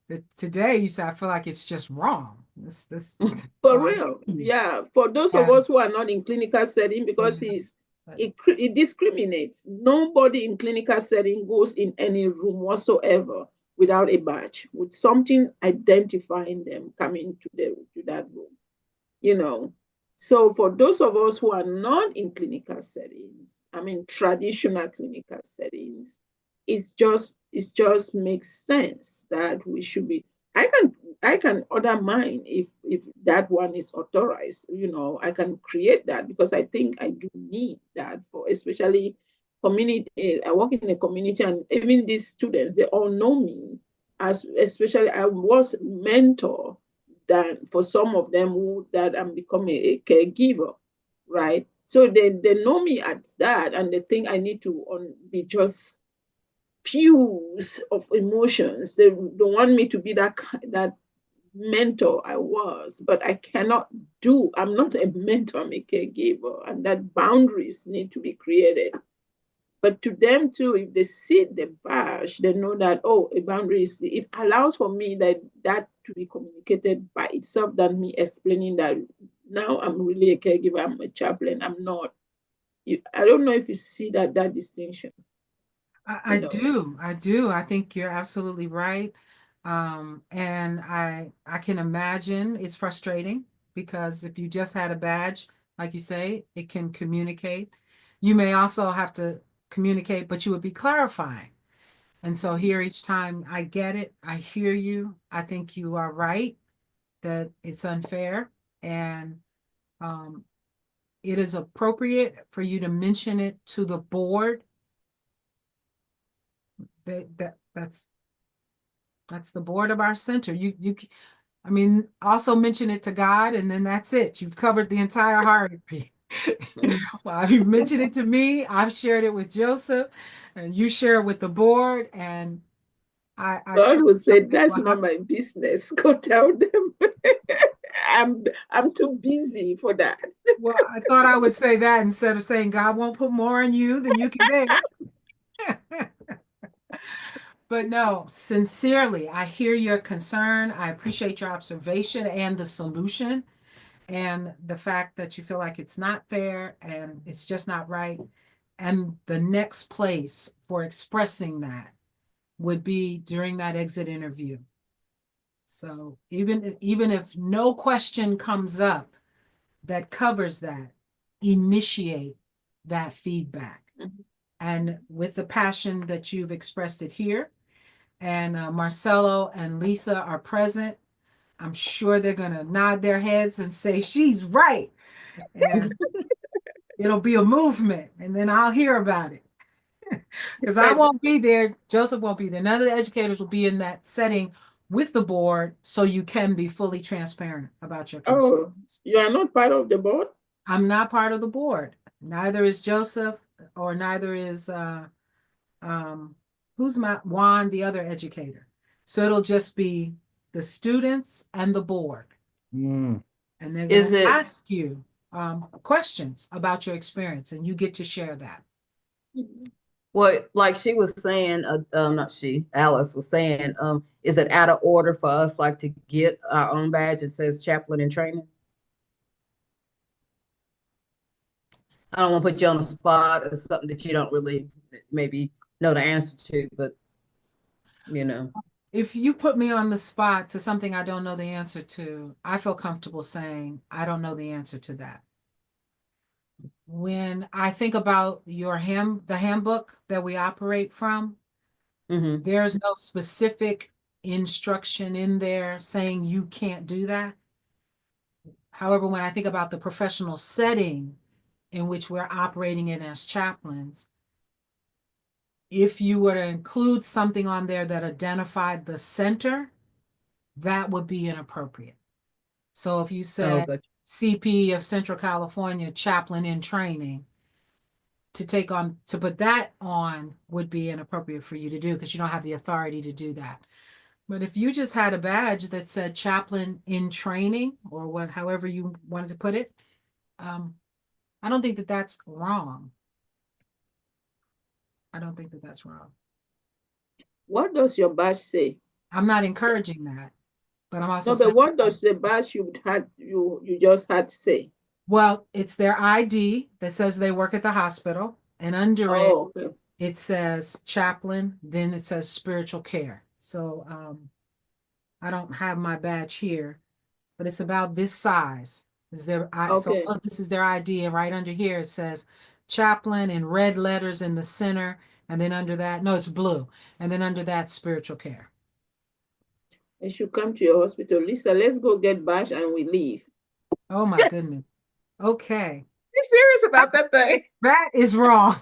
[SPEAKER 2] But today you said, I feel like it's just wrong. This
[SPEAKER 3] For real. Yeah. For those of us who are not in clinical setting, because it discriminates. Nobody in clinical setting goes in any room whatsoever without a badge, with something identifying them coming to that room. So for those of us who are not in clinical settings, I mean traditional clinical settings, it just makes sense that we should be. I can order mine if that one is authorized. I can create that because I think I do need that for especially community. I work in a community, and even these students, they all know me as, especially I was mentor than for some of them that I'm becoming a caregiver, right? So they know me as that, and they think I need to be just fuse of emotions. They don't want me to be that mentor I was, but I cannot do. I'm not a mentor, I'm a caregiver, and that boundaries need to be created. But to them too, if they see the badge, they know that, oh, a boundary it allows for me that to be communicated by itself than me explaining that now I'm really a caregiver, I'm a chaplain, I'm not. I don't know if you see that distinction.
[SPEAKER 2] I do. I think you're absolutely right. And I can imagine it's frustrating because if you just had a badge, like you say, it can communicate. You may also have to communicate, but you would be clarifying. And so here each time I get it, I hear you. I think you are right that it's unfair, and it is appropriate for you to mention it to the board. That's the board of our center. I mean, also mention it to God, and then that's it. You've covered the entire hierarchy. Well, you've mentioned it to me. I've shared it with Joseph, and you share it with the board. And
[SPEAKER 3] God will say, "That's not my business. Go tell them." I'm too busy for that.
[SPEAKER 2] Well, I thought I would say that instead of saying God won't put more on you than you can bear. But no, sincerely, I hear your concern. I appreciate your observation and the solution, and the fact that you feel like it's not fair and it's just not right. And the next place for expressing that would be during that exit interview. So even if no question comes up that covers that, initiate that feedback.
[SPEAKER 3] Mhm.
[SPEAKER 2] And with the passion that you've expressed it here, and Marcelo and Lisa are present, I'm sure they're going to nod their heads and say, she's right. And it'll be a movement, and then I'll hear about it. Because I won't be there. Joseph won't be there. None of the educators will be in that setting with the board, so you can be fully transparent about your concerns.
[SPEAKER 3] Oh, you are not part of the board?
[SPEAKER 2] I'm not part of the board. Neither is Joseph, or neither is who's Juan, the other educator. So it'll just be the students and the board.
[SPEAKER 4] Mm.
[SPEAKER 2] And they're
[SPEAKER 1] Is
[SPEAKER 2] going to
[SPEAKER 1] it-
[SPEAKER 2] ask you questions about your experience, and you get to share that.
[SPEAKER 1] Well, like she was saying, not she, Alice was saying, is it out of order for us like to get our own badge that says chaplain in training? I don't want to put you on the spot or something that you don't really maybe know the answer to, but you know.
[SPEAKER 2] If you put me on the spot to something I don't know the answer to, I feel comfortable saying I don't know the answer to that. When I think about the handbook that we operate from,
[SPEAKER 1] Mhm.
[SPEAKER 2] there's no specific instruction in there saying you can't do that. However, when I think about the professional setting in which we're operating in as chaplains, if you were to include something on there that identified the center, that would be inappropriate. So if you said
[SPEAKER 1] gotcha.
[SPEAKER 2] CP of Central California, chaplain in training, to put that on would be inappropriate for you to do because you don't have the authority to do that. But if you just had a badge that said chaplain in training or however you wanted to put it, I don't think that that's wrong. I don't think that that's wrong.
[SPEAKER 3] What does your badge say?
[SPEAKER 2] I'm not encouraging that, but I'm also
[SPEAKER 3] No, but
[SPEAKER 2] saying,
[SPEAKER 3] what does the badge you just had say?
[SPEAKER 2] well, it's their ID that says they work at the hospital, and under it,
[SPEAKER 3] Oh, okay.
[SPEAKER 2] it says chaplain, then it says spiritual care. So I don't have my badge here, but it's about this size.
[SPEAKER 3] Okay.
[SPEAKER 2] So this is their ID, and right under here it says chaplain in red letters in the center, and then under that, no, it's blue, and then under that, spiritual care.
[SPEAKER 3] They should come to your hospital. Lisa, let's go get badge and we leave.
[SPEAKER 2] Oh my goodness. Okay,
[SPEAKER 1] You serious about that thing?
[SPEAKER 2] that is wrong.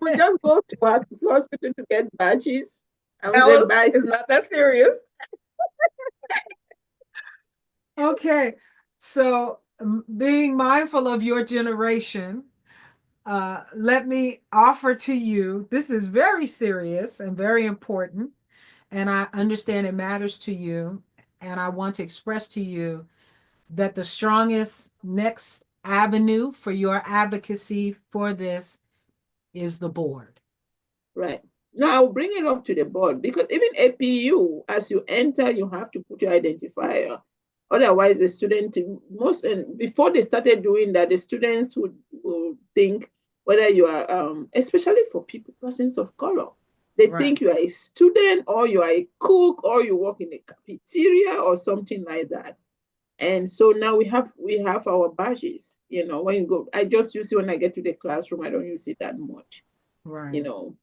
[SPEAKER 3] We just go to our hospital to get badges. And we
[SPEAKER 1] Alice,
[SPEAKER 3] buy
[SPEAKER 1] it's not that serious.
[SPEAKER 2] Okay, so being mindful of your generation, let me offer to you, this is very serious and very important, and I understand it matters to you, and I want to express to you that the strongest next avenue for your advocacy for this is the board.
[SPEAKER 3] Right. Now I'll bring it up to the board because even APU, as you enter, you have to put your identifier. Otherwise, the student, and before they started doing that, the students would think whether you are, especially for persons of color, they think you are a student or you are a cook or you work in a cafeteria or something like that. And so now we have our badges. You know, when you go, I just use it when I get to the classroom. I don't use it that much.
[SPEAKER 2] Right.
[SPEAKER 3] You know.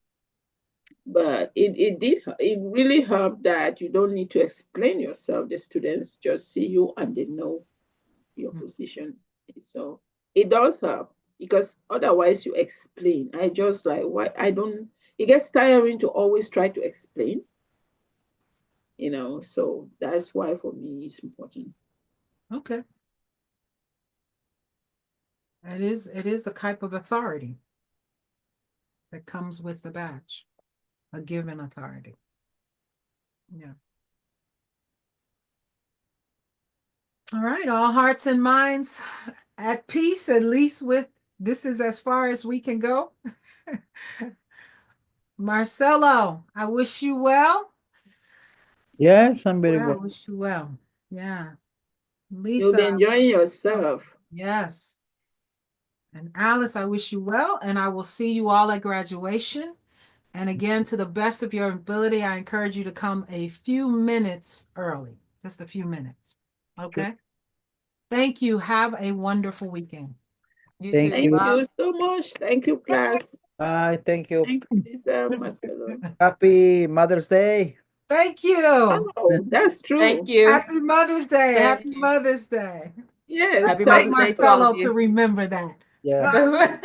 [SPEAKER 3] But it really helped that you don't need to explain yourself. The students just see you and they know your position. So it does help because otherwise you explain. I just like, why I don't, it gets tiring to always try to explain, you know, so that's why for me it's important.
[SPEAKER 2] Okay. It is a type of authority that comes with the badge. A given authority. Yeah. All right, all hearts and minds at peace, at least with this is as far as we can go. Marcelo, I wish you well.
[SPEAKER 4] Yes, I'm very
[SPEAKER 2] I
[SPEAKER 4] well.
[SPEAKER 2] wish you well. Yeah.
[SPEAKER 3] You'll
[SPEAKER 2] Lisa,
[SPEAKER 3] be enjoying yourself.
[SPEAKER 2] yes. And Alice, I wish you well, and I will see you all at graduation. And again, to the best of your ability, I encourage you to come a few minutes early, just a few minutes. Okay? Thank you. Have a wonderful weekend.
[SPEAKER 4] Thank
[SPEAKER 3] Thank you so much. Thank you, class.
[SPEAKER 4] Bye. Thank you.
[SPEAKER 3] Thank you, Lisa, Marcelo.
[SPEAKER 4] Happy Mother's Day.
[SPEAKER 2] Thank you.
[SPEAKER 3] Oh, that's true.
[SPEAKER 1] Thank you.
[SPEAKER 2] Happy Mother's Day.
[SPEAKER 1] Thank
[SPEAKER 2] Happy
[SPEAKER 1] you.
[SPEAKER 2] Mother's Day.
[SPEAKER 3] Yes.
[SPEAKER 1] Happy
[SPEAKER 2] Like
[SPEAKER 1] Mother's Day to all
[SPEAKER 2] Marcelo
[SPEAKER 1] of you.
[SPEAKER 2] to remember that.
[SPEAKER 4] Yeah.
[SPEAKER 1] That's right.